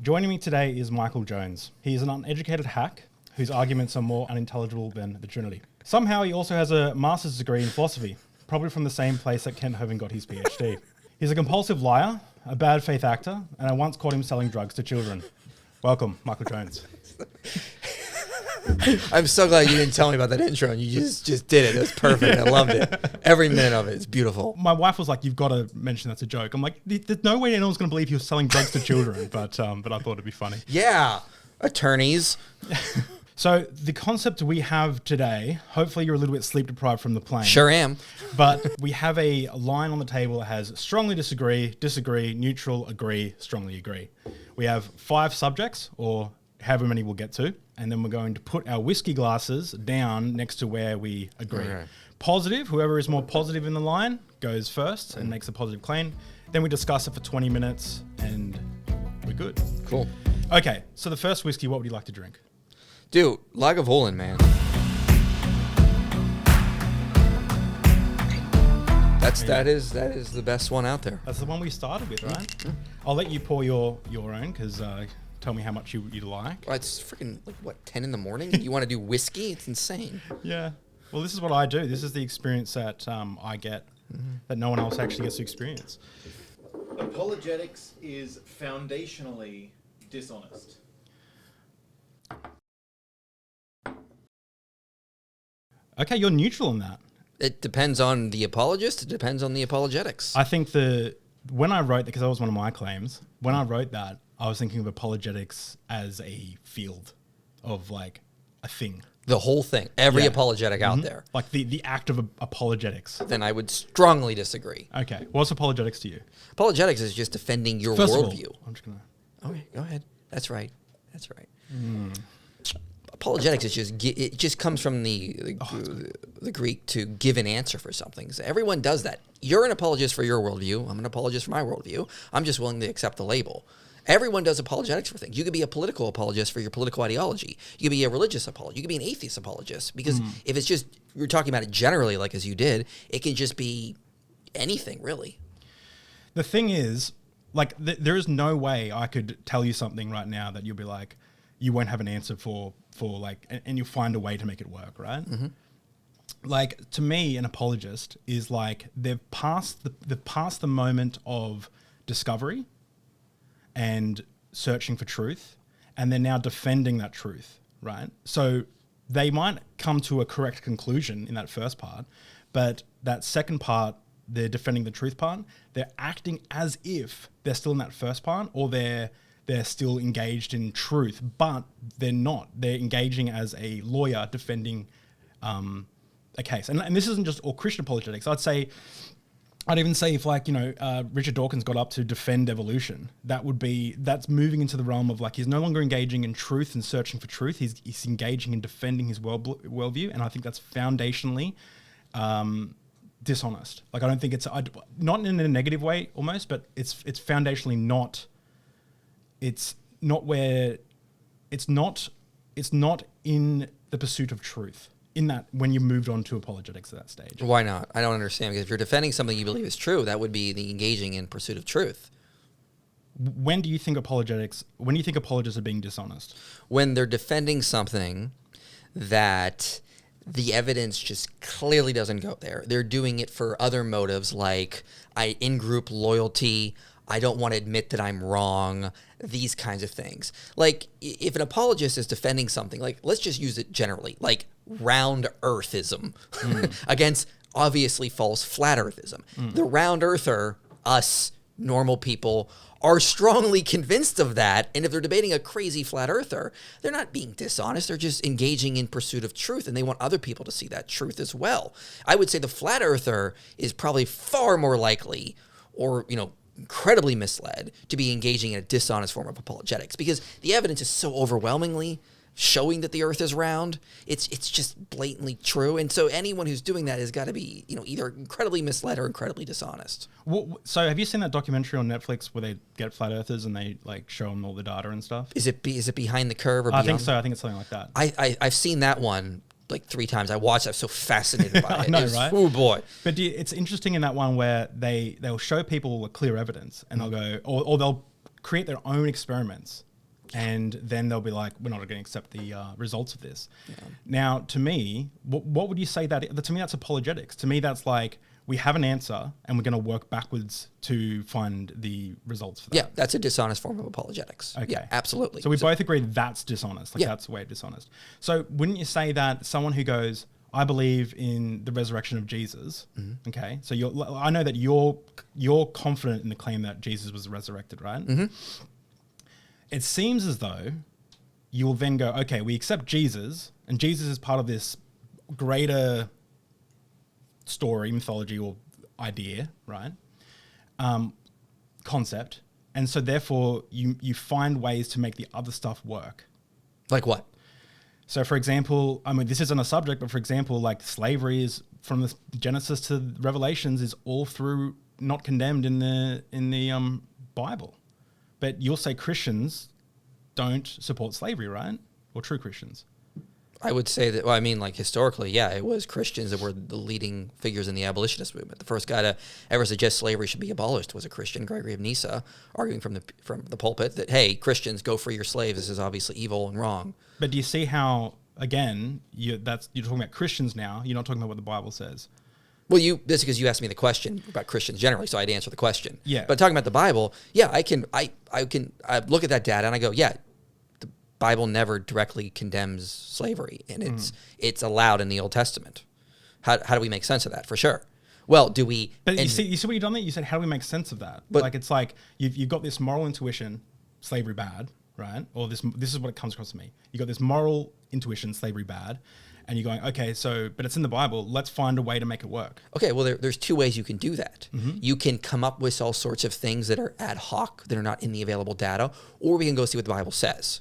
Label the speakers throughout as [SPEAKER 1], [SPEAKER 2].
[SPEAKER 1] Joining me today is Michael Jones. He is an uneducated hack whose arguments are more unintelligible than the Trinity. Somehow he also has a master's degree in philosophy, probably from the same place that Kent Hovind got his PhD. He's a compulsive liar, a bad faith actor, and I once caught him selling drugs to children. Welcome, Michael Jones.
[SPEAKER 2] I'm so glad you didn't tell me about that intro and you just did it. It was perfect. I loved it. Every minute of it. It's beautiful.
[SPEAKER 1] My wife was like, you've got to mention that's a joke. I'm like, there's no way anyone's going to believe he was selling drugs to children, but I thought it'd be funny.
[SPEAKER 2] Yeah. Attorneys.
[SPEAKER 1] So the concept we have today, hopefully you're a little bit sleep deprived from the plane.
[SPEAKER 2] Sure am.
[SPEAKER 1] But we have a line on the table that has strongly disagree, disagree, neutral, agree, strongly agree. We have 5 subjects, or however many we'll get to, and then we're going to put our whiskey glasses down next to where we agree. Okay. Positive, whoever is more positive in the line goes first and makes a positive claim. Then we discuss it for 20 minutes and we're good.
[SPEAKER 2] Cool.
[SPEAKER 1] Okay, so the first whiskey, what would you like to drink?
[SPEAKER 2] Dude, Lagavulin, man. That is the best one out there.
[SPEAKER 1] That's the one we started with, right? Mm-hmm. I'll let you pour your own because tell me how much you'd like.
[SPEAKER 2] Well, it's freaking, 10 in the morning? You want to do whiskey? It's insane.
[SPEAKER 1] Yeah. Well, this is what I do. This is the experience that I get that no one else actually gets to experience.
[SPEAKER 3] Apologetics is foundationally dishonest.
[SPEAKER 1] Okay, you're neutral on that.
[SPEAKER 2] It depends on the apologist. It depends on the apologetics.
[SPEAKER 1] I think when I wrote that, because that was one of my claims, when I wrote that, I was thinking of apologetics as a field of like a thing.
[SPEAKER 2] The whole thing. Every apologetic out there.
[SPEAKER 1] Like the act of apologetics.
[SPEAKER 2] Then I would strongly disagree.
[SPEAKER 1] Okay. What's apologetics to you?
[SPEAKER 2] Apologetics is just defending your worldview.
[SPEAKER 1] I'm just going to...
[SPEAKER 2] Okay, go ahead. That's right. Apologetics is it just comes from the Greek to give an answer for something. So everyone does that. You're an apologist for your worldview. I'm an apologist for my worldview. I'm just willing to accept the label. Everyone does apologetics for things. You could be a political apologist for your political ideology. You could be a religious apologist. You could be an atheist apologist. Because if it's just, you're talking about it generally, like as you did, it can just be anything, really.
[SPEAKER 1] The thing is, like, there is no way I could tell you something right now that you'll be like, you won't have an answer for like, and you'll find a way to make it work, right? Mm-hmm. Like, to me, an apologist is like, they've passed the moment of discovery and searching for truth, and they're now defending that truth, right? So they might come to a correct conclusion in that first part, but that second part, they're defending the truth part, they're acting as if they're still in that first part, or they're still engaged in truth, but they're not. They're engaging as a lawyer defending a case. And this isn't just all Christian apologetics. I'd even say if Richard Dawkins got up to defend evolution, that's moving into the realm of like, he's no longer engaging in truth and searching for truth. He's engaging in defending his worldview. And I think that's foundationally dishonest. Like, I don't think not in a negative way almost, but it's foundationally not, it's not in the pursuit of truth. In that, when you moved on to apologetics at that stage.
[SPEAKER 2] Why not? I don't understand. Because if you're defending something you believe is true, that would be the engaging in pursuit of truth.
[SPEAKER 1] When do you think apologists are being dishonest? When
[SPEAKER 2] they're defending something that the evidence just clearly doesn't go there. They're doing it for other motives, like in-group loyalty, I don't want to admit that I'm wrong, these kinds of things. Like, if an apologist is defending something, like, let's just use it generally, like round earthism against obviously false flat earthism. The round earther, us normal people, are strongly convinced of that, and if they're debating a crazy flat earther, they're not being dishonest, they're just engaging in pursuit of truth, and they want other people to see that truth as well. I would say the flat earther is probably far more likely, or, incredibly misled, to be engaging in a dishonest form of apologetics, because the evidence is so overwhelmingly showing that the earth is round. It's just blatantly true. And so anyone who's doing that has got to be, either incredibly misled or incredibly dishonest.
[SPEAKER 1] So have you seen that documentary on Netflix where they get flat earthers and they show them all the data and stuff?
[SPEAKER 2] Is it Behind the Curve or Beyond?
[SPEAKER 1] I think so. I think it's something like that.
[SPEAKER 2] I've seen that one 3 times. I watched it. I'm so fascinated by it.
[SPEAKER 1] I know, right?
[SPEAKER 2] Oh boy.
[SPEAKER 1] But it's interesting in that one where they'll show people clear evidence and they'll go, or they'll create their own experiments And then they'll be like, we're not going to accept the results of this. Yeah. Now, to me, what would you say that? To me, that's apologetics. To me, that's like, we have an answer and we're going to work backwards to find the results for that.
[SPEAKER 2] Yeah, that's a dishonest form of apologetics. Okay. Yeah, absolutely.
[SPEAKER 1] So we both agree that's dishonest. Like that's the way dishonest. So wouldn't you say that someone who goes, I believe in the resurrection of Jesus. Mm-hmm. Okay. So I know that you're confident in the claim that Jesus was resurrected, right? Mm-hmm. It seems as though you will then go, okay, we accept Jesus, and Jesus is part of this greater story, mythology, or idea, right? Concept. And so therefore you find ways to make the other stuff work.
[SPEAKER 2] Like what?
[SPEAKER 1] So for example, I mean, this isn't a subject, but for example, like slavery is from the Genesis to Revelations is all through not condemned in the Bible. But you'll say Christians don't support slavery, right? Or true Christians.
[SPEAKER 2] I would say that, well, I mean, like historically, yeah, it was Christians that were the leading figures in the abolitionist movement. The first guy to ever suggest slavery should be abolished was a Christian, Gregory of Nyssa, arguing from the pulpit that, hey, Christians, go free your slaves. This is obviously evil and wrong.
[SPEAKER 1] But do you see how, again, you're talking about Christians now, you're not talking about what the Bible says.
[SPEAKER 2] Well, this is because you asked me the question about Christians generally, so I'd answer the question.
[SPEAKER 1] Yeah.
[SPEAKER 2] But talking about the Bible, yeah, I look at that data and I go, yeah, the Bible never directly condemns slavery, and it's allowed in the Old Testament. How do we make sense of that? For sure. Well, do we?
[SPEAKER 1] But you see what you've done there? You said, how do we make sense of that? But like, it's like you've got this moral intuition, slavery bad, right? Or this is what it comes across to me. You got this moral intuition, slavery bad. And you're going, okay, but it's in the Bible. Let's find a way to make it work.
[SPEAKER 2] Okay, well, there's two ways you can do that. Mm-hmm. You can come up with all sorts of things that are ad hoc, that are not in the available data, or we can go see what the Bible says.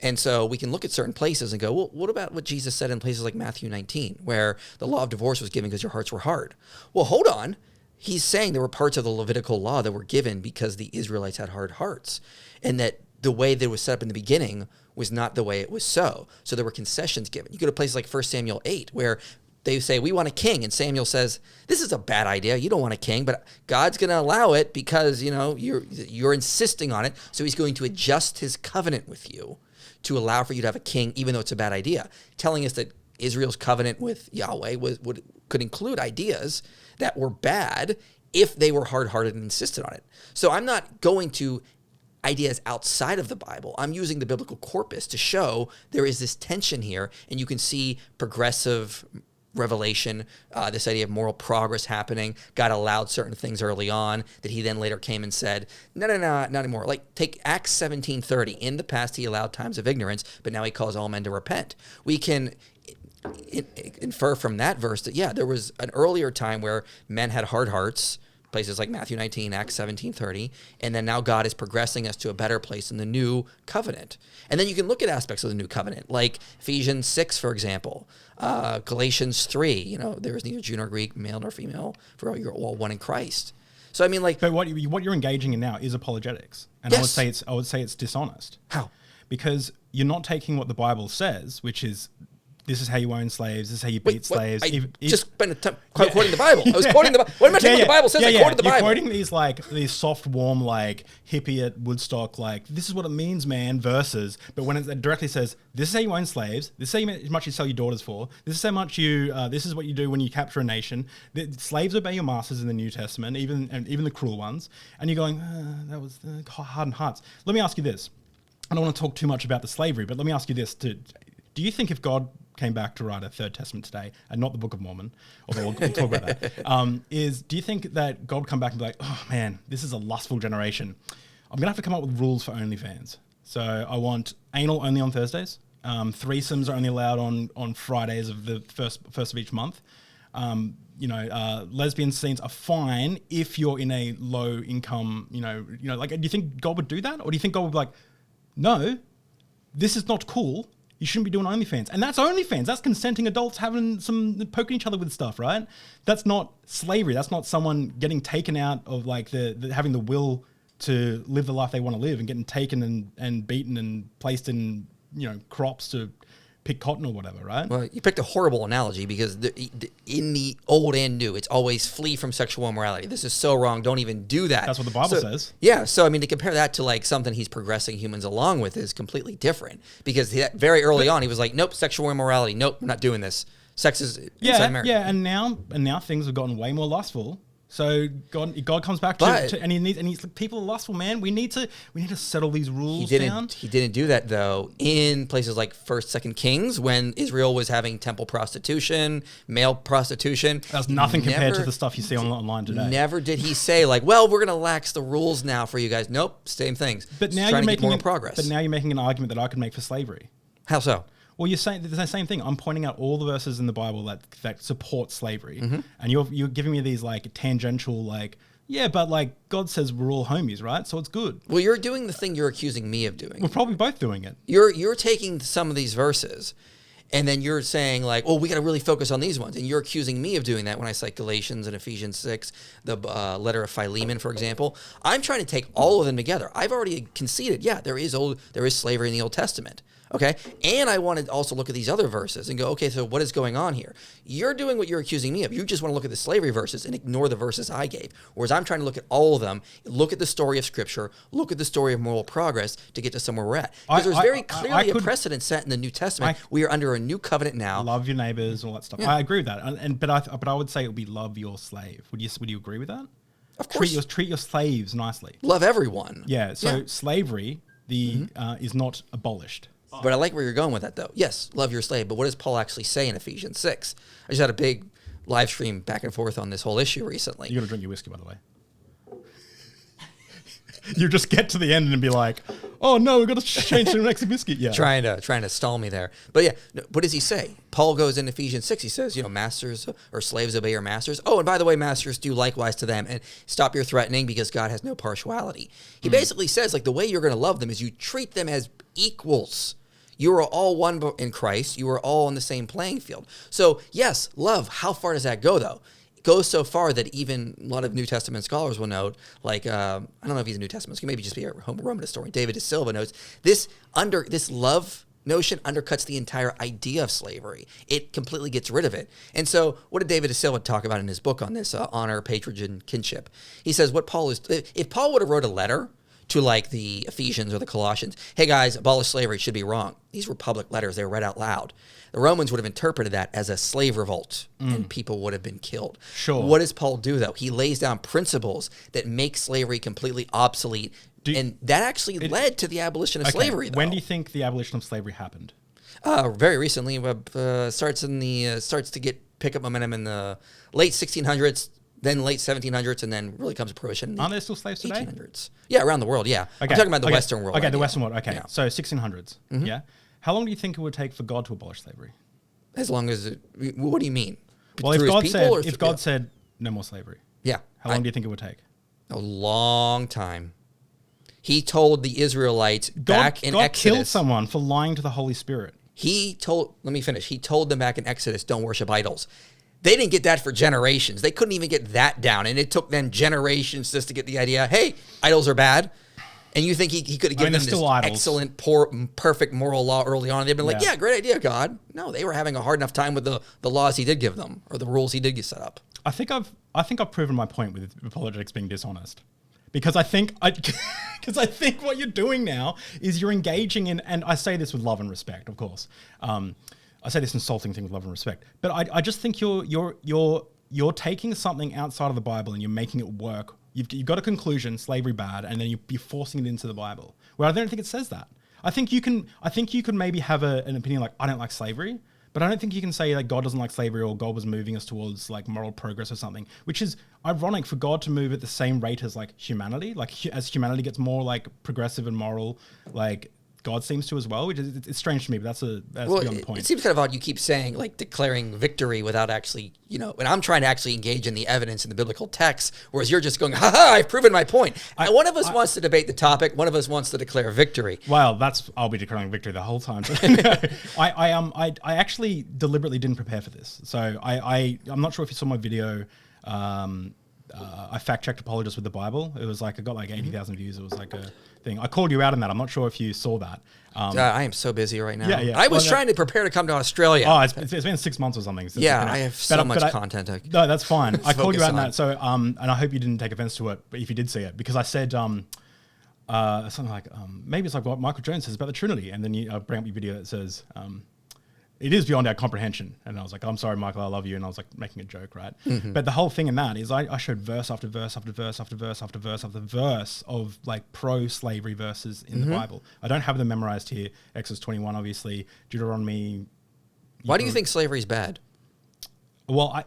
[SPEAKER 2] And so we can look at certain places and go, well, what about what Jesus said in places like Matthew 19, where the law of divorce was given because your hearts were hard? Well, hold on. He's saying there were parts of the Levitical law that were given because the Israelites had hard hearts, and that the way that it was set up in the beginning was not the way it was so. So there were concessions given. You go to places like 1 Samuel 8, where they say, we want a king. And Samuel says, this is a bad idea. You don't want a king, but God's going to allow it because, you're insisting on it. So he's going to adjust his covenant with you to allow for you to have a king, even though it's a bad idea. Telling us that Israel's covenant with Yahweh could include ideas that were bad if they were hard-hearted and insisted on it. So I'm not going to ideas outside of the Bible. I'm using the biblical corpus to show there is this tension here, and you can see progressive revelation, this idea of moral progress happening. God allowed certain things early on that he then later came and said, no, not anymore. Like take Acts 17:30. In the past, he allowed times of ignorance, but now he calls all men to repent. We can infer from that verse that, yeah, there was an earlier time where men had hard hearts, places like Matthew 19, Acts 17:30, and then now God is progressing us to a better place in the new covenant. And then you can look at aspects of the new covenant, like Ephesians 6, for example, Galatians 3, there is neither Jew nor Greek, male nor female, for you're all one in Christ. So I mean, like,
[SPEAKER 1] but what you're engaging in now is apologetics, and
[SPEAKER 2] yes.
[SPEAKER 1] I would say it's dishonest.
[SPEAKER 2] How?
[SPEAKER 1] Because you're not taking what the Bible says, which is, this is how you own slaves. This is how you beat slaves.
[SPEAKER 2] Just spent quoting the Bible. I was quoting the Bible. What am I taking what the Bible says? I quoted the Bible.
[SPEAKER 1] You're quoting these soft, warm, like hippie at Woodstock, like this is what it means, man. Verses, but when it directly says, this is how you own slaves. This is how much you sell your daughters for. This is how much you. This is what you do when you capture a nation. The slaves obey your masters in the New Testament, even the cruel ones. And you're going, that was hardened hearts. Let me ask you this. I don't want to talk too much about the slavery, but let me ask you this: do you think if God came back to write a third testament today, and not the Book of Mormon, although we'll talk about that, do you think that God would come back and be like, oh man, this is a lustful generation. I'm going to have to come up with rules for OnlyFans. So I want anal only on Thursdays. Threesomes are only allowed on Fridays of the first of each month. Lesbian scenes are fine if you're in a low income, like, do you think God would do that? Or do you think God would be like, no, this is not cool. You shouldn't be doing OnlyFans. And that's OnlyFans. That's consenting adults having poking each other with stuff, right? That's not slavery. That's not someone getting taken out of like having the will to live the life they want to live and getting taken and beaten and placed in, crops to pick cotton or whatever, right?
[SPEAKER 2] Well, you picked a horrible analogy because in the old and new, it's always flee from sexual immorality. This is so wrong. Don't even do that.
[SPEAKER 1] That's what the Bible says.
[SPEAKER 2] Yeah. So, I mean, to compare that to like something he's progressing humans along with is completely different because very early on, he was like, nope, sexual immorality. Nope, we're not doing this. Sex is inside marriage.
[SPEAKER 1] Yeah. And now things have gotten way more lustful. So God comes back to and he's like, people are lustful, man. We need to settle these rules down.
[SPEAKER 2] He didn't do that though in places like 1st, 2nd Kings when Israel was having temple prostitution, male prostitution.
[SPEAKER 1] That's nothing compared to the stuff you see online today.
[SPEAKER 2] Never did he say like, well, we're gonna lax the rules now for you guys. Nope, same things.
[SPEAKER 1] But now you're making progress. But now you're making an argument that I could make for slavery.
[SPEAKER 2] How so?
[SPEAKER 1] Well, you're saying the same thing. I'm pointing out all the verses in the Bible that support slavery, and you're giving me these like tangential like, yeah, but like God says we're all homies, right? So it's good.
[SPEAKER 2] Well, you're doing the thing you're accusing me of doing.
[SPEAKER 1] We're probably both doing it.
[SPEAKER 2] You're taking some of these verses, and then you're saying like, oh, we got to really focus on these ones, and you're accusing me of doing that when I cite Galatians and Ephesians 6, the letter of Philemon, for example. I'm trying to take all of them together. I've already conceded, yeah, there is slavery in the Old Testament. Okay, and I want to also look at these other verses and go, okay, so what is going on here? You're doing what you're accusing me of. You just want to look at the slavery verses and ignore the verses I gave. Whereas I'm trying to look at all of them, look at the story of Scripture, look at the story of moral progress to get to somewhere we're at. Because there's very clearly a precedent set in the New Testament. We are under a new covenant now.
[SPEAKER 1] Love your neighbors, all that stuff. Yeah. I agree with that. But I would say it would be love your slave. Would you agree with that?
[SPEAKER 2] Of course.
[SPEAKER 1] Treat your slaves nicely.
[SPEAKER 2] Love everyone.
[SPEAKER 1] Yeah. So slavery is not abolished.
[SPEAKER 2] But I like where you're going with that, though. Yes, love your slave. But what does Paul actually say in Ephesians 6? I just had a big live stream back and forth on this whole issue recently.
[SPEAKER 1] You got to drink your whiskey, by the way. You just get to the end and be like, "Oh no, we've got to change to the next whiskey." Yeah,
[SPEAKER 2] trying to stall me there. But yeah, what does he say? Paul goes in Ephesians 6. He says, masters or slaves obey your masters. Oh, and by the way, masters do likewise to them, and stop your threatening because God has no partiality. He basically says like the way you're going to love them is you treat them as equals. You are all one in Christ. You are all on the same playing field. So yes, love. How far does that go though? It goes so far that even a lot of New Testament scholars will note, like, I don't know if he's a New Testament, he maybe just be a Roman historian. David De Silva notes this love notion undercuts the entire idea of slavery. It completely gets rid of it. And so what did David De Silva talk about in his book on this, honor, patronage, and kinship? He says if Paul would have wrote a letter to like the Ephesians or the Colossians, hey guys, abolish slavery, should be wrong. These were public letters. They were read out loud. The Romans would have interpreted that as a slave revolt and people would have been killed.
[SPEAKER 1] Sure.
[SPEAKER 2] What does Paul do though? He lays down principles that make slavery completely obsolete. And that actually led to the abolition of slavery though.
[SPEAKER 1] When do you think the abolition of slavery happened?
[SPEAKER 2] Very recently, starts to pick up momentum in the late 1600s, then late 1700s, and then really comes to fruition.
[SPEAKER 1] Aren't there still slaves today?
[SPEAKER 2] 1800s. Yeah, around the world, yeah.
[SPEAKER 1] Okay.
[SPEAKER 2] I'm talking about the Western world.
[SPEAKER 1] Okay, the Western world. Okay,
[SPEAKER 2] yeah.
[SPEAKER 1] So 1600s, yeah? How long do you think it would take for God to abolish slavery?
[SPEAKER 2] As long as what do you mean?
[SPEAKER 1] Well, if God said no more slavery, how long do you think it would take?
[SPEAKER 2] A long time. He told the Israelites back in Exodus.
[SPEAKER 1] God killed someone for lying to the Holy Spirit.
[SPEAKER 2] Let me finish. He told them back in Exodus, don't worship idols. They didn't get that for generations. They couldn't even get that down. And it took them generations just to get the idea, hey, idols are bad. And you think he could have given them this excellent, perfect moral law early on. And they'd been like, yeah, great idea, God. No, they were having a hard enough time with the laws he did give them or the rules he did get set up.
[SPEAKER 1] I think I've proven my point with apologetics being dishonest. Because I think what you're doing now is you're engaging in, and I say this with love and respect, of course. I say this insulting thing with love and respect, but I just think you're taking something outside of the Bible and you're making it work. You've got a conclusion, slavery bad, and then you're forcing it into the Bible. Well, I don't think it says that. I think you can maybe have an opinion like, I don't like slavery, but I don't think you can say like God doesn't like slavery or God was moving us towards like moral progress or something, which is ironic for God to move at the same rate as like humanity. Like as humanity gets more like progressive and moral, like God seems to as well, which is it's strange to me, but that's beyond the point.
[SPEAKER 2] It seems kind of odd you keep saying like declaring victory without actually, and I'm trying to actually engage in the evidence in the biblical text, whereas you're just going, I've proven my point. One of us wants to debate the topic, one of us wants to declare victory.
[SPEAKER 1] Well, I'll be declaring victory the whole time. I actually deliberately didn't prepare for this. So I'm not sure if you saw my video I fact checked Apologist with the Bible. It was like, it got like 80,000 views. It was like a thing. I called you out on that. I'm not sure if you saw that.
[SPEAKER 2] I am so busy right now.
[SPEAKER 1] Yeah.
[SPEAKER 2] I was trying to prepare to come to Australia.
[SPEAKER 1] Oh, it's been 6 months or something. Since
[SPEAKER 2] yeah,
[SPEAKER 1] it's been out.
[SPEAKER 2] I have so much content.
[SPEAKER 1] No, that's fine. I called you out on
[SPEAKER 2] on.
[SPEAKER 1] that. So, and I hope you didn't take offense to it, but if you did see it, because I said something like, maybe it's like what Michael Jones says about the Trinity. And then you bring up your video that says, it is beyond our comprehension. And I was like, I'm sorry, Michael, I love you. And I was like making a joke, right? But the whole thing in that is I showed verse after verse after verse after verse after verse after verse of like pro-slavery verses in the Bible. I don't have them memorized here. Exodus 21, obviously. Deuteronomy.
[SPEAKER 2] Why do you think slavery is bad?
[SPEAKER 1] Well,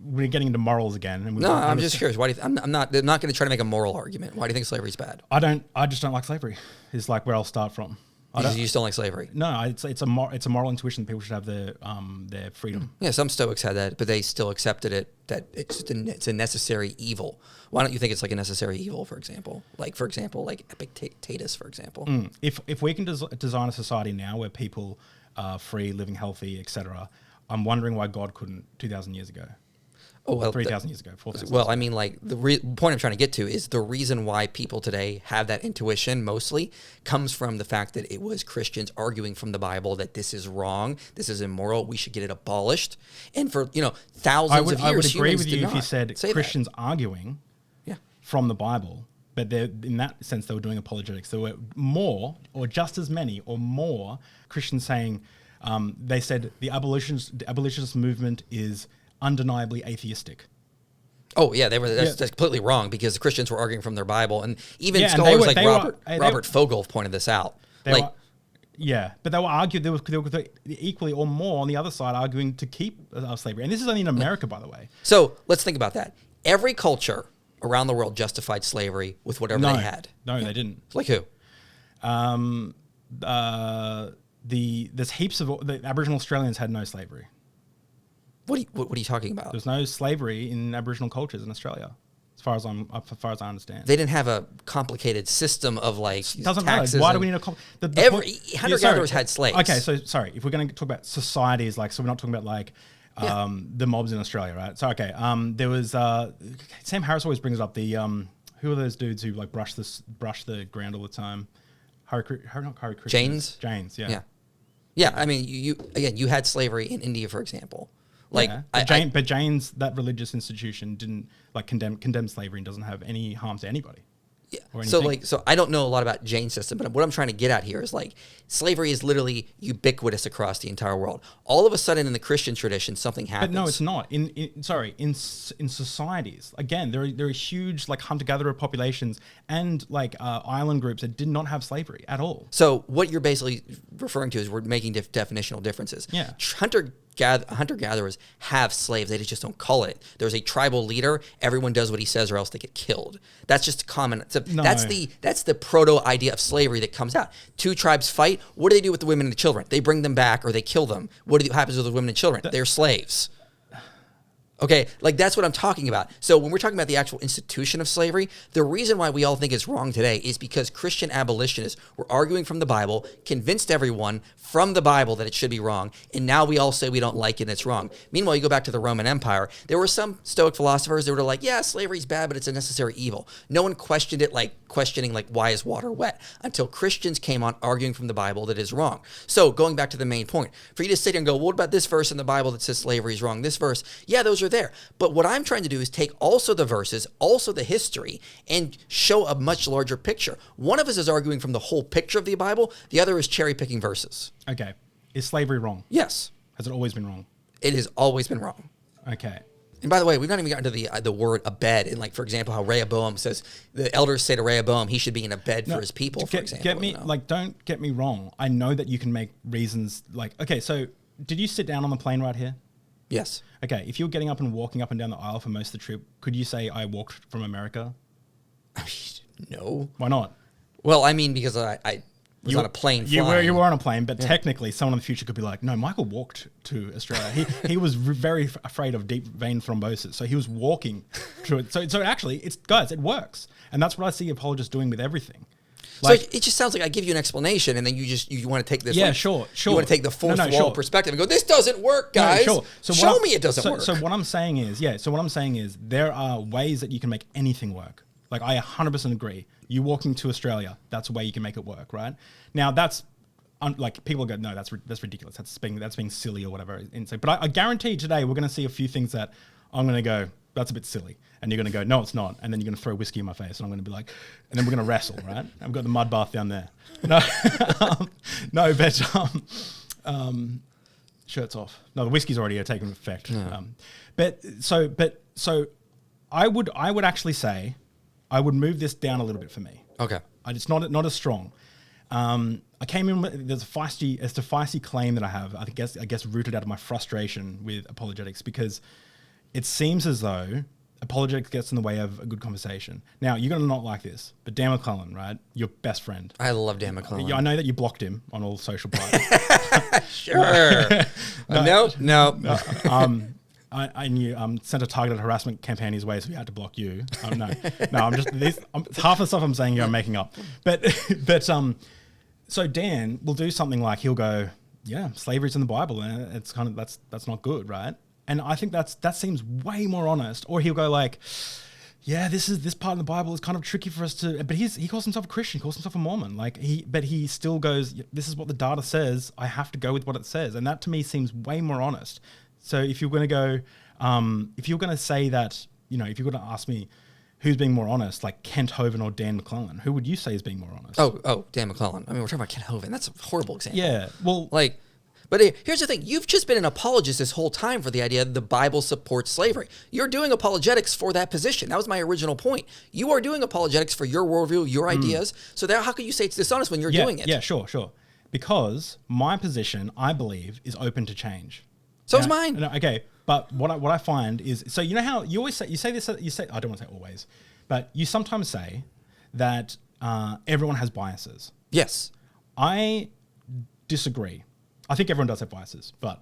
[SPEAKER 1] we're getting into morals again. And
[SPEAKER 2] No, I'm just curious. Why do you I'm not going to try to make a moral argument. Why do you think slavery is bad?
[SPEAKER 1] I just don't like slavery. Is like where I'll start from.
[SPEAKER 2] You just don't like slavery?
[SPEAKER 1] No, it's a moral intuition that people should have their freedom.
[SPEAKER 2] Yeah, some Stoics had that, but they still accepted it, that it's a necessary evil. Why don't you think it's like a necessary evil, for example? Like Epictetus, for example.
[SPEAKER 1] If we can design a society now where people are free, living healthy, etc., I'm wondering why God couldn't 2,000 years ago.
[SPEAKER 2] Oh, well,
[SPEAKER 1] 3,000 years ago, 4,000
[SPEAKER 2] well, I mean, like, the point I'm trying to get to is the reason why people today have that intuition mostly comes from the fact that it was Christians arguing from the Bible that this is wrong, this is immoral, we should get it abolished. And for, thousands of years,
[SPEAKER 1] I would agree with
[SPEAKER 2] did
[SPEAKER 1] you if
[SPEAKER 2] not
[SPEAKER 1] you said Christians arguing from the Bible, but in that sense, they were doing apologetics. There were more, or just as many, or more Christians saying, they said the abolitionist movement is undeniably atheistic.
[SPEAKER 2] Oh yeah, that's completely wrong because the Christians were arguing from their Bible, and even scholars like Robert Fogel pointed this out.
[SPEAKER 1] But they were arguing. There were equally or more on the other side arguing to keep slavery, and this is only in America, by the way.
[SPEAKER 2] So let's think about that. Every culture around the world justified slavery with whatever they had.
[SPEAKER 1] No, they didn't.
[SPEAKER 2] Like who?
[SPEAKER 1] There's heaps of the Aboriginal Australians had no slavery.
[SPEAKER 2] What are you talking about?
[SPEAKER 1] There's no slavery in Aboriginal cultures in Australia, as far as I understand.
[SPEAKER 2] They didn't have a complicated system of like
[SPEAKER 1] doesn't
[SPEAKER 2] taxes.
[SPEAKER 1] matter. Why do we need
[SPEAKER 2] every hunter-gatherers had slaves.
[SPEAKER 1] Okay, so sorry, if we're going to talk about societies, like, so we're not talking about like the mobs in Australia, right? So okay, there was Sam Harris always brings up the who are those dudes who like brush the ground all the time? Not Hare Krishnas. Jains,
[SPEAKER 2] yeah. I mean, you had slavery in India, for example. Like,
[SPEAKER 1] but Jains, that religious institution, didn't like condemn slavery and doesn't have any harm to anybody.
[SPEAKER 2] Yeah. So I don't know a lot about Jain system, but what I'm trying to get at here is like slavery is literally ubiquitous across the entire world. All of a sudden in the Christian tradition, something happens.
[SPEAKER 1] But no, it's not. In societies, again, there are huge like hunter-gatherer populations and like island groups that did not have slavery at all.
[SPEAKER 2] So what you're basically referring to is we're making definitional differences.
[SPEAKER 1] Yeah.
[SPEAKER 2] Hunter-gatherers have slaves. They just don't call it. There's a tribal leader. Everyone does what he says or else they get killed. That's just common. That's the proto idea of slavery that comes out. Two tribes fight. What do they do with the women and the children? They bring them back or they kill them. What happens with the women and children? They're slaves. Okay, like that's what I'm talking about. So when we're talking about the actual institution of slavery, the reason why we all think it's wrong today is because Christian abolitionists were arguing from the Bible, convinced everyone from the Bible that it should be wrong, and now we all say we don't like it and it's wrong. Meanwhile, you go back to the Roman Empire, there were some Stoic philosophers that were like, yeah, slavery's bad, but it's a necessary evil. No one questioned it like questioning like why is water wet until Christians came on arguing from the Bible that is wrong. So going back to the main point, for you to sit here and go, well, what about this verse in the Bible that says slavery is wrong? This verse, yeah, those are there. But what I'm trying to do is take also the verses, also the history, and show a much larger picture. One of us is arguing from the whole picture of the Bible. The other is cherry picking verses.
[SPEAKER 1] Okay. Is slavery wrong?
[SPEAKER 2] Yes.
[SPEAKER 1] Has it always been wrong?
[SPEAKER 2] It has always been wrong.
[SPEAKER 1] Okay.
[SPEAKER 2] And by the way, we've not even gotten to the word a bed. And like, for example, how Rehoboam says, the elders say to Rehoboam, he should be in a bed for his people, for example.
[SPEAKER 1] Don't get me wrong. I know that you can make reasons like, okay, so did you sit down on the plane right here?
[SPEAKER 2] Yes.
[SPEAKER 1] Okay, if you're getting up and walking up and down the aisle for most of the trip, could you say I walked from America?
[SPEAKER 2] No.
[SPEAKER 1] Why not?
[SPEAKER 2] Well, I mean, because I was on a plane flying.
[SPEAKER 1] You were on a plane, but technically someone in the future could be like, no, Michael walked to Australia. He was very afraid of deep vein thrombosis, so he was walking through it. So actually, it works. And that's what I see apologists doing with everything.
[SPEAKER 2] So it just sounds like I give you an explanation, and then you want to take this.
[SPEAKER 1] Yeah, sure.
[SPEAKER 2] You want to take the fourth wall perspective and go, "This doesn't work, guys.
[SPEAKER 1] No, sure. So
[SPEAKER 2] show me it doesn't work."
[SPEAKER 1] So what I'm saying is, there are ways that you can make anything work. Like I 100% agree. You walking to Australia, that's a way you can make it work, right? Now that's like people go, no, that's ridiculous. That's being silly or whatever. But I guarantee today we're going to see a few things that I'm going to go, that's a bit silly. And you're going to go, no, it's not. And then you're going to throw whiskey in my face. And I'm going to be like, and then we're going to wrestle, right? I've got the mud bath down there. No, shirts off. No, the whiskey's already taken effect.
[SPEAKER 2] Yeah.
[SPEAKER 1] So I would actually say, I would move this down a little bit for me.
[SPEAKER 2] Okay.
[SPEAKER 1] It's not as strong. I came in. There's a feisty claim that I have. I guess rooted out of my frustration with apologetics, because it seems as though apologetics gets in the way of a good conversation. Now you're gonna not like this, but Dan McClellan, right? Your best friend.
[SPEAKER 2] I love Dan McClellan.
[SPEAKER 1] I know that you blocked him on all social platforms.
[SPEAKER 2] Sure. No.
[SPEAKER 1] And you sent a targeted harassment campaign his way, so we had to block you. No, I'm just half the stuff I'm saying here I'm making up. But so Dan will do something like he'll go, yeah, slavery's in the Bible, and it's kind of that's not good, right? And I think that seems way more honest. Or he'll go like, yeah, this part of the Bible is kind of tricky for us to. But he calls himself a Christian, he calls himself a Mormon. But he still goes, this is what the data says. I have to go with what it says, and that to me seems way more honest. So if you're going to go, if you're going to say that, if you're going to ask me who's being more honest, like Kent Hovind or Dan McClellan, who would you say is being more honest?
[SPEAKER 2] Oh, Dan McClellan. I mean, we're talking about Kent Hovind. That's a horrible example.
[SPEAKER 1] Yeah, well,
[SPEAKER 2] but here's the thing. You've just been an apologist this whole time for the idea that the Bible supports slavery. You're doing apologetics for that position. That was my original point. You are doing apologetics for your worldview, your ideas. So how can you say it's dishonest when you're doing it?
[SPEAKER 1] Yeah, sure. Because my position, I believe, is open to change.
[SPEAKER 2] So is mine.
[SPEAKER 1] No, okay, but what I find is, so you know how you always say, I don't want to say always, but you sometimes say that everyone has biases.
[SPEAKER 2] Yes.
[SPEAKER 1] I disagree. I think everyone does have biases, but...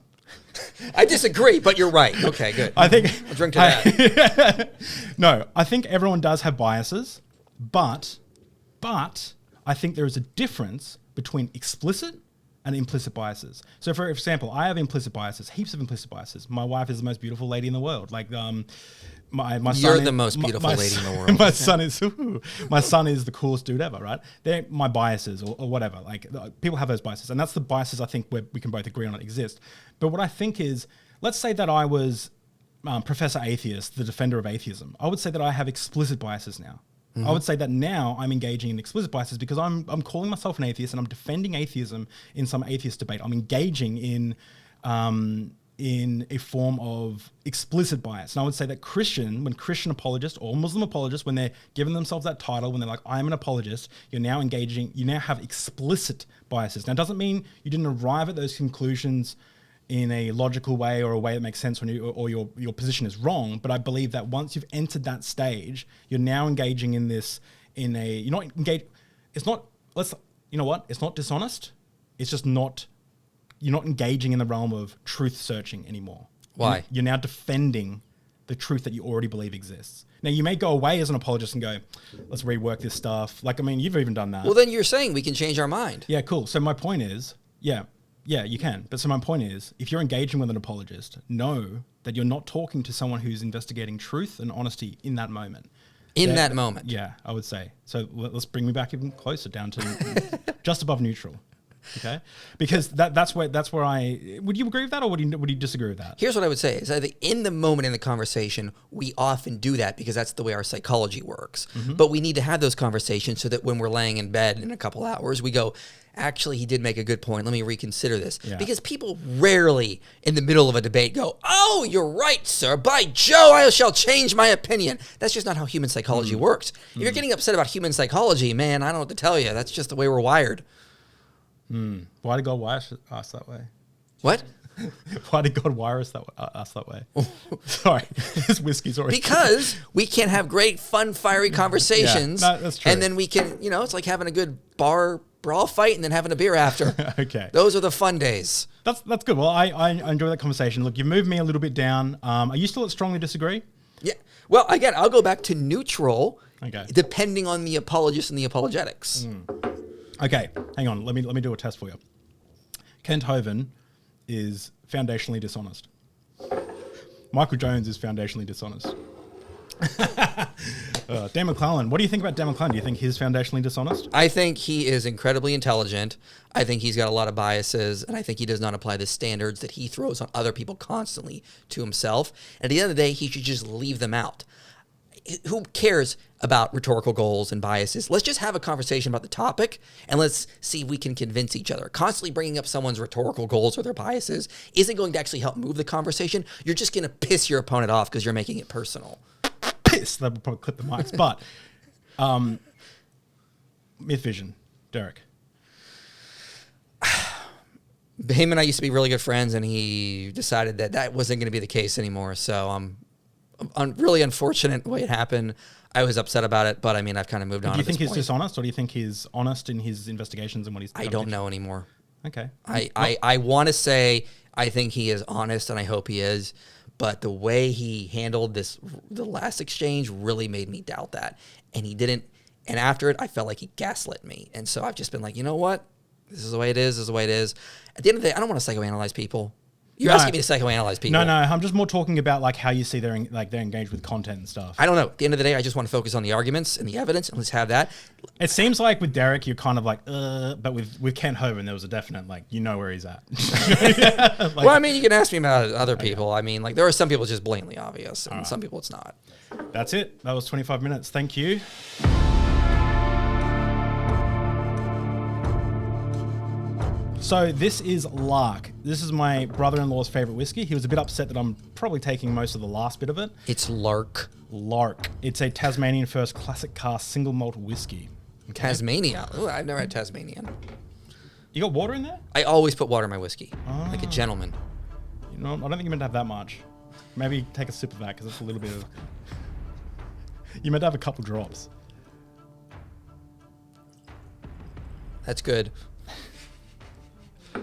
[SPEAKER 2] I disagree, but you're right. Okay, good.
[SPEAKER 1] I think...
[SPEAKER 2] I'll drink to that.
[SPEAKER 1] No, I think everyone does have biases, but I think there is a difference between explicit and implicit biases. So for example, I have implicit biases, heaps of implicit biases. My wife is the most beautiful lady in the world. Like my son.
[SPEAKER 2] You're the most beautiful lady in the world.
[SPEAKER 1] My son is the coolest dude ever, right? They're my biases or whatever. Like people have those biases, and that's the biases I think where we can both agree on it exist. But what I think is, let's say that I was Professor Atheist, the defender of atheism. I would say that I have explicit biases now. Mm-hmm. I would say that now I'm engaging in explicit biases because I'm calling myself an atheist and I'm defending atheism in some atheist debate. I'm engaging in a form of explicit bias. And I would say that when Christian apologists or Muslim apologists, when they're giving themselves that title, when they're like, I'm an apologist, you now have explicit biases. Now, it doesn't mean you didn't arrive at those conclusions in a logical way or a way that makes sense your position is wrong. But I believe that once you've entered that stage, you're now engaging in this you're not engaged. It's not, it's not dishonest. It's just you're not engaging in the realm of truth searching anymore.
[SPEAKER 2] Why?
[SPEAKER 1] You're now defending the truth that you already believe exists. Now, you may go away as an apologist and go, let's rework this stuff. You've even done that.
[SPEAKER 2] Well, then you're saying we can change our mind.
[SPEAKER 1] Yeah, cool. So my point is, yeah, you can. But so my point is, if you're engaging with an apologist, know that you're not talking to someone who's investigating truth and honesty in that moment.
[SPEAKER 2] That moment.
[SPEAKER 1] Yeah, I would say. So let's bring me back even closer down to just above neutral. Okay, because that's where would you agree with that, or would you disagree with that?
[SPEAKER 2] Here's what I would say is I think in the moment in the conversation, we often do that because that's the way our psychology works. Mm-hmm. But we need to have those conversations so that when we're laying in bed in a couple hours, we go, actually, he did make a good point. Let me reconsider this. Yeah. Because people rarely in the middle of a debate go, oh, you're right, sir. By Joe, I shall change my opinion. That's just not how human psychology works. If you're getting upset about human psychology, man, I don't know what to tell you. That's just the way we're wired.
[SPEAKER 1] Why did God wire us that way?
[SPEAKER 2] What?
[SPEAKER 1] Why did God wire us that way? Sorry, this whiskey's already...
[SPEAKER 2] Because we can have great, fun, fiery conversations.
[SPEAKER 1] Yeah, that's true.
[SPEAKER 2] And then we can, it's like having a good bar brawl fight and then having a beer after.
[SPEAKER 1] Okay.
[SPEAKER 2] Those are the fun days.
[SPEAKER 1] That's good. Well, I enjoy that conversation. Look, you moved me a little bit down. Are you still at strongly disagree?
[SPEAKER 2] Yeah. Well, again, I'll go back to neutral,
[SPEAKER 1] okay,
[SPEAKER 2] depending on the apologist and the apologetics.
[SPEAKER 1] Okay, hang on. Let me do a test for you. Kent Hovind is foundationally dishonest. Michael Jones is foundationally dishonest. Dan McClellan. What do you think about Dan McClellan? Do you think he's foundationally dishonest?
[SPEAKER 2] I think he is incredibly intelligent. I think he's got a lot of biases, and I think he does not apply the standards that he throws on other people constantly to himself. And at the end of the day, he should just leave them out. Who cares about rhetorical goals and biases? Let's just have a conversation about the topic, and let's see if we can convince each other. Constantly bringing up someone's rhetorical goals or their biases isn't going to actually help move the conversation. You're just going to piss your opponent off because you're making it personal.
[SPEAKER 1] Piss. That would probably clip the mics. But Myth Vision, Derek.
[SPEAKER 2] Him and I used to be really good friends, and he decided that wasn't going to be the case anymore. So really unfortunate the way it happened. I was upset about it, but I mean, I've kind of moved on.
[SPEAKER 1] Do you think he's dishonest, or do you think he's honest in his investigations and what he's?
[SPEAKER 2] I don't know anymore.
[SPEAKER 1] Okay.
[SPEAKER 2] I want to say I think he is honest, and I hope he is. But the way he handled the last exchange really made me doubt that. And he didn't. And after it, I felt like he gaslit me. And so I've just been like, you know what? This is the way it is. This is the way it is. At the end of the day, I don't want to psychoanalyze people. You're asking me to psychoanalyze people.
[SPEAKER 1] No. I'm just more talking about like how you see they're engaged with content and stuff.
[SPEAKER 2] I don't know. At the end of the day, I just want to focus on the arguments and the evidence, and let's have that.
[SPEAKER 1] It seems like with Derek, you're kind of like, but with Kent Hovind, there was a definite like, you know where he's at.
[SPEAKER 2] Well, I mean, you can ask me about other people. I mean, like there are some people it's just blatantly obvious, and some people it's not.
[SPEAKER 1] That's it. That was 25 minutes. Thank you. So this is Lark. This is my brother-in-law's favorite whiskey. He was a bit upset that I'm probably taking most of the last bit of it.
[SPEAKER 2] It's Lark.
[SPEAKER 1] Lark. It's a Tasmanian First classic cask single malt whiskey. Okay.
[SPEAKER 2] Tasmania. Ooh, I've never had Tasmanian.
[SPEAKER 1] You got water in there?
[SPEAKER 2] I always put water in my whiskey, like a gentleman.
[SPEAKER 1] You know, I don't think you meant to have that much. Maybe take a sip of that because it's a little bit of. You meant to have a couple drops.
[SPEAKER 2] That's good.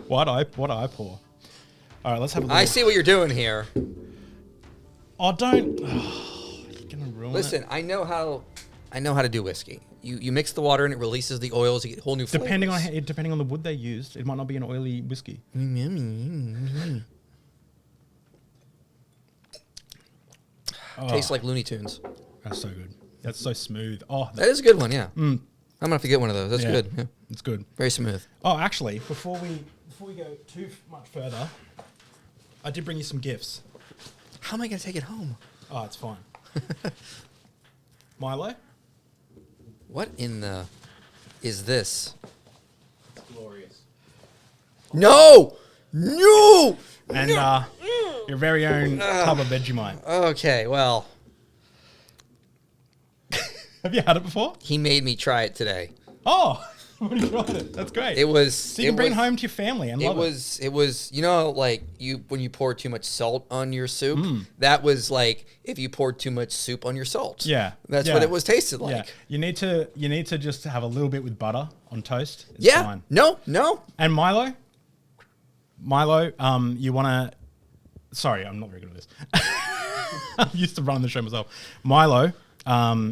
[SPEAKER 1] Why'd I pour? All right, let's have a look.
[SPEAKER 2] I see what you're doing here.
[SPEAKER 1] Oh, don't. Oh, you're gonna ruin
[SPEAKER 2] Listen,
[SPEAKER 1] it.
[SPEAKER 2] I know how to do whiskey. You mix the water and it releases the oils. You get whole new flavors.
[SPEAKER 1] Depending on the wood they used, it might not be an oily whiskey.
[SPEAKER 2] Tastes like Looney Tunes.
[SPEAKER 1] That's so good. That's so smooth. Oh,
[SPEAKER 2] That is a good one, yeah. I'm gonna have to get one of those. That's good. Yeah.
[SPEAKER 1] It's good.
[SPEAKER 2] Very smooth.
[SPEAKER 1] Oh, actually, before we go too much further, I did bring you some gifts.
[SPEAKER 2] How am I gonna take it home?
[SPEAKER 1] Oh, it's fine. Milo?
[SPEAKER 2] What in the is this?
[SPEAKER 3] Glorious.
[SPEAKER 2] No! No!
[SPEAKER 1] And your very own tub of Vegemite.
[SPEAKER 2] Okay, well.
[SPEAKER 1] Have you had it before?
[SPEAKER 2] He made me try it today.
[SPEAKER 1] Oh, when you tried it. That's great.
[SPEAKER 2] It was.
[SPEAKER 1] So you can bring it home to your family and love it.
[SPEAKER 2] It was. You know, like when you pour too much salt on your soup. That was like if you poured too much soup on your salt.
[SPEAKER 1] Yeah,
[SPEAKER 2] that's what it was tasted like.
[SPEAKER 1] Yeah, you need to just have a little bit with butter on toast. It's fine.
[SPEAKER 2] No.
[SPEAKER 1] And Milo, you want to? Sorry, I'm not very good at this. I used to run the show myself. Milo,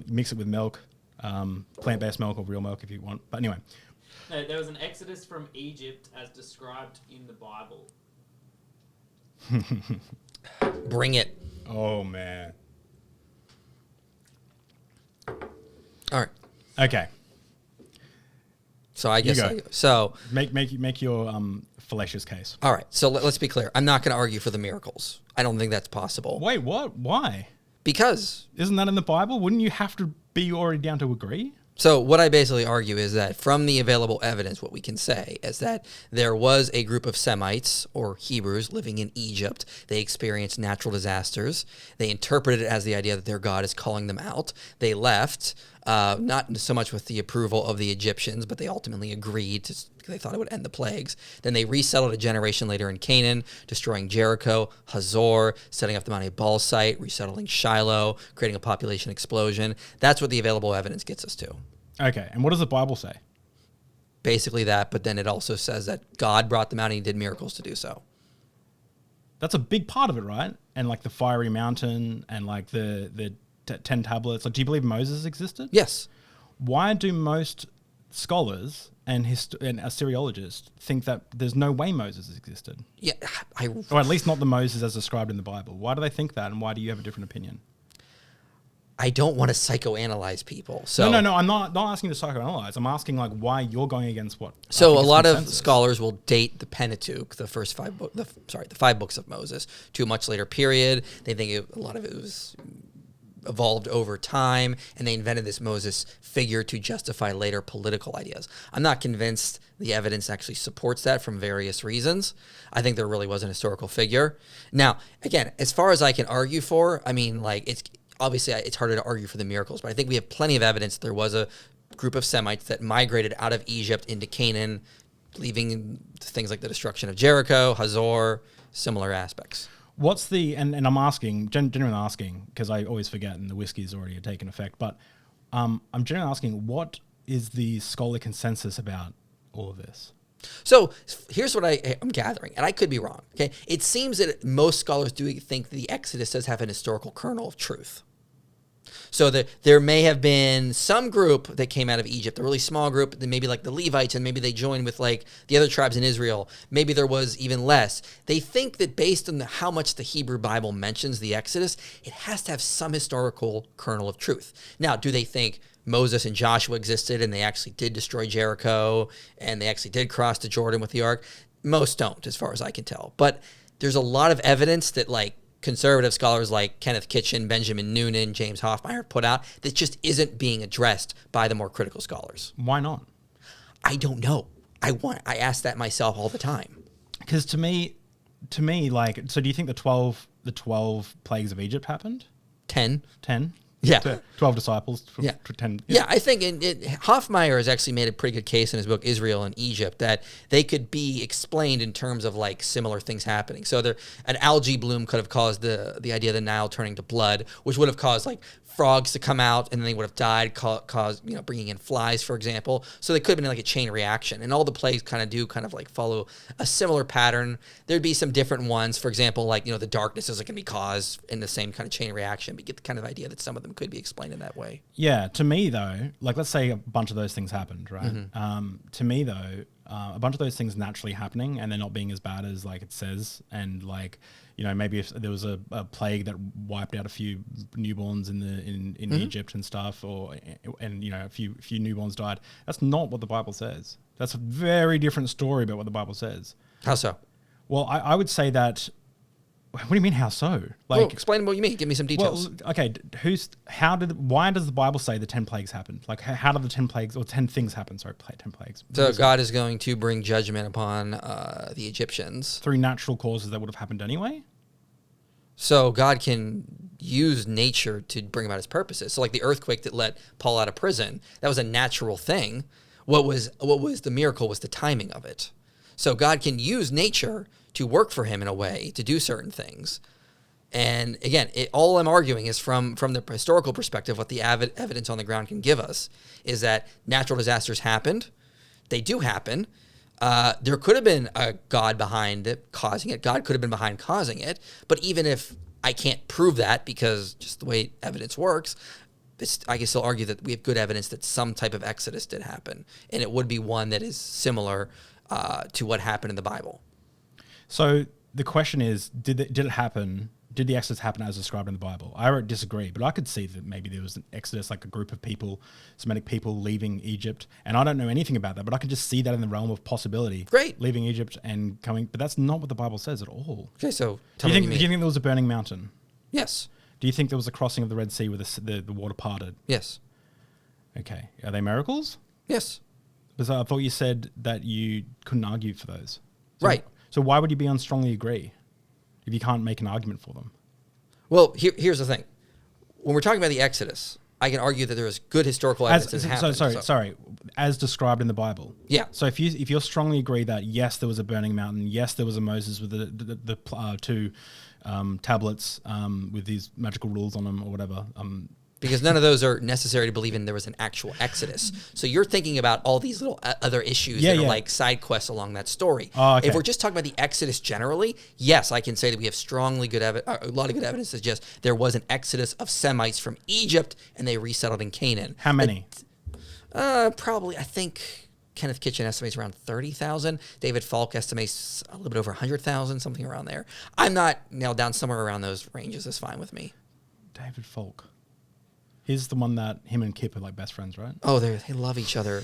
[SPEAKER 1] mix it with milk, plant-based milk or real milk if you want. But anyway.
[SPEAKER 4] No, there was an exodus from Egypt as described in the Bible.
[SPEAKER 2] Bring it.
[SPEAKER 1] Oh, man.
[SPEAKER 2] All right.
[SPEAKER 1] Okay.
[SPEAKER 2] So I guess
[SPEAKER 1] go.
[SPEAKER 2] So
[SPEAKER 1] make your fallacious case.
[SPEAKER 2] all right. So let's be clear. I'm not going to argue for the miracles. I don't think that's possible.
[SPEAKER 1] Wait, what? Why?
[SPEAKER 2] Because
[SPEAKER 1] Isn't that in the Bible? Wouldn't you have to be already down to agree?
[SPEAKER 2] so what I basically argue is that from the available evidence, what we can say is that there was a group of Semites or Hebrews living in Egypt. They experienced natural disasters. They interpreted it as the idea that their God is calling them out. They left, not so much with the approval of the Egyptians, but they ultimately agreed to. They thought it would end the plagues. Then they resettled a generation later in Canaan, destroying Jericho, Hazor, setting up the Mount Ebal site, resettling Shiloh, creating a population explosion. That's what the available evidence gets us to.
[SPEAKER 1] Okay, and what does the Bible say?
[SPEAKER 2] Basically that, but then it also says that God brought them out and he did miracles to do so.
[SPEAKER 1] That's a big part of it, right? And like the fiery mountain and like the 10 tablets. Like, do you believe Moses existed?
[SPEAKER 2] Yes.
[SPEAKER 1] Why do most scholars and Assyriologists think that there's no way Moses existed,
[SPEAKER 2] Yeah,
[SPEAKER 1] or at least not the Moses as described in the Bible. Why do they think that, and why do you have a different opinion?
[SPEAKER 2] I don't want to psychoanalyze people. So
[SPEAKER 1] No. I'm not asking you to psychoanalyze. I'm asking like why you're going against what. I
[SPEAKER 2] So
[SPEAKER 1] think
[SPEAKER 2] a
[SPEAKER 1] is
[SPEAKER 2] lot of
[SPEAKER 1] consensus.
[SPEAKER 2] scholars will date the Pentateuch, the first the 5 books of Moses, to a much later period. They think a lot of it was evolved over time, and they invented this Moses figure to justify later political ideas. I'm not convinced the evidence actually supports that from various reasons. I think there really was an historical figure. Now, again, as far as I can argue for, I mean, like, it's obviously it's harder to argue for the miracles, but I think we have plenty of evidence that there was a group of Semites that migrated out of Egypt into Canaan, leaving things like the destruction of Jericho, Hazor, similar aspects.
[SPEAKER 1] What's the and I'm asking, genuinely asking, because I always forget and the whiskey's already taken effect, but I'm genuinely asking, what is the scholarly consensus about all of this?
[SPEAKER 2] So here's what I'm gathering, and I could be wrong. Okay, it seems that most scholars do think that the Exodus does have an historical kernel of truth. So that there may have been some group that came out of Egypt, a really small group, then maybe like the Levites, and maybe they joined with like the other tribes in Israel. Maybe there was even less. They think that based on how much the Hebrew Bible mentions the Exodus, it has to have some historical kernel of truth. Now, do they think Moses and Joshua existed and they actually did destroy Jericho and they actually did cross the Jordan with the ark? Most don't, as far as I can tell. But there's a lot of evidence that like conservative scholars like Kenneth Kitchen, Benjamin Noonan, James Hoffmeyer put out that just isn't being addressed by the more critical scholars.
[SPEAKER 1] Why not?
[SPEAKER 2] I don't know. I ask that myself all the time.
[SPEAKER 1] Because to me, like, so do you think the 12 plagues of Egypt happened?
[SPEAKER 2] 10.
[SPEAKER 1] 10?
[SPEAKER 2] Yeah.
[SPEAKER 1] 12 disciples.
[SPEAKER 2] Yeah.
[SPEAKER 1] 10.
[SPEAKER 2] Yeah, I think Hoffmeyer has actually made a pretty good case in his book Israel and Egypt that they could be explained in terms of like similar things happening. So an algae bloom could have caused the idea of the Nile turning to blood, which would have caused like frogs to come out and then they would have died, caused bringing in flies, for example. So they could have been like a chain reaction, and all the plagues kind of like follow a similar pattern. There'd be some different ones, for example, like the darkness is going to be caused in the same kind of chain reaction, but you get the kind of idea that some of them could be explained in that way.
[SPEAKER 1] Yeah, to me though, like let's say a bunch of those things happened, right?
[SPEAKER 2] Mm-hmm.
[SPEAKER 1] To me though, a bunch of those things naturally happening and they're not being as bad as like it says, and like maybe if there was a plague that wiped out a few newborns in Egypt and stuff, and a few newborns died. That's not what the Bible says. That's a very different story about what the Bible says.
[SPEAKER 2] How so?
[SPEAKER 1] Well, I would say that. What do you mean? How so? Like,
[SPEAKER 2] explain what you mean. Give me some details.
[SPEAKER 1] Well, okay. Why does the Bible say the 10 plagues happened? Like, how did the 10 plagues or 10 things happen? Sorry, 10 plagues.
[SPEAKER 2] So God is going to bring judgment upon the Egyptians
[SPEAKER 1] through natural causes that would have happened anyway.
[SPEAKER 2] So God can use nature to bring about his purposes. So like the earthquake that let Paul out of prison, that was a natural thing. What was the miracle was the timing of it. So God can use nature to work for him in a way to do certain things. And again, all I'm arguing is from the historical perspective, what the evidence on the ground can give us is that natural disasters happened. They do happen. There could have been a God behind it, causing it. God could have been behind causing it. But even if I can't prove that because just the way evidence works, I can still argue that we have good evidence that some type of exodus did happen. And it would be one that is similar to what happened in the Bible.
[SPEAKER 1] So the question is, did it happen? Did the Exodus happen as described in the Bible? I disagree, but I could see that maybe there was an Exodus, like a group of people, Semitic people leaving Egypt. And I don't know anything about that, but I can just see that in the realm of possibility.
[SPEAKER 2] Great.
[SPEAKER 1] Leaving Egypt and coming, but that's not what the Bible says at all.
[SPEAKER 2] Okay, so
[SPEAKER 1] do you think there was a burning mountain?
[SPEAKER 2] Yes.
[SPEAKER 1] Do you think there was a crossing of the Red Sea where the water parted?
[SPEAKER 2] Yes.
[SPEAKER 1] Okay. Are they miracles?
[SPEAKER 2] Yes.
[SPEAKER 1] Because I thought you said that you couldn't argue for those.
[SPEAKER 2] Right.
[SPEAKER 1] So why would you be on strongly agree if you can't make an argument for them?
[SPEAKER 2] Well, here's the thing. When we're talking about the Exodus, I can argue that there is good historical evidence that happened.
[SPEAKER 1] Sorry. As described in the Bible.
[SPEAKER 2] Yeah.
[SPEAKER 1] So if you strongly agree that yes, there was a burning mountain, yes, there was a Moses with the two tablets with these magical rules on them or whatever.
[SPEAKER 2] Because none of those are necessary to believe in there was an actual Exodus. So you're thinking about all these little other issues that are like side quests along that story.
[SPEAKER 1] Okay.
[SPEAKER 2] If we're just talking about the Exodus generally, yes, I can say that we have strongly good a lot of good evidence that suggests there was an Exodus of Semites from Egypt and they resettled in Canaan.
[SPEAKER 1] How many?
[SPEAKER 2] Probably, I think Kenneth Kitchen estimates around 30,000. David Falk estimates a little bit over 100,000, something around there. I'm not nailed down, somewhere around those ranges is fine with me.
[SPEAKER 1] David Falk. He's the one that him and Kip are like best friends, right?
[SPEAKER 2] Oh, they love each other.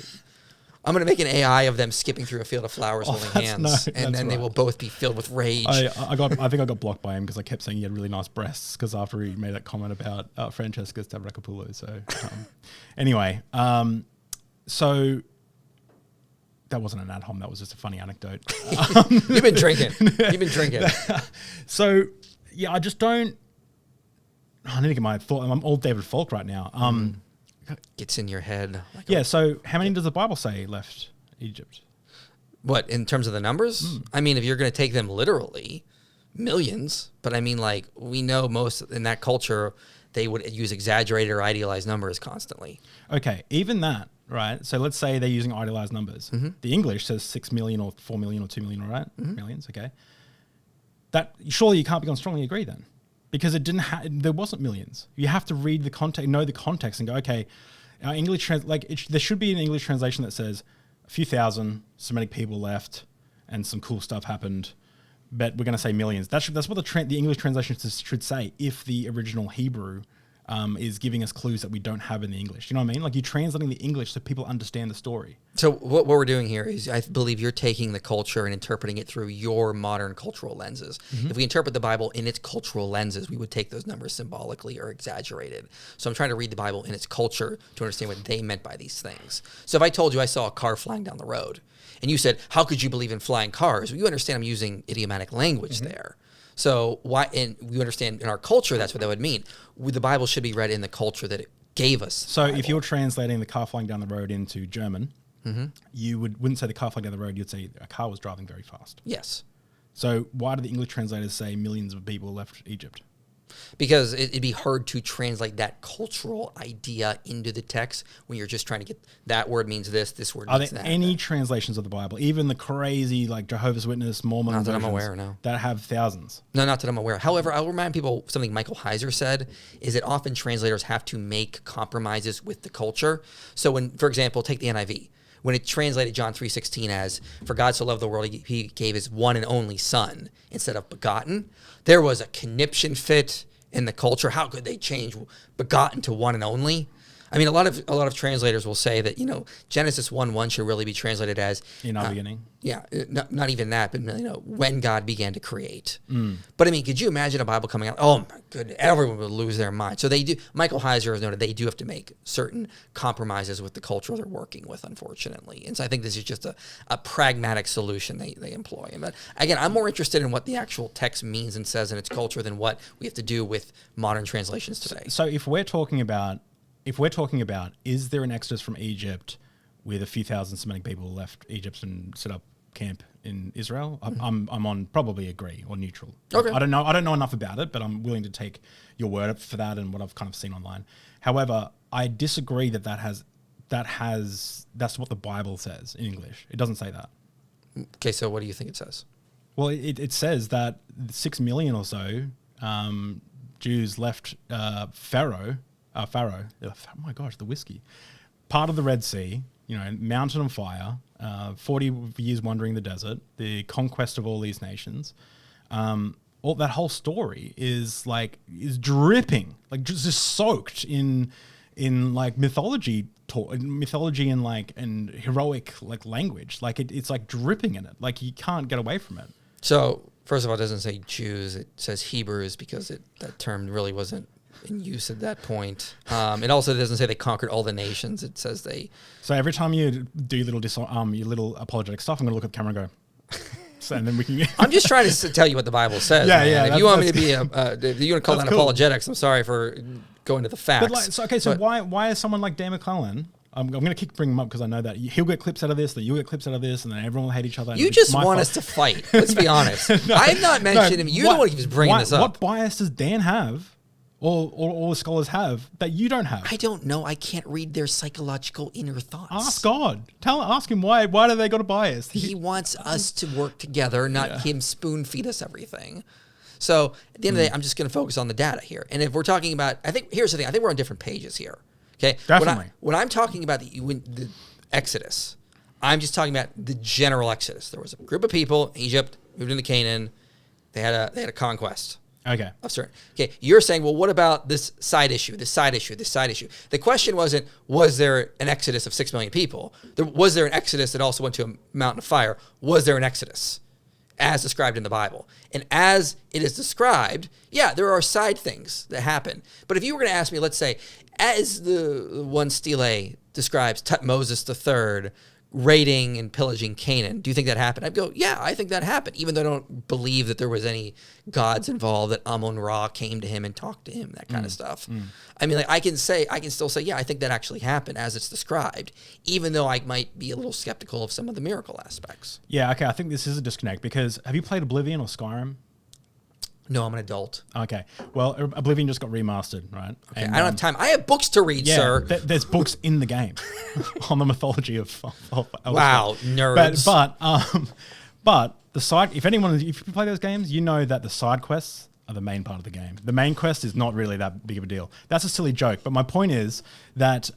[SPEAKER 2] I'm going to make an AI of them skipping through a field of flowers holding hands, and then they will both be filled with rage.
[SPEAKER 1] I think I got blocked by him because I kept saying he had really nice breasts because after he made that comment about Francesca Stavrakopoulos. So anyway, so that wasn't an ad hom. That was just a funny anecdote.
[SPEAKER 2] You've been drinking.
[SPEAKER 1] So yeah, I just don't. I need to get my thought. I'm all David Falk right now.
[SPEAKER 2] Gets in your head.
[SPEAKER 1] Yeah. So how many does the Bible say left Egypt?
[SPEAKER 2] What, in terms of the numbers? I mean, if you're going to take them literally, millions. But I mean, like, we know most in that culture, they would use exaggerated or idealized numbers constantly.
[SPEAKER 1] Okay. Even that, right? So let's say they're using idealized numbers. The English says 6 million or 4 million or 2 million, right? Millions. Okay. That surely you can't be on strongly agree then. Because it didn't there wasn't millions. You have to read the context, know the context, and go, okay, our English there should be an English translation that says a few thousand Semitic people left, and some cool stuff happened, but we're going to say millions. That's what the English translation should say. If the original Hebrew is giving us clues that we don't have in the English, you know what I mean? Like you're translating the English so people understand the story.
[SPEAKER 2] So what we're doing here is, I believe you're taking the culture and interpreting it through your modern cultural lenses. If we interpret the Bible in its cultural lenses, we would take those numbers symbolically or exaggerated. So I'm trying to read the Bible in its culture to understand what they meant by these things. So if I told you I saw a car flying down the road, and you said, how could you believe in flying cars? Well, you understand I'm using idiomatic language there. So why? And we understand in our culture that's what that would mean. The Bible should be read in the culture that it gave us.
[SPEAKER 1] So if you're translating the car flying down the road into German, you wouldn't say the car flying down the road. You'd say a car was driving very fast.
[SPEAKER 2] Yes.
[SPEAKER 1] So why do the English translators say millions of people left Egypt?
[SPEAKER 2] Because it'd be hard to translate that cultural idea into the text when you're just trying to get that word means this word means that.
[SPEAKER 1] Are there any translations of the Bible, even the crazy like Jehovah's Witness, Mormon
[SPEAKER 2] Not that
[SPEAKER 1] versions,
[SPEAKER 2] I'm aware, no.
[SPEAKER 1] that have thousands?
[SPEAKER 2] No, not that I'm aware. However, I'll remind people something Michael Heiser said, is that often translators have to make compromises with the culture. So when, for example, take the NIV. When it translated John 3:16 as, for God so loved the world, he gave his one and only son instead of begotten, there was a conniption fit in the culture. How could they change begotten to one and only? I mean, a lot of translators will say that, Genesis 1:1 should really be translated as
[SPEAKER 1] In our beginning.
[SPEAKER 2] Yeah, not even that, but when God began to create. But I mean, could you imagine a Bible coming out? Oh my goodness, everyone would lose their mind. So they do. Michael Heiser has noted they do have to make certain compromises with the culture they're working with, unfortunately. And so I think this is just a pragmatic solution they employ. But again, I'm more interested in what the actual text means and says in its culture than what we have to do with modern translations today.
[SPEAKER 1] So if we're talking about, is there an exodus from Egypt with a few thousand Semitic people left Egypt and set up camp in Israel? I'm on probably agree or neutral.
[SPEAKER 2] Okay.
[SPEAKER 1] I don't know enough about it, but I'm willing to take your word for that and what I've kind of seen online. However, I disagree that's what the Bible says in English. It doesn't say that.
[SPEAKER 2] Okay, so what do you think it says?
[SPEAKER 1] Well, it says that 6 million or so Jews left Pharaoh. Oh my gosh, the whiskey. Part of the Red Sea, mountain on fire, 40 years wandering the desert, the conquest of all these nations. All that whole story is dripping, like just soaked in like mythology and heroic like language. Like it's like dripping in it. Like you can't get away from it.
[SPEAKER 2] So first of all, it doesn't say Jews; it says Hebrews because that term really wasn't in use at that point. It also doesn't say they conquered all the nations. It says they.
[SPEAKER 1] So every time you do your little apologetic stuff, I'm going to look at the camera and go. So, and then we can.
[SPEAKER 2] I'm just trying to tell you what the Bible says.
[SPEAKER 1] Yeah,
[SPEAKER 2] man.
[SPEAKER 1] yeah.
[SPEAKER 2] If you want me to be if you want to call that
[SPEAKER 1] cool.
[SPEAKER 2] apologetics, I'm sorry for going to the facts.
[SPEAKER 1] But why is someone like Dan McClellan? I'm going to bring him up because I know that he'll get clips out of this, that you'll get clips out of this, and then everyone will hate each other.
[SPEAKER 2] You just want us to fight. Let's be honest. I'm not mentioning him. You're the one who keeps bringing this up.
[SPEAKER 1] What bias does Dan have? All the scholars have that you don't have.
[SPEAKER 2] I don't know. I can't read their psychological inner thoughts.
[SPEAKER 1] Ask God. Ask him why. Why do they got a bias?
[SPEAKER 2] He wants us to work together, not him spoon feed us everything. So at the end of the day, I'm just going to focus on the data here. And if we're talking about, here's the thing. I think we're on different pages here. Okay.
[SPEAKER 1] Definitely.
[SPEAKER 2] When I'm talking about the Exodus, I'm just talking about the general Exodus. There was a group of people, Egypt, moved into Canaan. They had a conquest.
[SPEAKER 1] Okay.
[SPEAKER 2] Of certain. Okay, you're saying, well, what about this side issue, this side issue, this side issue? The question wasn't, was there an exodus of 6 million people? Was there an exodus that also went to a mountain of fire? Was there an exodus as described in the Bible? And as it is described, yeah, there are side things that happen. But if you were going to ask me, let's say, as the one stele describes Tutmosis III raiding and pillaging Canaan, do you think that happened? I'd go, yeah, I think that happened, even though I don't believe that there was any gods involved, that Amun-Ra came to him and talked to him, that kind of stuff. I mean, like, I can still say, yeah, I think that actually happened as it's described, even though I might be a little skeptical of some of the miracle aspects.
[SPEAKER 1] Yeah, okay, I think this is a disconnect, because have you played Oblivion or Skyrim?
[SPEAKER 2] No, I'm an adult.
[SPEAKER 1] Okay. Well, Oblivion just got remastered, right?
[SPEAKER 2] Okay, and, I don't have time. I have books to read,
[SPEAKER 1] yeah,
[SPEAKER 2] sir.
[SPEAKER 1] There's books in the game on the mythology of
[SPEAKER 2] wow, nerds.
[SPEAKER 1] But the side, if you play those games, you know that the side quests are the main part of the game. The main quest is not really that big of a deal. That's a silly joke, but my point is that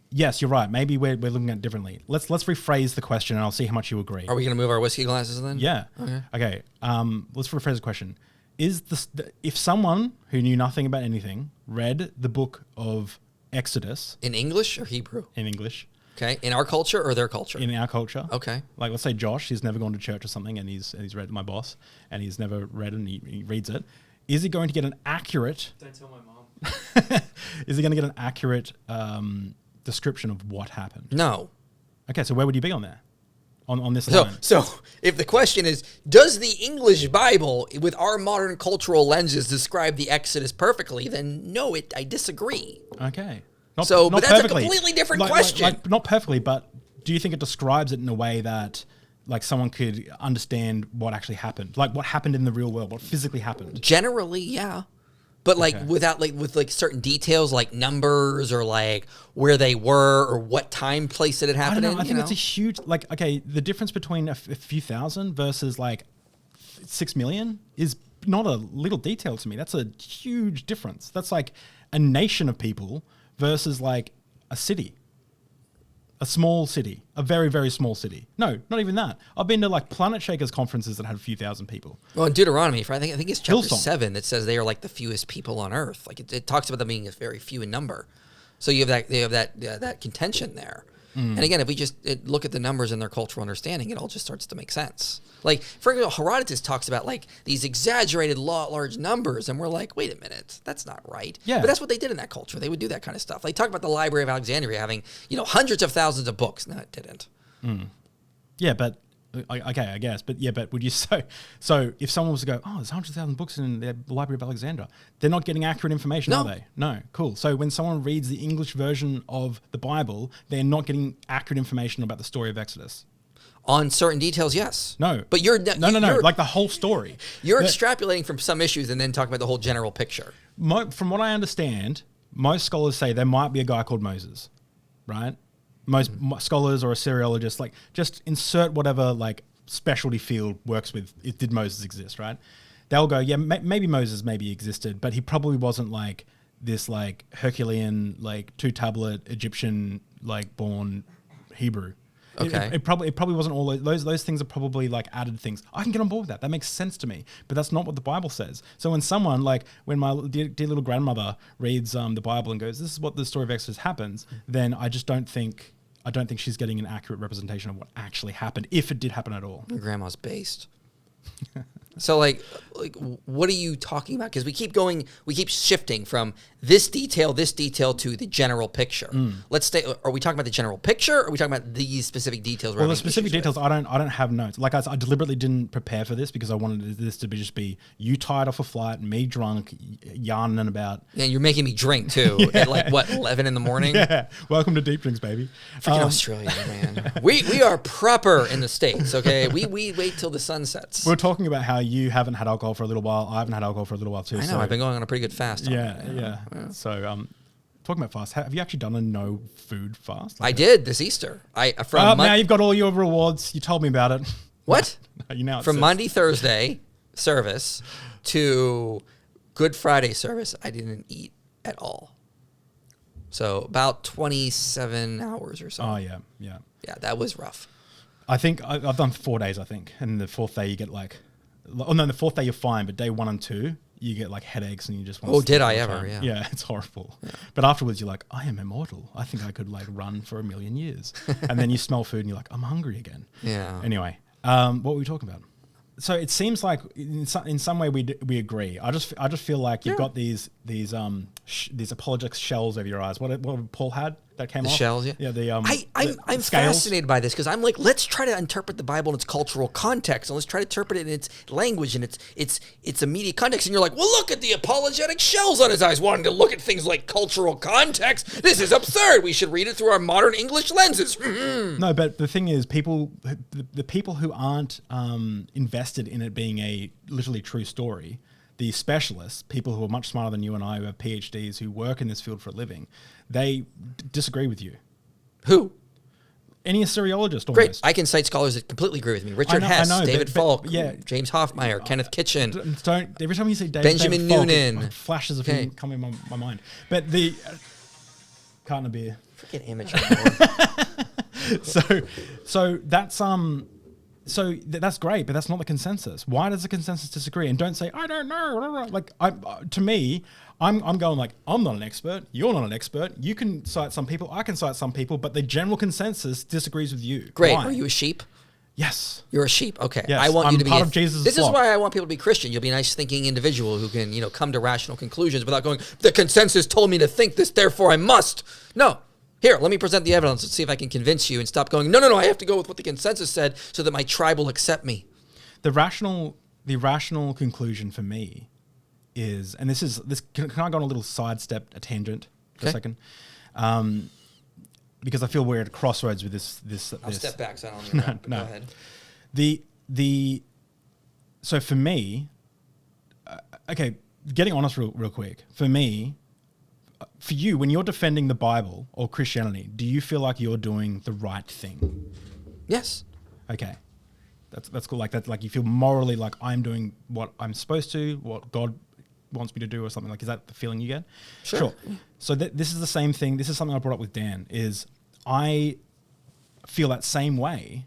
[SPEAKER 1] yes, you're right. Maybe we're looking at it differently. Let's rephrase the question, and I'll see how much you agree.
[SPEAKER 2] Are we going to move our whiskey glasses then?
[SPEAKER 1] Yeah. Okay. Let's rephrase the question. If someone who knew nothing about anything read the book of Exodus
[SPEAKER 2] in English or Hebrew?
[SPEAKER 1] In English.
[SPEAKER 2] Okay. In our culture or their culture?
[SPEAKER 1] In our culture.
[SPEAKER 2] Okay.
[SPEAKER 1] Like, let's say Josh, he's never gone to church or something, and he's read my boss, and he's never read it, and he reads it. Is he going to get an accurate?
[SPEAKER 4] Don't tell my mom.
[SPEAKER 1] Is he going to get an accurate description of what happened?
[SPEAKER 2] No.
[SPEAKER 1] Okay, so where would you be on there? On this line?
[SPEAKER 2] So if the question is, does the English Bible, with our modern cultural lenses, describe the Exodus perfectly, then no, I disagree.
[SPEAKER 1] Okay.
[SPEAKER 2] But that's
[SPEAKER 1] perfectly.
[SPEAKER 2] a completely different question.
[SPEAKER 1] Not perfectly, but do you think it describes it in a way that like someone could understand what actually happened? Like what happened in the real world, what physically happened?
[SPEAKER 2] Generally, yeah. But like without with certain details like numbers or like where they were or what time place it had happened in.
[SPEAKER 1] I think it's a huge the difference between a few thousand versus like 6 million is not a little detail to me. That's a huge difference. That's like a nation of people versus like a city. A small city, a very, very small city. No, not even that. I've been to like Planet Shakers conferences that had a few thousand people.
[SPEAKER 2] Well, in Deuteronomy, I think it's chapter
[SPEAKER 1] Hillsong.
[SPEAKER 2] 7 that says they are like the fewest people on earth. Like it talks about them being very few in number. So you have that contention there. And again, if we just look at the numbers and their cultural understanding, it all just starts to make sense. Like, for example, Herodotus talks about like these exaggerated large numbers, and we're like, wait a minute, that's not right.
[SPEAKER 1] Yeah.
[SPEAKER 2] But that's what they did in that culture. They would do that kind of stuff. They talk about the Library of Alexandria having, hundreds of thousands of books. No, it didn't.
[SPEAKER 1] Yeah, but okay, I guess. But yeah, but would you say so? If someone was to go, oh, there's 100,000 books in the Library of Alexandria, they're not getting accurate information,
[SPEAKER 2] No.
[SPEAKER 1] are they? No, cool. So when someone reads the English version of the Bible, they're not getting accurate information about the story of Exodus.
[SPEAKER 2] On certain details, yes.
[SPEAKER 1] No,
[SPEAKER 2] But you're
[SPEAKER 1] no, like the whole story.
[SPEAKER 2] You're extrapolating from some issues and then talking about the whole general picture.
[SPEAKER 1] From what I understand, most scholars say there might be a guy called Moses, right? Most scholars or Assyriologists, like, just insert whatever, like, specialty field works with, did Moses exist, right? They'll go, yeah, maybe Moses maybe existed, but he probably wasn't, like, this, like, Herculean, like, 2-tablet Egyptian, like, born Hebrew.
[SPEAKER 2] Okay.
[SPEAKER 1] It probably wasn't all those things are probably like added things. I can get on board with that. That makes sense to me. But that's not what the Bible says. So when my dear little grandmother reads the Bible and goes, "This is what the story of Exodus happens," then I don't think she's getting an accurate representation of what actually happened, if it did happen at all.
[SPEAKER 2] Your grandma's based. So like what are you talking about? Because we keep shifting from this detail to the general picture. Let's stay. Are we talking about the general picture? Or are we talking about these specific details?
[SPEAKER 1] Well, the specific details, I don't have notes. Like I deliberately didn't prepare for this because I wanted this to just be you tired off a flight, me drunk, yarning about.
[SPEAKER 2] And you're making me drink too at like what 11 in the morning.
[SPEAKER 1] Yeah, welcome to Deep Drinks, baby.
[SPEAKER 2] Freaking Australia, man. We are proper in the States. Okay, we wait till the sun sets.
[SPEAKER 1] We're talking about how you haven't had alcohol for a little while. I haven't had alcohol for a little while too.
[SPEAKER 2] I know. I've been going on a pretty good fast.
[SPEAKER 1] Yeah. So, talking about fast, have you actually done a no food fast?
[SPEAKER 2] I did this Easter.
[SPEAKER 1] Now you've got all your rewards. You told me about it.
[SPEAKER 2] What?
[SPEAKER 1] You know
[SPEAKER 2] from Monday, Thursday service to Good Friday service, I didn't eat at all. So about 27 hours or so.
[SPEAKER 1] Oh yeah.
[SPEAKER 2] Yeah, that was rough.
[SPEAKER 1] I think I've done 4 days, I think. And the fourth day you get like, oh no, the fourth day you're fine, but day 1 and 2, you get like headaches and you just want to
[SPEAKER 2] Oh, did
[SPEAKER 1] sleep
[SPEAKER 2] I
[SPEAKER 1] all the
[SPEAKER 2] ever?
[SPEAKER 1] time.
[SPEAKER 2] Yeah.
[SPEAKER 1] Yeah, it's horrible. Yeah. But afterwards you're like, I am immortal. I think I could like run for 1,000,000 years. And then you smell food and you're like, I'm hungry again.
[SPEAKER 2] Yeah.
[SPEAKER 1] Anyway, what were we talking about? So it seems like in some way we agree. I just feel like you've got these apologetics shells over your eyes. What Paul had that came
[SPEAKER 2] The
[SPEAKER 1] off?
[SPEAKER 2] shells, yeah.
[SPEAKER 1] Yeah,
[SPEAKER 2] I'm
[SPEAKER 1] scales.
[SPEAKER 2] fascinated by this because I'm like, let's try to interpret the Bible in its cultural context, and let's try to interpret it in its language and its immediate context. And you're like, well, look at the apologetic shells on his eyes, wanting to look at things like cultural context. This is absurd. We should read it through our modern English lenses.
[SPEAKER 1] No, but the thing is, the people who aren't invested in it being a literally true story, the specialists, people who are much smarter than you and I, who have PhDs, who work in this field for a living, they disagree with you.
[SPEAKER 2] Who?
[SPEAKER 1] Any Assyriologist, almost.
[SPEAKER 2] Great. I can cite scholars that completely agree with me. Richard Hess, David Falk, James Hoffmeyer, Kenneth Kitchen.
[SPEAKER 1] Don't every time you say
[SPEAKER 2] Benjamin
[SPEAKER 1] Falk,
[SPEAKER 2] Noonan.
[SPEAKER 1] it flashes of him come in my mind. But the can't be
[SPEAKER 2] freaking amateur.
[SPEAKER 1] so that's great, but that's not the consensus. Why does the consensus disagree? And don't say I don't know. Like to me, I'm going like, I'm not an expert. You're not an expert. You can cite some people. I can cite some people, but the general consensus disagrees with you.
[SPEAKER 2] Great.
[SPEAKER 1] Why?
[SPEAKER 2] Are you a sheep?
[SPEAKER 1] Yes.
[SPEAKER 2] You're a sheep. Okay.
[SPEAKER 1] Yes,
[SPEAKER 2] I want you to be
[SPEAKER 1] part of Jesus'
[SPEAKER 2] This
[SPEAKER 1] flock.
[SPEAKER 2] is why I want people to be Christian. You'll be a nice thinking individual who can, come to rational conclusions without going, the consensus told me to think this, therefore I must. No. Here, let me present the evidence and see if I can convince you and stop going, no, I have to go with what the consensus said so that my tribe will accept me.
[SPEAKER 1] The rational conclusion for me is, and this can I go on a little sidestep, a tangent for a second? Because I feel we're at a crossroads with this.
[SPEAKER 2] I'll step back so I don't know. Go ahead.
[SPEAKER 1] So for me, okay, getting honest real quick, for me, for you, when you're defending the Bible or Christianity, do you feel like you're doing the right thing?
[SPEAKER 2] Yes.
[SPEAKER 1] Okay. That's cool. Like that, like you feel morally like I'm doing what I'm supposed to, what God wants me to do or something. Like, is that the feeling you get?
[SPEAKER 2] Sure.
[SPEAKER 1] So this is the same thing. This is something I brought up with Dan, is I feel that same way.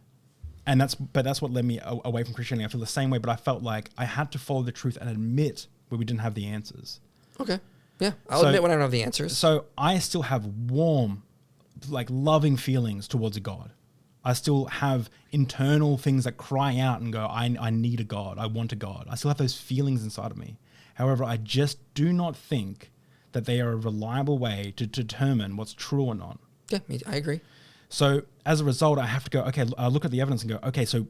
[SPEAKER 1] And that's what led me away from Christianity. I feel the same way, but I felt like I had to follow the truth and admit where we didn't have the answers.
[SPEAKER 2] Okay. Yeah. I'll admit when I don't have the answers.
[SPEAKER 1] So I still have warm, like loving feelings towards a God. I still have internal things that cry out and go, I need a God. I want a God. I still have those feelings inside of me. However, I just do not think that they are a reliable way to determine what's true or not.
[SPEAKER 2] Yeah, I agree.
[SPEAKER 1] So as a result, I have to go, okay, I look at the evidence and go, okay, so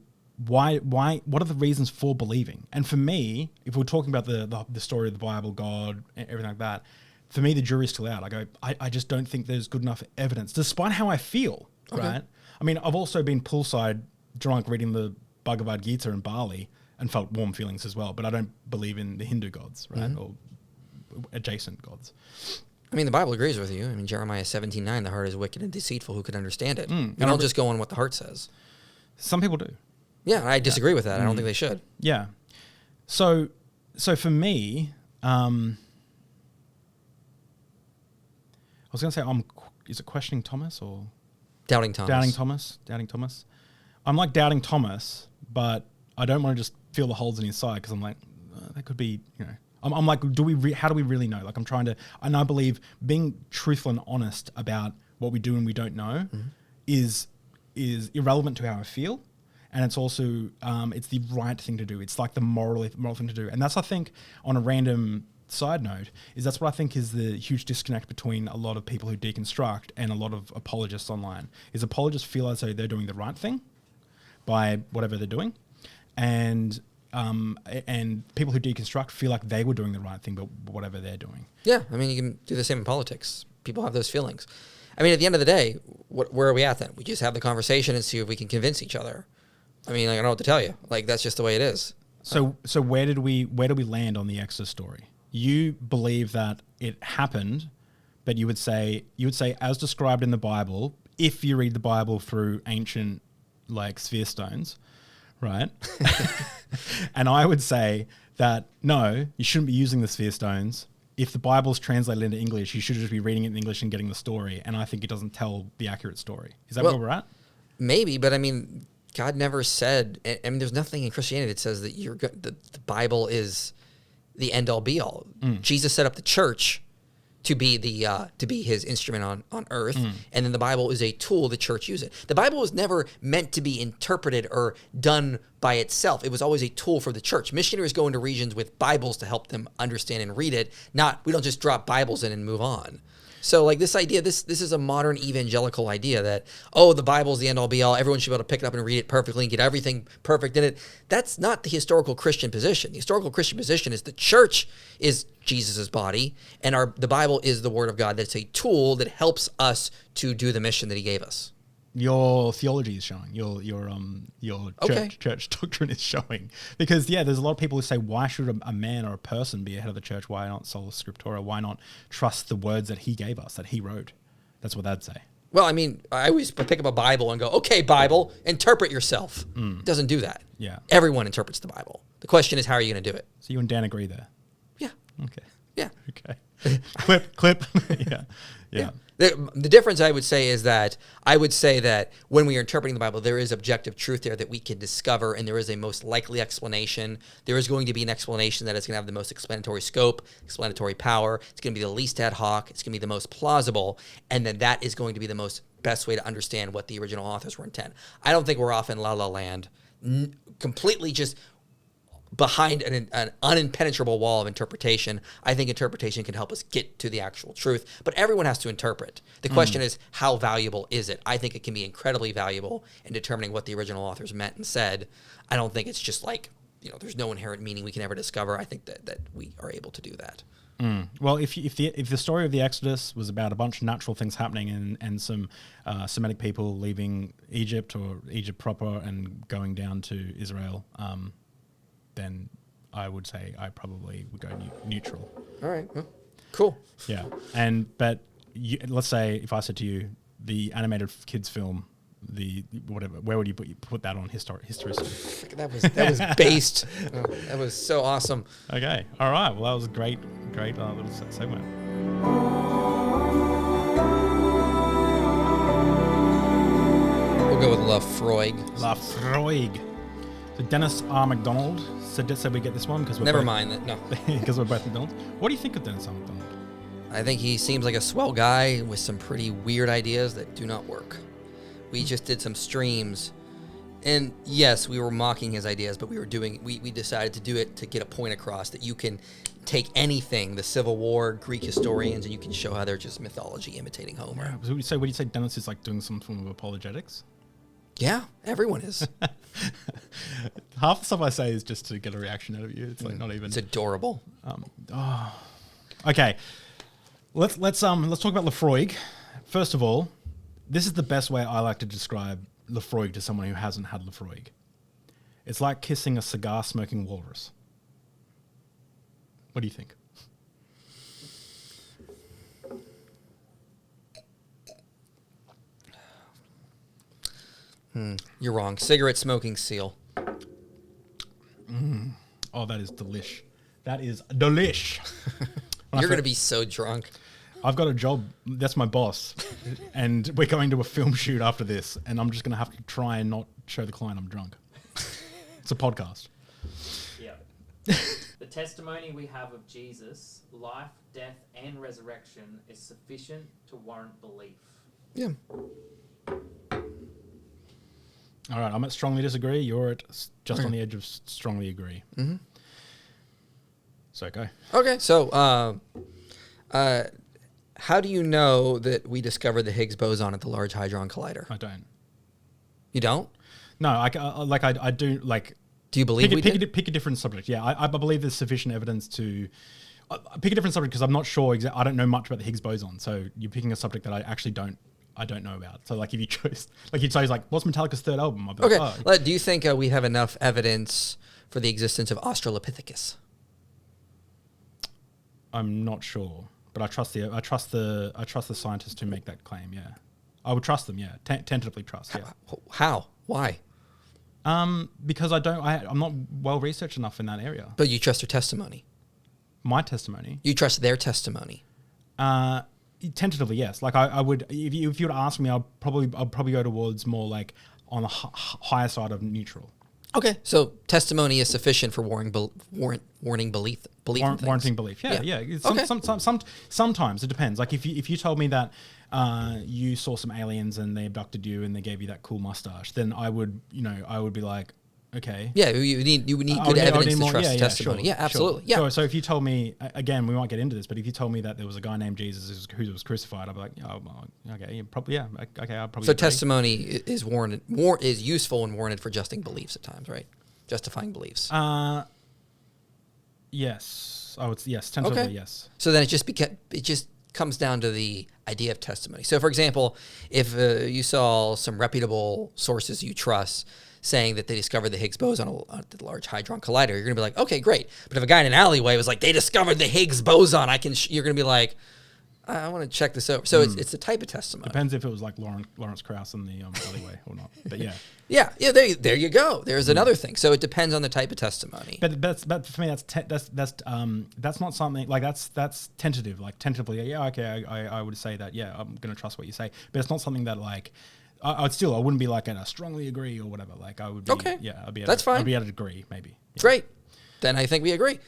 [SPEAKER 1] why, what are the reasons for believing? And for me, if we're talking about the story of the Bible, God, everything like that, for me, the jury's still out. I go, I just don't think there's good enough evidence, despite how I feel, right? I mean, I've also been poolside drunk reading the Bhagavad Gita in Bali and felt warm feelings as well, but I don't believe in the Hindu gods, right? Or adjacent gods.
[SPEAKER 2] I mean, the Bible agrees with you. I mean, Jeremiah 17:9, the heart is wicked and deceitful. Who could understand it? And I'll just go on what the heart says.
[SPEAKER 1] Some people do.
[SPEAKER 2] Yeah, I disagree with that. I don't think they should.
[SPEAKER 1] Yeah. So for me, I was going to say, is it questioning Thomas or?
[SPEAKER 2] Doubting Thomas.
[SPEAKER 1] Doubting Thomas. I'm like doubting Thomas, but I don't want to just feel the holes in his side because I'm like, that could be, I'm like, how do we really know? Like I'm trying to, and I believe being truthful and honest about what we do and we don't know is irrelevant to how I feel. And it's also, it's the right thing to do. It's like the moral thing to do. And that's, I think, on a random side note, that's what I think is the huge disconnect between a lot of people who deconstruct and a lot of apologists online. Is apologists feel as though they're doing the right thing by whatever they're doing, and people who deconstruct feel like they were doing the right thing, but whatever they're doing.
[SPEAKER 2] Yeah, I mean, you can do the same in politics. People have those feelings. I mean, at the end of the day, where are we at then? We just have the conversation and see if we can convince each other. I mean, I don't know what to tell you. Like, that's just the way it is.
[SPEAKER 1] So where did we land on the Exodus story? You believe that it happened, but you would say as described in the Bible, if you read the Bible through ancient like sphere stones, right? And I would say that no, you shouldn't be using the sphere stones. If the Bible's translated into English, you should just be reading it in English and getting the story. And I think it doesn't tell the accurate story. Is that where we're at?
[SPEAKER 2] Maybe, but I mean, God never said. I mean, there's nothing in Christianity that says that the Bible is the end all be all. Jesus set up the church to be his instrument on earth, and then the Bible is a tool the church uses. The Bible was never meant to be interpreted or done by itself. It was always a tool for the church. Missionaries go into regions with Bibles to help them understand and read it. We don't just drop Bibles in and move on. So like this idea, this is a modern evangelical idea that, the Bible is the end all be all. Everyone should be able to pick it up and read it perfectly and get everything perfect in it. That's not the historical Christian position. The historical Christian position is the church is Jesus' body, and the Bible is the Word of God. That's a tool that helps us to do the mission that He gave us.
[SPEAKER 1] Your theology is showing. Your church doctrine is showing. Because there's a lot of people who say, why should a man or a person be ahead of the church? Why not sola scriptura? Why not trust the words that He gave us, that He wrote? That's what they'd say.
[SPEAKER 2] Well, I mean, I always pick up a Bible and go, okay, Bible, interpret yourself. It doesn't do that.
[SPEAKER 1] Yeah.
[SPEAKER 2] Everyone interprets the Bible. The question is, how are you going to do it?
[SPEAKER 1] So you and Dan agree there?
[SPEAKER 2] Yeah.
[SPEAKER 1] Okay.
[SPEAKER 2] Yeah.
[SPEAKER 1] Okay. clip. Yeah.
[SPEAKER 2] The difference I would say is that when we are interpreting the Bible, there is objective truth there that we can discover, and there is a most likely explanation. There is going to be an explanation that is going to have the most explanatory scope, explanatory power. It's going to be the least ad hoc. It's going to be the most plausible, and then that is going to be the best way to understand what the original authors were intent. I don't think we're off in La La Land, completely just behind an unimpenetrable wall of interpretation. I think interpretation can help us get to the actual truth, but everyone has to interpret. The question is, how valuable is it? I think it can be incredibly valuable in determining what the original authors meant and said. I don't think it's just like, there's no inherent meaning we can ever discover. I think that we are able to do that.
[SPEAKER 1] Well, if the story of the Exodus was about a bunch of natural things happening and some Semitic people leaving Egypt or Egypt proper and going down to Israel, then I would say I probably would go neutral.
[SPEAKER 2] All right. Well, cool.
[SPEAKER 1] Yeah. But let's say if I said to you, the animated kids film, the whatever, where would you put that on historicity?
[SPEAKER 2] That was based. That was so awesome.
[SPEAKER 1] Okay. All right. Well, that was a great little segment.
[SPEAKER 2] We'll go with La Freud.
[SPEAKER 1] La Freud. So Dennis R. MacDonald said we get this one because we're
[SPEAKER 2] Never mind that. No.
[SPEAKER 1] Because we're both McDonald's. What do you think of Dennis R. MacDonald?
[SPEAKER 2] I think he seems like a swell guy with some pretty weird ideas that do not work. We just did some streams, and yes, we were mocking his ideas, but we decided to do it to get a point across that you can take anything, the Civil War, Greek historians, and you can show how they're just mythology imitating Homer.
[SPEAKER 1] Yeah, so would you say Dennis is like doing some form of apologetics?
[SPEAKER 2] Yeah, everyone is.
[SPEAKER 1] Half the stuff I say is just to get a reaction out of you. It's like not even.
[SPEAKER 2] It's adorable.
[SPEAKER 1] Okay, let's talk about Lefroy. First of all, this is the best way I like to describe Lefroy to someone who hasn't had Lefroy. It's like kissing a cigar-smoking walrus. What do you think?
[SPEAKER 2] You're wrong. Cigarette smoking seal.
[SPEAKER 1] Oh, that is delish. That is delish.
[SPEAKER 2] You're going to be so drunk.
[SPEAKER 1] I've got a job. That's my boss. And we're going to a film shoot after this. And I'm just going to have to try and not show the client I'm drunk. It's a podcast.
[SPEAKER 4] Yeah. The testimony we have of Jesus, life, death, and resurrection is sufficient to warrant belief.
[SPEAKER 2] Yeah.
[SPEAKER 1] All right, I'm at strongly disagree. You're at just on the edge of strongly agree. Mm-hmm. So go.
[SPEAKER 2] Okay, so how do you know that we discovered the Higgs boson at the Large Hadron Collider?
[SPEAKER 1] I don't.
[SPEAKER 2] You don't?
[SPEAKER 1] No, I do. Like,
[SPEAKER 2] do you believe
[SPEAKER 1] pick a different subject? Yeah, I believe there's sufficient evidence to pick a different subject because I'm not sure. I don't know much about the Higgs boson. So you're picking a subject that I actually don't know about. So like if you chose, like you'd say like, what's Metallica's third album? I'd be
[SPEAKER 2] okay.
[SPEAKER 1] Like, oh.
[SPEAKER 2] Do you think we have enough evidence for the existence of Australopithecus?
[SPEAKER 1] I'm not sure, but I trust the scientists who make that claim. Yeah, I would trust them. Yeah, tentatively trust. Yeah.
[SPEAKER 2] How? Why?
[SPEAKER 1] Because I'm not well researched enough in that area.
[SPEAKER 2] But you trust their testimony.
[SPEAKER 1] My testimony.
[SPEAKER 2] You trust their testimony.
[SPEAKER 1] Tentatively, yes. Like I would, if you were to ask me, I'd probably go towards more like on the higher side of neutral.
[SPEAKER 2] Okay, so testimony is sufficient for warranting belief. In things.
[SPEAKER 1] Warranting belief. Yeah. It's
[SPEAKER 2] Okay.
[SPEAKER 1] Sometimes it depends. Like if you told me that you saw some aliens and they abducted you and they gave you that cool mustache, then I would be like, okay.
[SPEAKER 2] Yeah, you would need
[SPEAKER 1] I
[SPEAKER 2] good
[SPEAKER 1] would
[SPEAKER 2] evidence
[SPEAKER 1] need
[SPEAKER 2] to trust testimony.
[SPEAKER 1] sure,
[SPEAKER 2] Yeah, absolutely. Yeah.
[SPEAKER 1] So if you told me, again, we might get into this, but if you told me that there was a guy named Jesus who was crucified, I'd be like, oh, well, okay, I'll probably.
[SPEAKER 2] So
[SPEAKER 1] agree.
[SPEAKER 2] testimony is warranted, is useful and warranted for justifying beliefs at times, right? Justifying beliefs.
[SPEAKER 1] Yes, I would. Yes, tentatively,
[SPEAKER 2] Okay.
[SPEAKER 1] yes.
[SPEAKER 2] So then it just comes down to the idea of testimony. So, for example, if you saw some reputable sources you trust saying that they discovered the Higgs boson at the Large Hadron Collider, you're going to be like, okay, great. But if a guy in an alleyway was like, they discovered the Higgs boson, you're going to be like, I want to check this out. So it's the type of testimony.
[SPEAKER 1] Depends if it was like Lawrence Krauss in the alleyway or not. But yeah.
[SPEAKER 2] Yeah. There you go. There's another thing. So it depends on the type of testimony.
[SPEAKER 1] But for me, that's not something like that's tentative. Like tentatively, yeah, okay, I would say that. Yeah, I'm gonna trust what you say. But it's not something that like I wouldn't be like I strongly agree or whatever. Like I would be.
[SPEAKER 2] Okay.
[SPEAKER 1] Yeah, I'd be.
[SPEAKER 2] That's fine.
[SPEAKER 1] I'd be able to agree maybe. Yeah.
[SPEAKER 2] Great. Then I think we agree.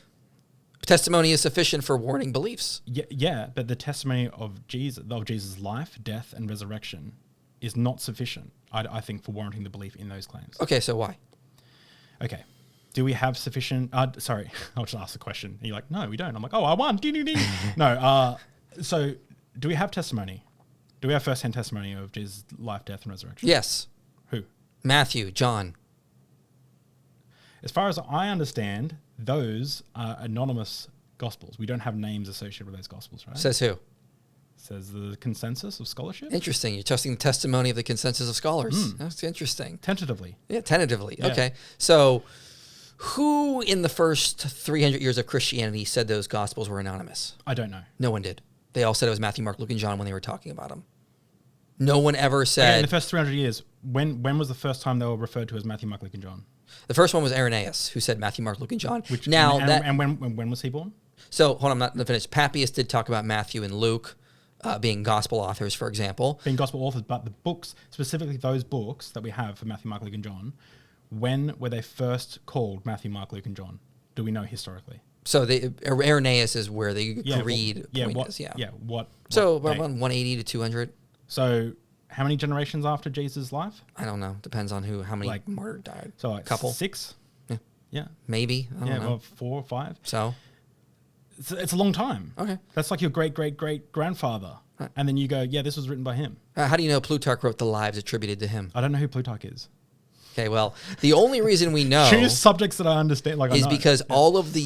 [SPEAKER 2] Testimony is sufficient for warning beliefs.
[SPEAKER 1] Yeah, but the testimony of Jesus' life, death, and resurrection is not sufficient, I think, for warranting the belief in those claims.
[SPEAKER 2] Okay, so why?
[SPEAKER 1] Okay. Do we have sufficient... sorry, I'll just ask the question. And you're like, no, we don't. I'm like, oh, I won. Ding, ding, ding. No, so do we have testimony? Do we have first-hand testimony of Jesus' life, death, and resurrection?
[SPEAKER 2] Yes.
[SPEAKER 1] Who?
[SPEAKER 2] Matthew, John.
[SPEAKER 1] As far as I understand, those are anonymous gospels. We don't have names associated with those gospels, right?
[SPEAKER 2] Says who?
[SPEAKER 1] Says the consensus of scholarship.
[SPEAKER 2] Interesting. You're trusting the testimony of the consensus of scholars. That's interesting.
[SPEAKER 1] Tentatively.
[SPEAKER 2] Yeah, tentatively.
[SPEAKER 1] Yeah.
[SPEAKER 2] Okay. So who in the first 300 years of Christianity said those gospels were anonymous?
[SPEAKER 1] I don't know.
[SPEAKER 2] No one did. They all said it was Matthew, Mark, Luke, and John when they were talking about them. No one ever
[SPEAKER 1] Okay,
[SPEAKER 2] said...
[SPEAKER 1] in the first 300 years, when was the first time they were referred to as Matthew, Mark, Luke, and John?
[SPEAKER 2] The first one was Irenaeus, who said Matthew, Mark, Luke, and John.
[SPEAKER 1] And when was he born?
[SPEAKER 2] So, hold on, I'm not finished. Papias did talk about Matthew and Luke being gospel authors, for example.
[SPEAKER 1] Being gospel authors, but the books, specifically those books that we have for Matthew, Mark, Luke, and John, when were they first called Matthew, Mark, Luke, and John? Do we know historically?
[SPEAKER 2] So Irenaeus is where the creed point is.
[SPEAKER 1] date?
[SPEAKER 2] So around 180 to 200.
[SPEAKER 1] So how many generations after Jesus' life?
[SPEAKER 2] I don't know. Depends on how many martyrs died.
[SPEAKER 1] So like
[SPEAKER 2] couple,
[SPEAKER 1] 6? Yeah.
[SPEAKER 2] Maybe. I don't know.
[SPEAKER 1] Well, 4 or 5.
[SPEAKER 2] So
[SPEAKER 1] it's a long time.
[SPEAKER 2] Okay.
[SPEAKER 1] That's like your great-great-great-grandfather.
[SPEAKER 2] Right.
[SPEAKER 1] And then you go, yeah, this was written by him.
[SPEAKER 2] how do you know Plutarch wrote the lives attributed to him?
[SPEAKER 1] I don't know who Plutarch is.
[SPEAKER 2] Okay, well, the only reason we know
[SPEAKER 1] Choose subjects that I understand. Like
[SPEAKER 2] is
[SPEAKER 1] I know.
[SPEAKER 2] because all of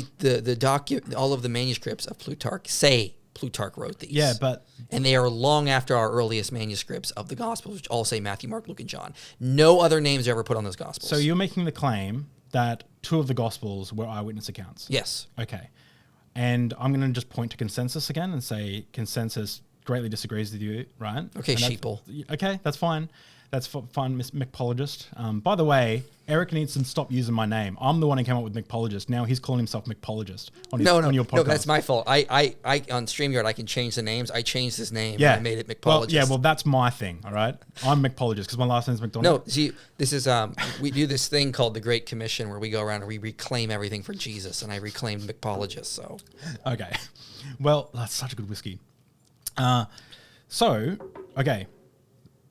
[SPEAKER 2] all of the manuscripts of Plutarch say Plutarch wrote these.
[SPEAKER 1] Yeah,
[SPEAKER 2] and they are long after our earliest manuscripts of the Gospels, which all say Matthew, Mark, Luke, and John. No other names are ever put on those Gospels.
[SPEAKER 1] So you're making the claim that 2 of the Gospels were eyewitness accounts.
[SPEAKER 2] Yes.
[SPEAKER 1] Okay. And I'm going to just point to consensus again and say consensus greatly disagrees with you, right?
[SPEAKER 2] Okay,
[SPEAKER 1] And
[SPEAKER 2] sheeple.
[SPEAKER 1] Okay, that's fine. That's fine, Miss Apologist. By the way, Eric needs to stop using my name. I'm the one who came up with Apologist. Now he's calling himself Apologist on your podcast.
[SPEAKER 2] No, that's my fault. I on StreamYard I can change the names. I changed his name.
[SPEAKER 1] Yeah,
[SPEAKER 2] and I made it Apologist.
[SPEAKER 1] Well, that's my thing. All right, I'm Apologist because my last name's McDonald.
[SPEAKER 2] No, see, this is we do this thing called the Great Commission where we go around and we reclaim everything for Jesus, and I reclaimed Apologist. So
[SPEAKER 1] okay, well, that's such a good whiskey.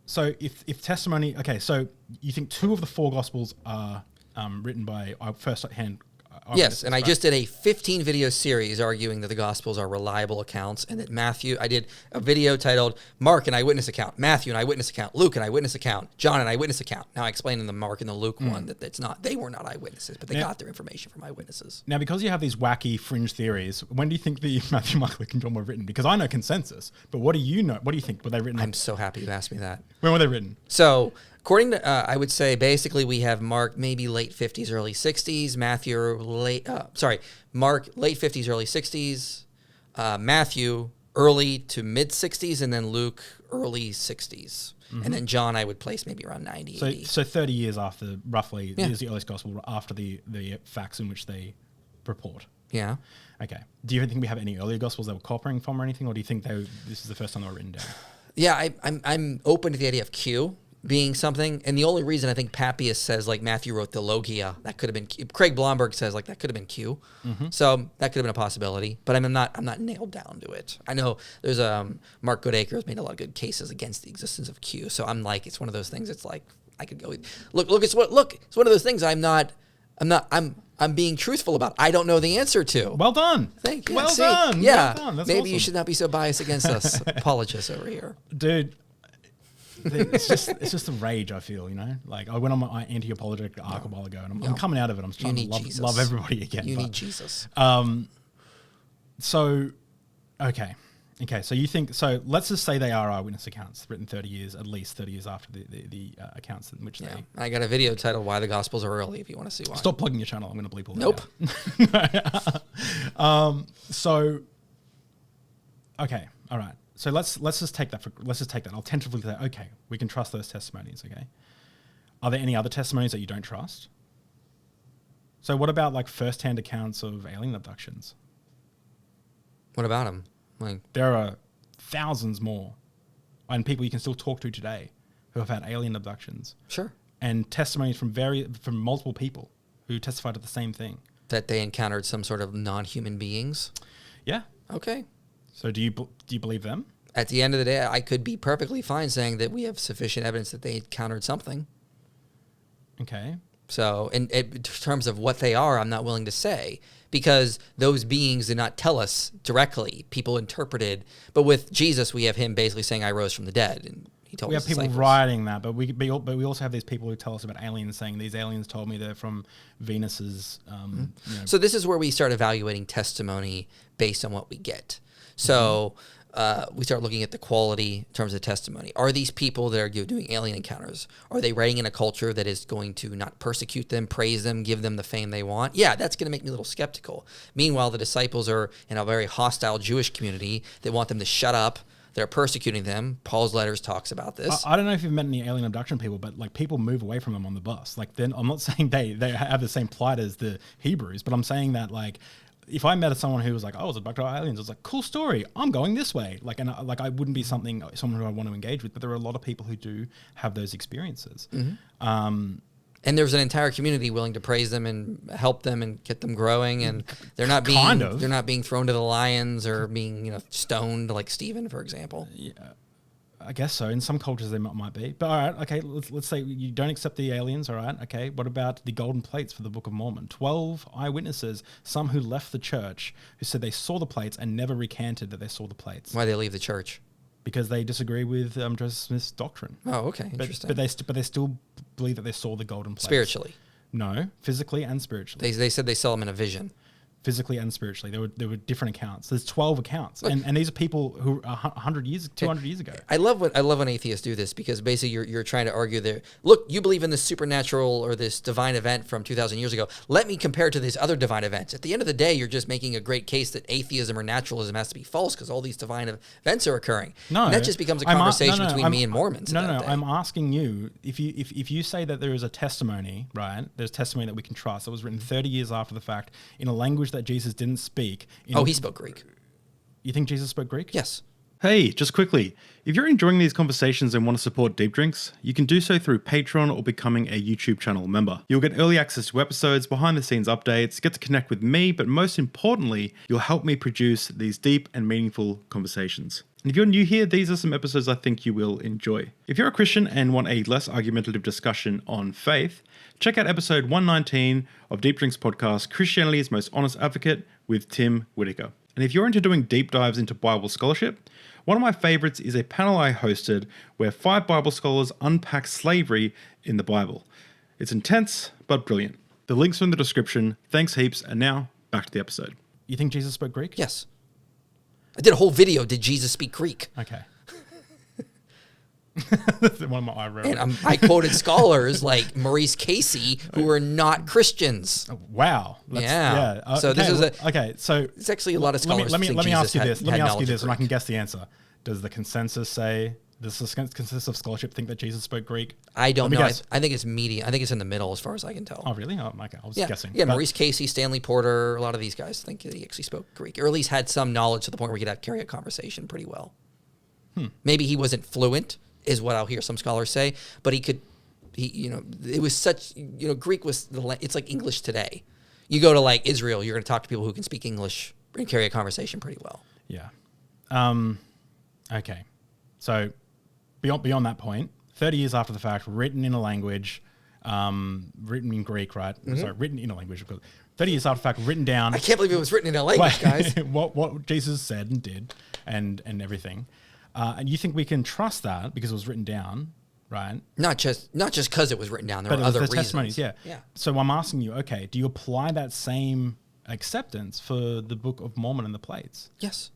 [SPEAKER 1] So if testimony, okay, so you think 2 of the 4 Gospels are written by first-hand
[SPEAKER 2] yes, and I just did a 15-video series arguing that the Gospels are reliable accounts and that Matthew, I did a video titled Mark, an eyewitness account, Matthew, an eyewitness account, Luke, an eyewitness account, John, an eyewitness account. Now I explained in the Mark and the Luke one that they were not eyewitnesses, but they got their information from eyewitnesses.
[SPEAKER 1] Now, because you have these wacky fringe theories, when do you think the Matthew, Mark, Luke, and John were written? Because I know consensus, but what do you know? What do you think? Were they written?
[SPEAKER 2] I'm so happy you asked me that.
[SPEAKER 1] When were they written?
[SPEAKER 2] So, according to, I would say basically we have Mark maybe late 50s, early 60s, Mark late 50s, early 60s, Matthew early to mid 60s, and then Luke early 60s. And then John I would place maybe around 90, 80.
[SPEAKER 1] So 30 years after, roughly, is the earliest gospel after the facts in which they purport.
[SPEAKER 2] Yeah.
[SPEAKER 1] Okay. Do you think we have any earlier gospels that we're copying from or anything, or do you think this is the first time they were written down?
[SPEAKER 2] Yeah, I'm open to the idea of Q being something, and the only reason I think Papias says like Matthew wrote the Logia, that could have been Q. Craig Blomberg says like that could have been Q, so that could have been a possibility. But I'm not nailed down to it. I know there's Mark Goodacre has made a lot of good cases against the existence of Q, so I'm like it's one of those things. It's like I could go look it's one of those things I'm being truthful about. I don't know the answer to.
[SPEAKER 1] Well done.
[SPEAKER 2] Thank you.
[SPEAKER 1] Well
[SPEAKER 2] See?
[SPEAKER 1] done.
[SPEAKER 2] Yeah.
[SPEAKER 1] Well done. That's
[SPEAKER 2] Maybe
[SPEAKER 1] awesome.
[SPEAKER 2] you should not be so biased against us apologists over here.
[SPEAKER 1] Dude. It's just the rage I feel, Like I went on my anti-apologetic arc a while ago, and I'm coming out of it. I'm trying to love everybody again.
[SPEAKER 2] You need Jesus.
[SPEAKER 1] So, okay. So you think let's just say they are eyewitness accounts written at least 30 years after the accounts in which they.
[SPEAKER 2] I got a video titled "Why the Gospels Are Early." If you want to see why.
[SPEAKER 1] Stop plugging your channel. I'm going to bleep all
[SPEAKER 2] Nope.
[SPEAKER 1] that out. So, okay, all right. So let's just take that. I'll tentatively say, okay, we can trust those testimonies. Okay. Are there any other testimonies that you don't trust? So what about like first-hand accounts of alien abductions?
[SPEAKER 2] What about them? Like
[SPEAKER 1] there are thousands more, and people you can still talk to today who have had alien abductions.
[SPEAKER 2] Sure.
[SPEAKER 1] And testimonies from multiple people who testified to the same thing.
[SPEAKER 2] That they encountered some sort of non-human beings.
[SPEAKER 1] Yeah.
[SPEAKER 2] Okay.
[SPEAKER 1] So do you believe them?
[SPEAKER 2] At the end of the day, I could be perfectly fine saying that we have sufficient evidence that they encountered something.
[SPEAKER 1] Okay.
[SPEAKER 2] So in terms of what they are, I'm not willing to say because those beings did not tell us directly. People interpreted. But with Jesus, we have him basically saying, I rose from the dead. And he told
[SPEAKER 1] we
[SPEAKER 2] his
[SPEAKER 1] have people
[SPEAKER 2] disciples.
[SPEAKER 1] writing that, but we also have these people who tell us about aliens saying these aliens told me they're from Venus's.
[SPEAKER 2] So this is where we start evaluating testimony based on what we get. So we start looking at the quality in terms of testimony. Are these people that are doing alien encounters, are they writing in a culture that is going to not persecute them, praise them, give them the fame they want? Yeah, that's going to make me a little skeptical. Meanwhile, the disciples are in a very hostile Jewish community that want them to shut up. They're persecuting them. Paul's letters talks about this.
[SPEAKER 1] I don't know if you've met any alien abduction people, but like people move away from them on the bus. Like then I'm not saying they have the same plight as the Hebrews, but I'm saying that like if I met someone who was like, "Oh, I was abducted by aliens," I was like, "Cool story. I'm going this way." Like, and like I wouldn't be someone who I want to engage with, but there are a lot of people who do have those experiences.
[SPEAKER 2] And there's an entire community willing to praise them and help them and get them growing, and they're not being thrown to the lions or being stoned like Stephen, for example.
[SPEAKER 1] Yeah, I guess so. In some cultures they might be. But all right, okay, let's say you don't accept the aliens, all right? Okay, what about the golden plates for the Book of Mormon? 12 eyewitnesses, some who left the church, who said they saw the plates and never recanted that they saw the plates.
[SPEAKER 2] Why they leave the church?
[SPEAKER 1] Because they disagree with Joseph Smith's doctrine.
[SPEAKER 2] Oh, okay, interesting.
[SPEAKER 1] But they still believe that they saw the golden plates.
[SPEAKER 2] Spiritually?
[SPEAKER 1] No, physically and spiritually.
[SPEAKER 2] They said they saw them in a vision.
[SPEAKER 1] Physically and spiritually. There were different accounts. There's 12 accounts.
[SPEAKER 2] Look,
[SPEAKER 1] and these are people who are 100 years, 200 years ago.
[SPEAKER 2] I love when atheists do this because basically you're trying to argue that, look, you believe in this supernatural or this divine event from 2,000 years ago. Let me compare it to these other divine events. At the end of the day, you're just making a great case that atheism or naturalism has to be false because all these divine events are occurring.
[SPEAKER 1] No.
[SPEAKER 2] And that just becomes a conversation between me and Mormons.
[SPEAKER 1] No, I'm asking you, if you say that there is a testimony, right? There's testimony that we can trust that was written 30 years after the fact in a language that Jesus didn't speak.
[SPEAKER 2] He spoke Greek.
[SPEAKER 1] You think Jesus spoke Greek?
[SPEAKER 2] Yes.
[SPEAKER 5] Hey, just quickly, if you're enjoying these conversations and want to support Deep Drinks, you can do so through Patreon or becoming a YouTube channel member. You'll get early access to episodes, behind the scenes updates, get to connect with me, but most importantly, you'll help me produce these deep and meaningful conversations. And if you're new here, these are some episodes I think you will enjoy. If you're a Christian and want a less argumentative discussion on faith, check out episode 119 of Deep Drinks podcast, Christianity's Most Honest Advocate with Tim Whitaker. And if you're into doing deep dives into Bible scholarship, one of my favorites is a panel I hosted where 5 Bible scholars unpack slavery in the Bible. It's intense, but brilliant. The links are in the description. Thanks heaps, and now back to the episode.
[SPEAKER 1] You think Jesus spoke Greek?
[SPEAKER 2] Yes. I did a whole video, Did Jesus Speak Greek?
[SPEAKER 1] Okay. One of my eyebrows.
[SPEAKER 2] And I quoted scholars like Maurice Casey who were not Christians.
[SPEAKER 1] Wow.
[SPEAKER 2] So this is
[SPEAKER 1] so
[SPEAKER 2] it's actually a lot of scholars.
[SPEAKER 1] Let me ask you this.
[SPEAKER 2] And I can
[SPEAKER 1] guess the answer. Does the consensus say Does this consensus of scholarship think that Jesus spoke Greek?
[SPEAKER 2] I don't
[SPEAKER 1] Let me
[SPEAKER 2] know.
[SPEAKER 1] guess.
[SPEAKER 2] I think it's medium. I think it's in the middle as far as I can tell.
[SPEAKER 1] Oh, really? Oh, okay. I was
[SPEAKER 2] Yeah,
[SPEAKER 1] guessing.
[SPEAKER 2] yeah.
[SPEAKER 1] But-
[SPEAKER 2] Maurice Casey, Stanley Porter, a lot of these guys think that he actually spoke Greek, or at least had some knowledge to the point where he could carry a conversation pretty well. Maybe he wasn't fluent, is what I'll hear some scholars say, but he could. It was such. Greek was it's like English today. You go to like Israel, you're going to talk to people who can speak English and carry a conversation pretty well.
[SPEAKER 1] Yeah. Okay. So beyond that point, 30 years after the fact, written in a language, written in Greek, right? Sorry, written in a language. 30 years after the fact, written down.
[SPEAKER 2] I can't believe it was written in a language, guys.
[SPEAKER 1] what Jesus said and did and everything. And you think we can trust that because it was written down, right?
[SPEAKER 2] Not just because it was written down. There
[SPEAKER 1] But
[SPEAKER 2] were
[SPEAKER 1] it was
[SPEAKER 2] other
[SPEAKER 1] the
[SPEAKER 2] reasons.
[SPEAKER 1] testimonies, yeah.
[SPEAKER 2] Yeah.
[SPEAKER 1] So I'm asking you, okay, do you apply that same acceptance for the Book of Mormon and the plates?
[SPEAKER 2] Yes.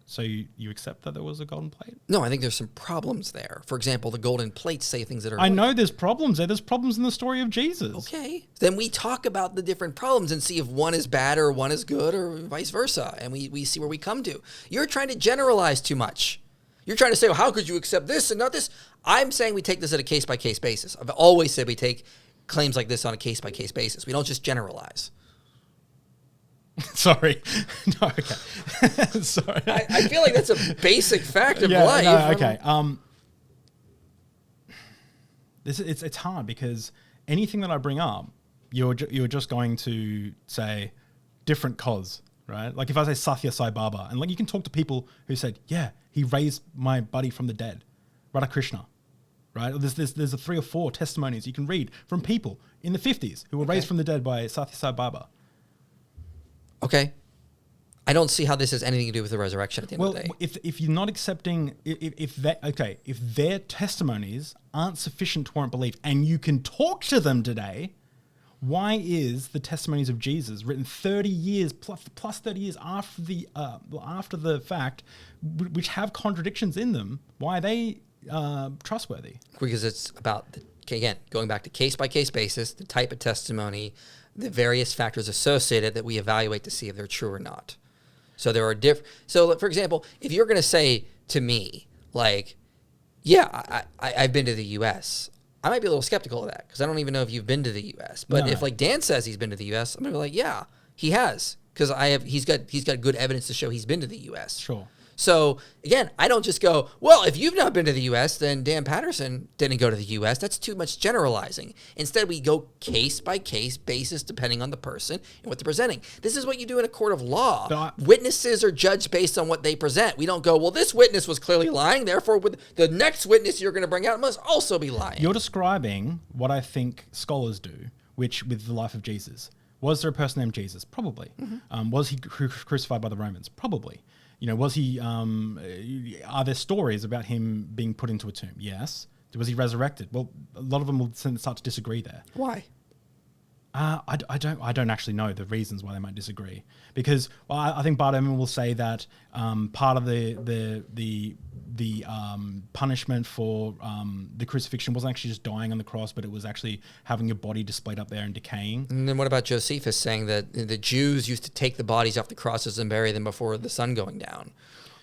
[SPEAKER 1] So you accept that there was a golden plate?
[SPEAKER 2] No, I think there's some problems there. For example, the golden plates say things that are.
[SPEAKER 1] I know there's problems there. There's problems in the story of Jesus.
[SPEAKER 2] Okay. Then we talk about the different problems and see if one is bad or one is good or vice versa. And we see where we come to. You're trying to generalize too much. You're trying to say, well, how could you accept this and not this? I'm saying we take this at a case-by-case basis. I've always said we take claims like this on a case-by-case basis. We don't just generalize.
[SPEAKER 1] Sorry. No, okay. Sorry.
[SPEAKER 2] I feel like that's a basic fact of
[SPEAKER 1] yeah,
[SPEAKER 2] life.
[SPEAKER 1] no, okay. It's hard because anything that I bring up, you're just going to say different cause, right? Like if I say Satya Sai Baba, and like you can talk to people who said, yeah, he raised my buddy from the dead, Radha Krishna, right? There's a 3 or 4 testimonies you can read from people in the 50s who were raised from the dead by Satya Sai Baba.
[SPEAKER 2] Okay. I don't see how this has anything to do with the resurrection at the end of the day.
[SPEAKER 1] If you're not accepting, if their testimonies aren't sufficient to warrant belief, and you can talk to them today, why is the testimonies of Jesus written 30 years plus 30 years after the fact, which have contradictions in them, why are they trustworthy?
[SPEAKER 2] Because it's about, again, going back to case-by-case basis, the type of testimony, the various factors associated that we evaluate to see if they're true or not. So there are So, for example, if you're going to say to me, like, yeah, I've been to the U.S., I might be a little skeptical of that because I don't even know if you've been to the U.S. But
[SPEAKER 1] No.
[SPEAKER 2] if like Dan says he's been to the U.S., I'm going to be like, yeah, he has, because he's got good evidence to show he's been to the U.S.
[SPEAKER 1] Sure.
[SPEAKER 2] So again, I don't just go, well, if you've not been to the U.S., then Dan Patterson didn't go to the U.S. That's too much generalizing. Instead, we go case by case basis depending on the person and what they're presenting. This is what you do in a court of law.
[SPEAKER 1] But
[SPEAKER 2] Witnesses are judged based on what they present. We don't go, well, this witness was clearly lying, therefore with the next witness you're going to bring out must also be lying.
[SPEAKER 1] You're describing what I think scholars do, which with the life of Jesus. Was there a person named Jesus? Probably. Was he crucified by the Romans? Probably. Was he? Are there stories about him being put into a tomb? Yes. Was he resurrected? Well, a lot of them will start to disagree there.
[SPEAKER 2] Why?
[SPEAKER 1] I don't actually know the reasons why they might disagree, because I think Bart Ehrman will say that part of the punishment for the crucifixion wasn't actually just dying on the cross, but it was actually having your body displayed up there and decaying.
[SPEAKER 2] And then what about Josephus saying that the Jews used to take the bodies off the crosses and bury them before the sun going down?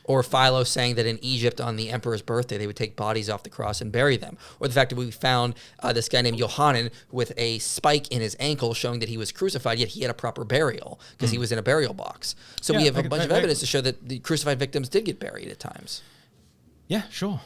[SPEAKER 2] Or Philo saying that in Egypt on the emperor's birthday, they would take bodies off the cross and bury them. Or the fact that we found this guy named Yohanan with a spike in his ankle showing that he was crucified, yet he had a proper burial because he was in a burial box. So we have a bunch of evidence to show that the crucified victims did get buried at times.
[SPEAKER 1] Yeah, sure.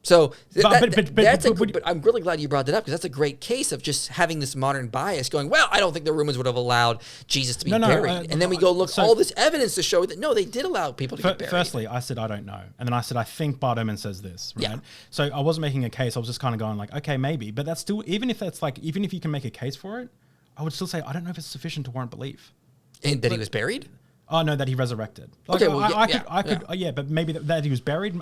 [SPEAKER 2] So
[SPEAKER 1] But
[SPEAKER 2] I'm really glad you brought that up because that's a great case of just having this modern bias going, well, I don't think the Romans would have allowed Jesus to be buried. And then we go look all this evidence to show that, no, they did allow people to get buried.
[SPEAKER 1] Firstly, I said, I don't know. And then I said, I think Bart Ehrman says this, right?
[SPEAKER 2] Yeah.
[SPEAKER 1] So I wasn't making a case. I was just kind of going like, okay, maybe. But that's still, even if you can make a case for it, I would still say, I don't know if it's sufficient to warrant belief.
[SPEAKER 2] And that he was buried?
[SPEAKER 1] Oh no, that he resurrected. Like,
[SPEAKER 2] Okay, well,
[SPEAKER 1] I could, but maybe that he was buried.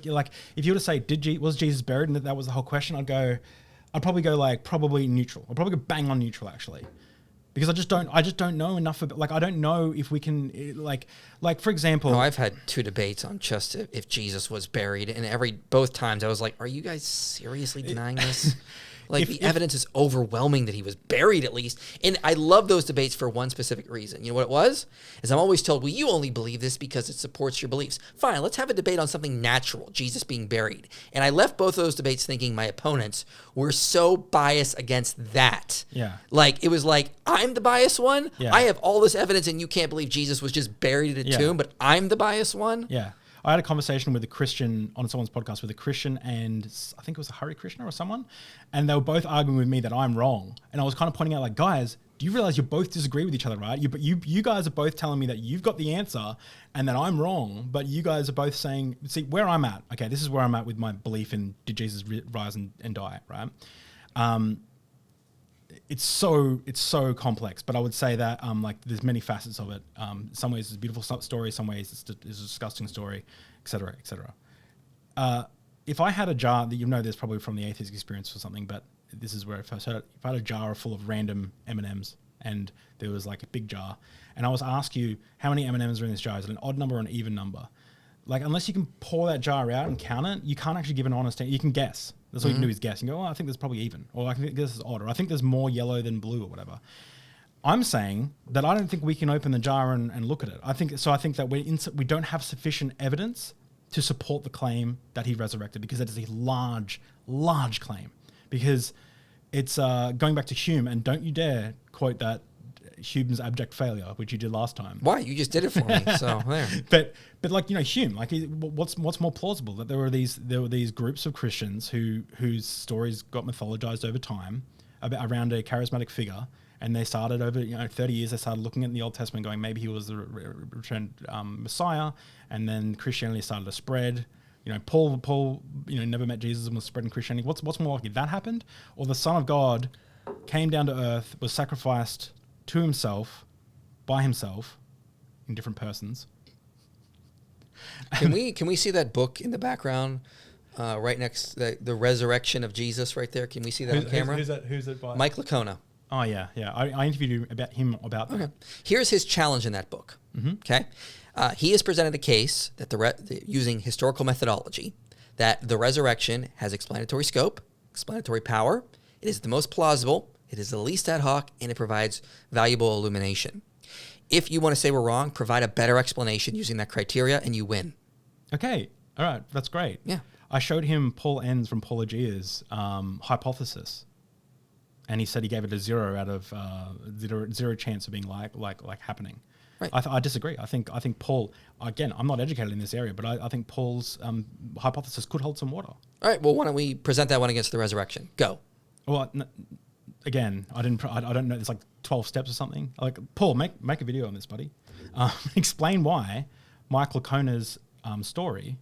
[SPEAKER 1] Like, if you were to say, was Jesus buried, and that was the whole question, I'd probably go like probably neutral. I'd probably go bang on neutral actually, because I just don't know enough about. Like, I don't know if we can like for example.
[SPEAKER 2] No, I've had 2 debates on just if Jesus was buried, and both times I was like, are you guys seriously denying this? Like, the evidence is overwhelming that he was buried, at least. And I love those debates for one specific reason. You know what it was? Is I'm always told, well, you only believe this because it supports your beliefs. Fine, let's have a debate on something natural, Jesus being buried. And I left both of those debates thinking my opponents were so biased against that.
[SPEAKER 1] Yeah.
[SPEAKER 2] Like, it was like, I'm the biased one.
[SPEAKER 1] Yeah.
[SPEAKER 2] I have all this evidence and you can't believe Jesus was just buried in a tomb, but I'm the biased one.
[SPEAKER 1] Yeah. I had a conversation with a Christian on someone's podcast with a Christian and I think it was a Hare Krishna or someone. And they were both arguing with me that I'm wrong. And I was kind of pointing out like, guys, do you realize you both disagree with each other, right? You guys are both telling me that you've got the answer and that I'm wrong, but you guys are both saying, see where I'm at. Okay, this is where I'm at with my belief in did Jesus rise and die, right? It's so complex, but I would say that like there's many facets of it. Some ways it's a beautiful story, some ways it's a disgusting story, etc., etc. If I had a jar, that you know, there's probably from the atheist experience or something, but this is where I first heard it. If I had a jar full of random M&Ms and there was like a big jar, and I was ask you how many M&Ms are in this jar, is it an odd number or an even number? Like, unless you can pour that jar out and count it, you can't actually give an honest answer. You can guess. That's all you can do is guess. You go, oh, I think there's probably even. Or I think this is odd. Or I think there's more yellow than blue or whatever. I'm saying that I don't think we can open the jar and look at it. I think that we don't have sufficient evidence to support the claim that he resurrected, because that is a large, large claim. Because it's going back to Hume, and don't you dare quote that Hume's abject failure, which you did last time.
[SPEAKER 2] Why? You just did it for me. So there.
[SPEAKER 1] But like, you know, Hume, like what's more plausible, that there were these groups of Christians whose stories got mythologized over time around a charismatic figure, and they started over 30 years. They started looking at the Old Testament, going maybe he was the returned Messiah, and then Christianity started to spread. You know, Paul, never met Jesus and was spreading Christianity. What's more likely, that happened, or the Son of God came down to earth, was sacrificed to himself, by himself, in different persons.
[SPEAKER 2] Can we see that book in the background, right next to the resurrection of Jesus, right there? Can we see that on camera?
[SPEAKER 1] Who's that by?
[SPEAKER 2] Mike Licona.
[SPEAKER 1] Oh yeah. I interviewed him about that.
[SPEAKER 2] Okay. Here's his challenge in that book.
[SPEAKER 1] Mm-hmm.
[SPEAKER 2] Okay, he has presented a case that using historical methodology, that the resurrection has explanatory scope, explanatory power. It is the most plausible. It is the least ad hoc, and it provides valuable illumination. If you want to say we're wrong, provide a better explanation using that criteria, and you win.
[SPEAKER 1] Okay. All right. That's great.
[SPEAKER 2] Yeah.
[SPEAKER 1] I showed him Paul Enns from Apologetics hypothesis, and he said he gave it a 0 out of zero chance of being like happening.
[SPEAKER 2] Right.
[SPEAKER 1] I disagree. I think Paul, again, I'm not educated in this area, but I think Paul's hypothesis could hold some water.
[SPEAKER 2] All right. Well, why don't we present that one against the resurrection? Go.
[SPEAKER 1] Well, again, I don't know. There's like 12 steps or something. Like, Paul, make a video on this, buddy. Explain why Michael Licona's story,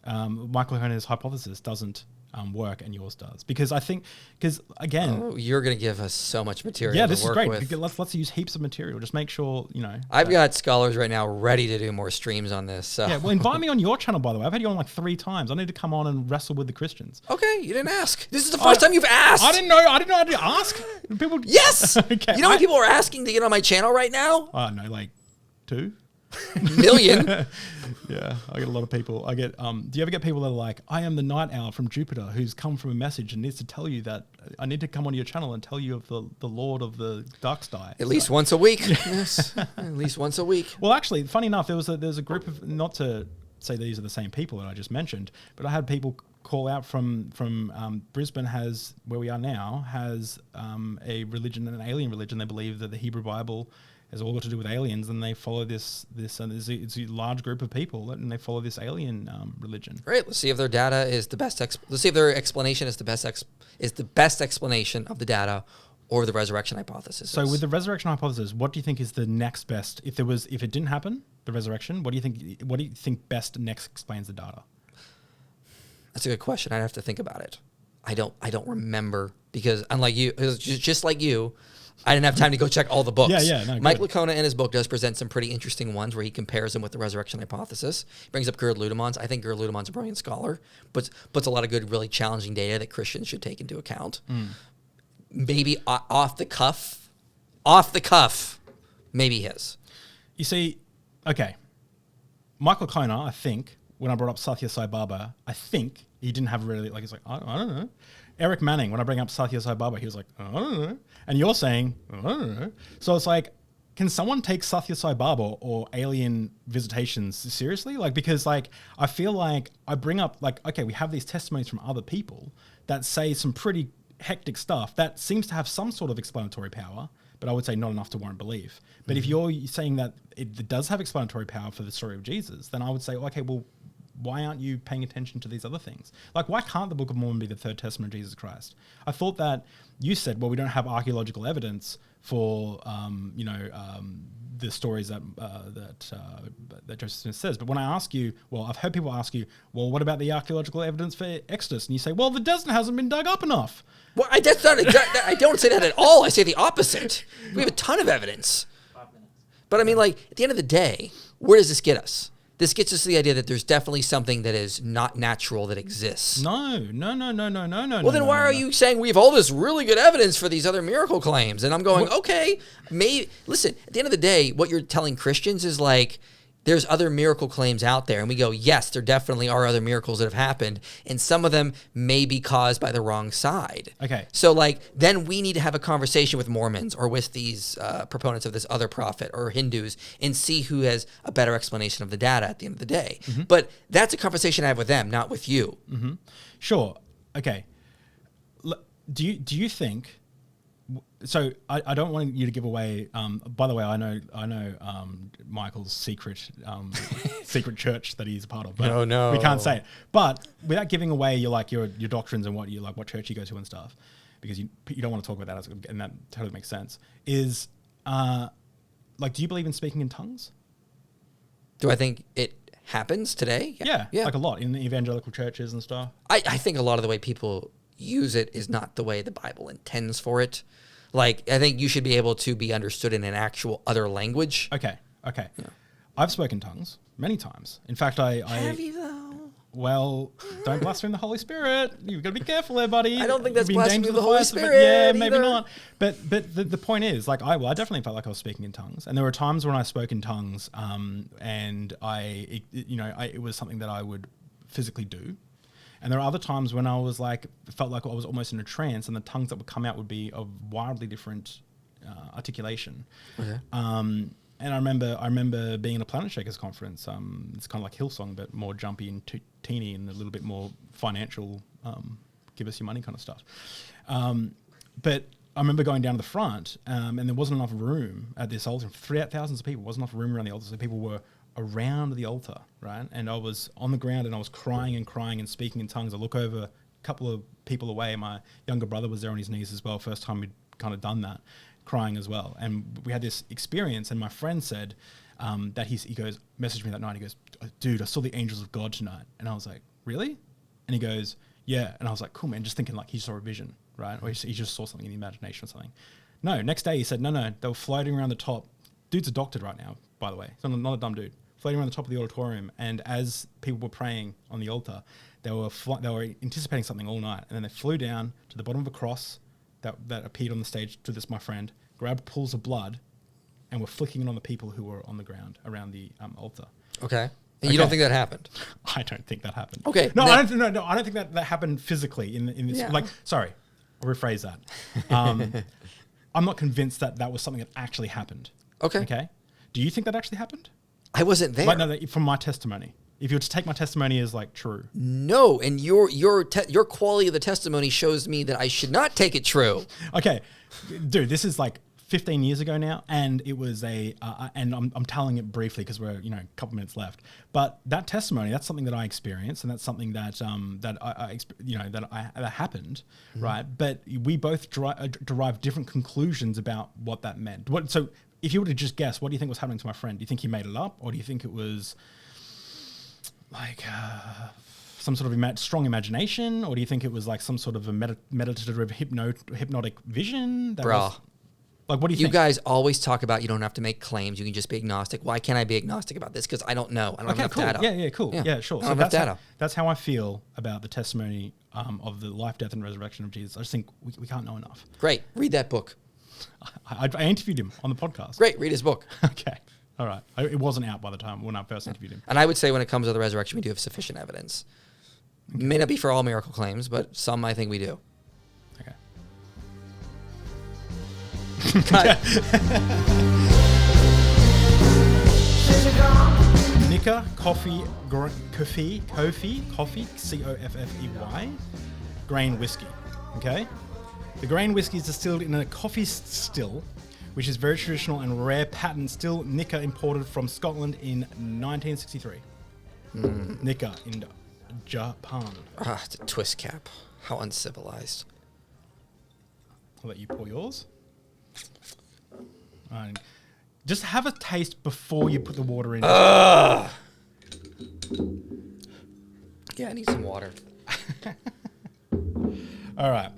[SPEAKER 1] Michael Licona's hypothesis doesn't work and yours does. Because again,
[SPEAKER 2] you're going to give us so much material.
[SPEAKER 1] yeah,
[SPEAKER 2] to
[SPEAKER 1] this is
[SPEAKER 2] work
[SPEAKER 1] great.
[SPEAKER 2] with.
[SPEAKER 1] Let's use heaps of material. Just make sure,
[SPEAKER 2] I've got scholars right now ready to do more streams on this. So.
[SPEAKER 1] Yeah, well, invite me on your channel, by the way. I've had you on like 3 times. I need to come on and wrestle with the Christians.
[SPEAKER 2] Okay, you didn't ask. This is the first time you've asked.
[SPEAKER 1] I didn't know how to ask. People.
[SPEAKER 2] Yes.
[SPEAKER 1] Okay.
[SPEAKER 2] You know how many people are asking to get on my channel right now?
[SPEAKER 1] I don't know, like 2
[SPEAKER 2] million.
[SPEAKER 1] Yeah, I get a lot of people. I get. Do you ever get people that are like, "I am the night owl from Jupiter who's come from a message and needs to tell you that I need to come on your channel and tell you of the Lord of the dark sky."
[SPEAKER 2] At least once a week. Yes, at least once a week.
[SPEAKER 1] Well, actually, funny enough, there's a group of, not to say these are the same people that I just mentioned, but I had people call out from Brisbane has, where we are now, has a religion, an alien religion. They believe that the Hebrew Bible has all got to do with aliens, and they follow this and it's a large group of people, and they follow this alien religion.
[SPEAKER 2] Great. Let's see if their data is the best. Let's see if their explanation is the best explanation of the data, or the resurrection hypothesis.
[SPEAKER 1] So, with the resurrection hypothesis, what do you think is the next best? If it didn't happen, the resurrection, what do you think best next explains the data?
[SPEAKER 2] That's a good question. I'd have to think about it. I don't remember, because unlike you, just like you, I didn't have time to go check all the books.
[SPEAKER 1] No,
[SPEAKER 2] Mike Licona in his book does present some pretty interesting ones where he compares them with the resurrection hypothesis. He brings up Gerd Ludemans. I think Gerd Ludemans a brilliant scholar, but puts a lot of good, really challenging data that Christians should take into account. Maybe off the cuff, maybe his.
[SPEAKER 1] You see, okay, Michael Licona, I think, when I brought up Satya Sai Baba, I think he didn't have really, like, he's like, I don't know. Eric Manning, when I bring up Satya Sai Baba, he was like, I don't know. And you're saying, I don't know. So it's like, can someone take Satya Sai Baba or alien visitations seriously? Like, because like, I feel like I bring up like, okay, we have these testimonies from other people that say some pretty hectic stuff that seems to have some sort of explanatory power, but I would say not enough to warrant belief. But if you're saying that it does have explanatory power for the story of Jesus, then I would say, okay, well, why aren't you paying attention to these other things? Like, why can't the Book of Mormon be the third testament of Jesus Christ? I thought that you said, well, we don't have archaeological evidence for, the stories that Joseph Smith says. But when I ask you, well, I've heard people ask you, well, what about the archaeological evidence for Exodus? And you say, well, the desert hasn't been dug up enough.
[SPEAKER 2] Well, that's not I don't say that at all. I say the opposite. We have a ton of evidence.
[SPEAKER 4] 5 minutes.
[SPEAKER 2] But I mean, like, at the end of the day, where does this get us? This gets us to the idea that there's definitely something that is not natural that exists.
[SPEAKER 1] No.
[SPEAKER 2] Well, then why are you saying we have all this really good evidence for these other miracle claims? And I'm going, okay, maybe. Listen, at the end of the day, what you're telling Christians is like, there's other miracle claims out there. And we go, yes, there definitely are other miracles that have happened. And some of them may be caused by the wrong side.
[SPEAKER 1] Okay.
[SPEAKER 2] So, like, then we need to have a conversation with Mormons or with these proponents of this other prophet or Hindus and see who has a better explanation of the data at the end of the day.
[SPEAKER 1] Mm-hmm.
[SPEAKER 2] But that's a conversation I have with them, not with you.
[SPEAKER 1] Mm-hmm. Sure. Okay. Do you think? So I don't want you to give away. By the way, I know Michael's secret church that he's a part of. But
[SPEAKER 2] No.
[SPEAKER 1] we can't say it. But without giving away your doctrines and what church you go to and stuff, because you don't want to talk about that, and that totally makes sense. Is do you believe in speaking in tongues?
[SPEAKER 2] Do I think it happens today?
[SPEAKER 1] Yeah, like a lot in the evangelical churches and stuff.
[SPEAKER 2] I think a lot of the way people use it is not the way the Bible intends for it. Like, I think you should be able to be understood in an actual other language.
[SPEAKER 1] Okay.
[SPEAKER 2] Yeah.
[SPEAKER 1] I've spoken tongues many times. In fact, I
[SPEAKER 2] Have you, though?
[SPEAKER 1] Well, don't blaspheme the Holy Spirit. You've got to be careful there, buddy.
[SPEAKER 2] I don't think that's
[SPEAKER 1] You're being
[SPEAKER 2] blasphemy
[SPEAKER 1] dangerous
[SPEAKER 2] of the Holy
[SPEAKER 1] to
[SPEAKER 2] Spirit
[SPEAKER 1] Yeah, maybe
[SPEAKER 2] either.
[SPEAKER 1] not. But the point is, like, I definitely felt like I was speaking in tongues, and there were times when I spoke in tongues, and it was something that I would physically do. And there are other times when I was like, felt like I was almost in a trance, and the tongues that would come out would be of wildly different articulation.
[SPEAKER 2] Okay.
[SPEAKER 1] And I remember being in a Planet Shakers conference. It's kind of like Hillsong, but more jumpy and teeny and a little bit more financial, give us your money kind of stuff. But I remember going down to the front, and there wasn't enough room at this altar. 3,000 people, wasn't enough room around the altar, so people were around the altar, right? And I was on the ground and I was crying and speaking in tongues. I look over a couple of people away. My younger brother was there on his knees as well. First time we'd kind of done that, crying as well. And we had this experience, and my friend said that he goes, messaged me that night. He goes, dude, I saw the angels of God tonight. And I was like, really? And he goes, yeah. And I was like, cool, man. Just thinking like he saw a vision, right? Or he just saw something in the imagination or something. No, next day he said, no, they were floating around the top. Dude's a doctor right now, by the way. He's not a dumb dude. Floating around the top of the auditorium, and as people were praying on the altar, they were anticipating something all night, and then they flew down to the bottom of a cross that appeared on the stage to this my friend, grabbed pools of blood, and were flicking it on the people who were on the ground around the altar.
[SPEAKER 2] Okay. And you don't think that happened?
[SPEAKER 1] I don't think that happened.
[SPEAKER 2] Okay.
[SPEAKER 1] No, I don't think that happened physically in this.
[SPEAKER 2] Yeah.
[SPEAKER 1] Like, sorry, I'll rephrase that. I'm not convinced that was something that actually happened.
[SPEAKER 2] Okay.
[SPEAKER 1] Okay. Do you think that actually happened?
[SPEAKER 2] I wasn't there.
[SPEAKER 1] Like, no, from my testimony. If you were to take my testimony as like true.
[SPEAKER 2] No, and your quality of the testimony shows me that I should not take it true.
[SPEAKER 1] Okay, dude, this is like 15 years ago now, and it was and I'm telling it briefly because we're a couple minutes left. But that testimony, that's something that I experienced, and that's something that that happened, right? But we both derived different conclusions about what that meant. So if you were to just guess, what do you think was happening to my friend? Do you think he made it up, or do you think it was like some sort of strong imagination, or do you think it was like some sort of a meditative hypnotic vision? Like, what do you think?
[SPEAKER 2] You guys always talk about you don't have to make claims. You can just be agnostic. Why can't I be agnostic about this? Because I don't know. I don't have enough
[SPEAKER 1] cool.
[SPEAKER 2] data.
[SPEAKER 1] Yeah, cool. Yeah, sure.
[SPEAKER 2] I don't have enough data.
[SPEAKER 1] That's how I feel about the testimony of the life, death, and resurrection of Jesus. I just think we can't know enough.
[SPEAKER 2] Great. Read that book.
[SPEAKER 1] I interviewed him on the podcast.
[SPEAKER 2] Great. Read his book.
[SPEAKER 1] Okay. All right. It wasn't out by the time when I first interviewed him.
[SPEAKER 2] And I would say when it comes to the resurrection, we do have sufficient evidence. May not be for all miracle claims, but some I think we do.
[SPEAKER 1] Nika coffee, coffee, Coffey, grain whiskey. Okay, the grain whiskey is distilled in a coffee still, which is very traditional and rare patent still. Nika imported from Scotland in 1963. Nika in Japan.
[SPEAKER 2] Ah, it's a twist cap. How uncivilized.
[SPEAKER 1] I'll let you pour yours. Just have a taste before you put the water in.
[SPEAKER 2] Yeah, I need some water.
[SPEAKER 1] All right.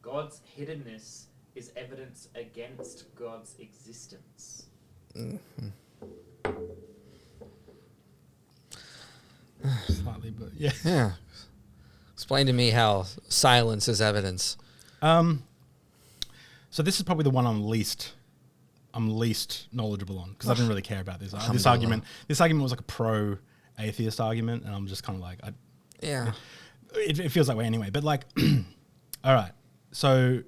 [SPEAKER 4] God's hiddenness is evidence against God's existence.
[SPEAKER 1] Slightly, but yeah.
[SPEAKER 2] Yeah. Explain to me how silence is evidence.
[SPEAKER 1] So this is probably the one I'm least knowledgeable on because I didn't really care about this. This argument was like a pro-atheist argument, and I'm just kind of like, it feels that way anyway. But like, all right. So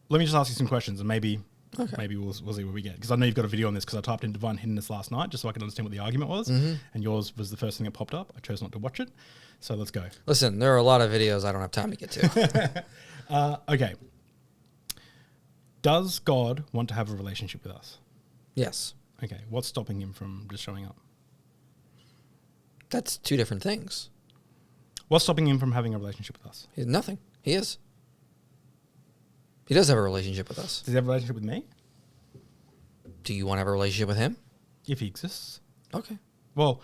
[SPEAKER 1] let me just ask you some questions, and maybe we'll see what we get. Because I know you've got a video on this because I typed in divine hiddenness last night just so I could understand what the argument was, and yours was the first thing that popped up. I chose not to watch it, so let's go.
[SPEAKER 2] Listen, there are a lot of videos I don't have time to get to.
[SPEAKER 1] Okay. Does God want to have a relationship with us?
[SPEAKER 2] Yes.
[SPEAKER 1] Okay. What's stopping him from just showing up?
[SPEAKER 2] That's two different things.
[SPEAKER 1] What's stopping him from having a relationship with us?
[SPEAKER 2] Nothing. He is. He does have a relationship with us.
[SPEAKER 1] Does he have a relationship with me?
[SPEAKER 2] Do you want to have a relationship with him?
[SPEAKER 1] If he exists.
[SPEAKER 2] Okay.
[SPEAKER 1] Well,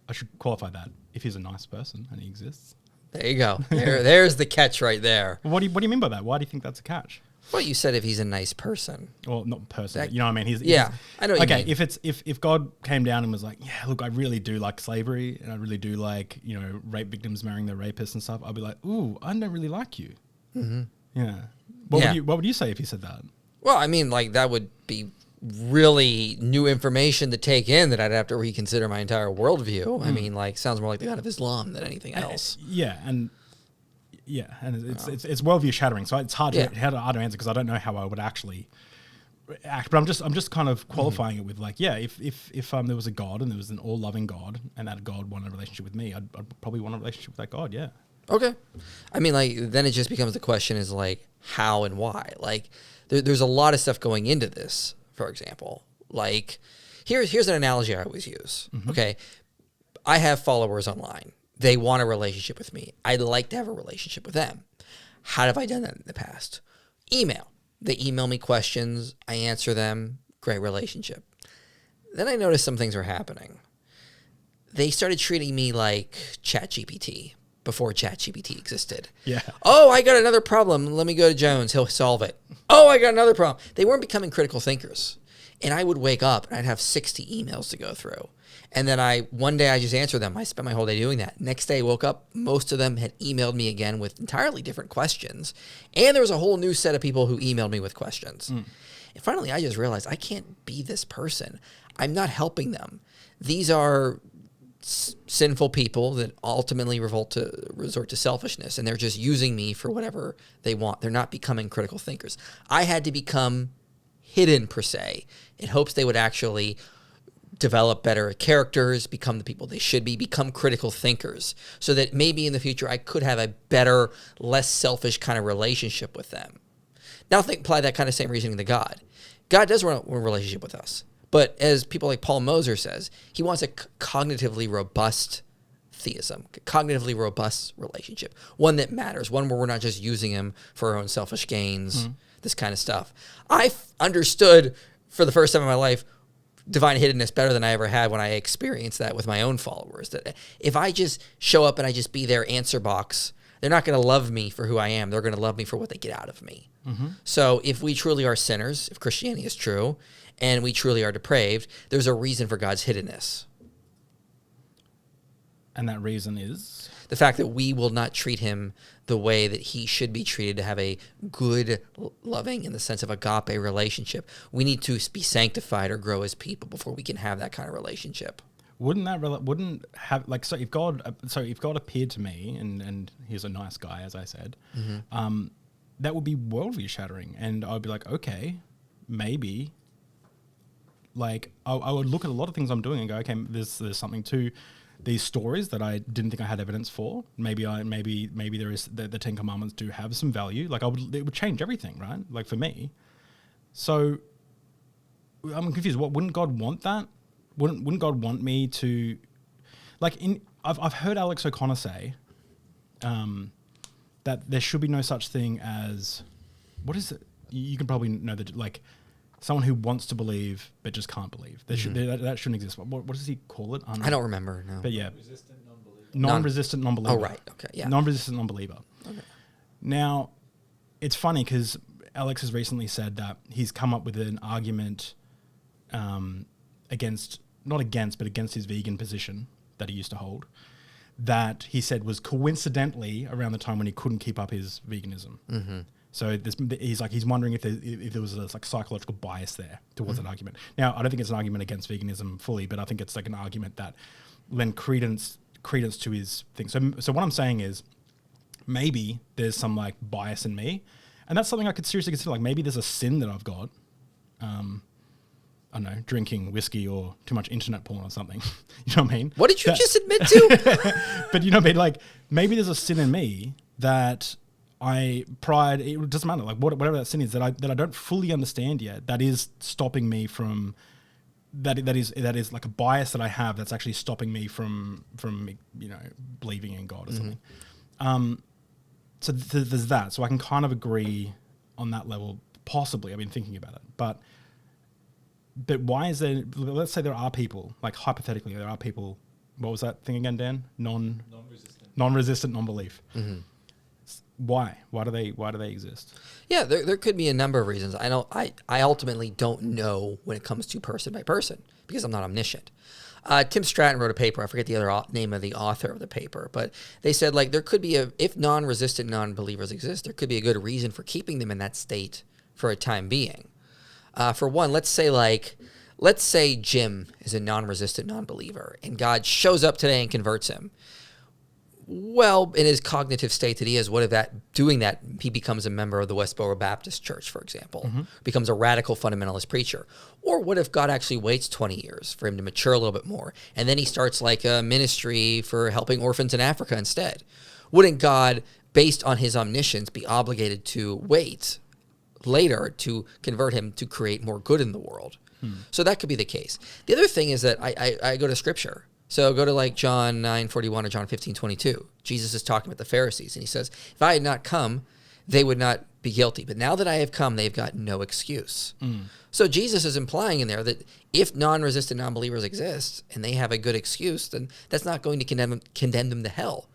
[SPEAKER 1] I should qualify that. If he's a nice person and he exists.
[SPEAKER 2] There you go. There's the catch right there.
[SPEAKER 1] Well, what do you mean by that? Why do you think that's a catch?
[SPEAKER 2] Well, you said if he's a nice person.
[SPEAKER 1] Well, not person, but you know what I mean?
[SPEAKER 2] I know what you mean.
[SPEAKER 1] If God came down and was like, yeah, look, I really do like slavery and I really do like, rape victims marrying their rapists and stuff, I'd be like, ooh, I don't really like you. Mm-hmm. Yeah. What would you say if he said that?
[SPEAKER 2] Well, I mean, like that would be really new information to take in that I'd have to reconsider my entire worldview. I mean, like sounds more like the God of Islam than anything else.
[SPEAKER 1] And it's worldview shattering, so it's hard to answer because I don't know how I would actually act. But I'm just kind of qualifying it with like, if there was a God and there was an all loving God and that God wanted a relationship with me, I'd probably want a relationship with that God. Yeah.
[SPEAKER 2] Okay. I mean, like then it just becomes the question is like how and why. Like there's a lot of stuff going into this. For example, like here's an analogy I always use. Okay, I have followers online. They want a relationship with me. I'd like to have a relationship with them. How have I done that in the past? Email. They email me questions. I answer them. Great relationship. Then I noticed some things were happening. They started treating me like ChatGPT before ChatGPT existed.
[SPEAKER 1] Yeah.
[SPEAKER 2] Oh, I got another problem. Let me go to Jones. He'll solve it. Oh, I got another problem. They weren't becoming critical thinkers. And I would wake up and I'd have 60 emails to go through. And then one day I just answered them. I spent my whole day doing that. Next day I woke up, most of them had emailed me again with entirely different questions. And there was a whole new set of people who emailed me with questions. And finally I just realized I can't be this person. I'm not helping them. These are sinful people that ultimately resort to selfishness, and they're just using me for whatever they want. They're not becoming critical thinkers. I had to become hidden per se in hopes they would actually develop better characters, become the people they should be, become critical thinkers, so that maybe in the future I could have a better, less selfish kind of relationship with them. Now apply that kind of same reasoning to God. God does want a relationship with us. But as people like Paul Moser says, he wants a cognitively robust theism, cognitively robust relationship, one that matters, one where we're not just using him for our own selfish gains, this kind of stuff. I understood for the first time in my life divine hiddenness better than I ever had when I experienced that with my own followers. That if I just show up and I just be their answer box, they're not going to love me for who I am. They're going to love me for what they get out of me. So if we truly are sinners, if Christianity is true, and we truly are depraved, there's a reason for God's hiddenness.
[SPEAKER 1] And that reason is?
[SPEAKER 2] The fact that we will not treat him the way that he should be treated to have a good, loving, in the sense of agape relationship. We need to be sanctified or grow as people before we can have that kind of relationship.
[SPEAKER 1] So if God appeared to me and he's a nice guy, as I said, that would be worldview shattering, and I'd be like, okay, maybe, like, I would look at a lot of things I'm doing and go, okay, there's something to these stories that I didn't think I had evidence for. Maybe there is the Ten Commandments do have some value. Like, it would change everything, right? Like, for me. So I'm confused. Wouldn't God want that? Wouldn't God want me to, like, I've heard Alex O'Connor say that there should be no such thing as, what is it? You can probably know that, like, someone who wants to believe but just can't believe. That shouldn't exist. What does he call it?
[SPEAKER 2] I don't remember. No.
[SPEAKER 1] But yeah,
[SPEAKER 3] Resistant non-believer.
[SPEAKER 1] Non-resistant non-believer.
[SPEAKER 2] Oh, right. Okay. Yeah.
[SPEAKER 1] Non-resistant non-believer.
[SPEAKER 2] Okay.
[SPEAKER 1] Now, it's funny because Alex has recently said that he's come up with an argument against his vegan position that he used to hold, that he said was coincidentally around the time when he couldn't keep up his veganism. Mm-hmm. So he's wondering if there was a like psychological bias there towards that argument. Now, I don't think it's an argument against veganism fully, but I think it's like an argument that lend credence to his thing. So what I'm saying is, maybe there's some like bias in me, and that's something I could seriously consider. Like, maybe there's a sin that I've got. I don't know, drinking whiskey or too much internet porn or something. You know what I mean?
[SPEAKER 2] What did you just admit to?
[SPEAKER 1] But you know what I mean? Like, maybe there's a sin in me that it doesn't matter, like whatever that sin is that I don't fully understand yet, that is stopping me from, that is like a bias that I have that's actually stopping me from believing in God or something. So there's that. So I can kind of agree on that level, possibly. I've been thinking about it, but why is there? Let's say there are people, like hypothetically, there are people. What was that thing again, Dan? Non-resistant non-belief. Mm-hmm. Why? Why do they exist?
[SPEAKER 2] Yeah, there could be a number of reasons. I ultimately don't know when it comes to person by person because I'm not omniscient. Tim Stratton wrote a paper. I forget the other name of the author of the paper, but they said like there could be if non-resistant non-believers exist, there could be a good reason for keeping them in that state for a time being. For one, let's say Jim is a non-resistant non-believer and God shows up today and converts him. Well, in his cognitive state that he is, what if doing that, he becomes a member of the Westboro Baptist Church, for example, becomes a radical fundamentalist preacher? Or what if God actually waits 20 years for him to mature a little bit more, and then he starts like a ministry for helping orphans in Africa instead? Wouldn't God, based on his omniscience, be obligated to wait later to convert him to create more good in the world? So that could be the case. The other thing is that I go to Scripture. So go to like John 9:41 or John 15:22. Jesus is talking about the Pharisees, and he says, if I had not come, they would not be guilty. But now that I have come, they've got no excuse. So Jesus is implying in there that if non-resistant non-believers exist and they have a good excuse, then that's not going to condemn them to hell.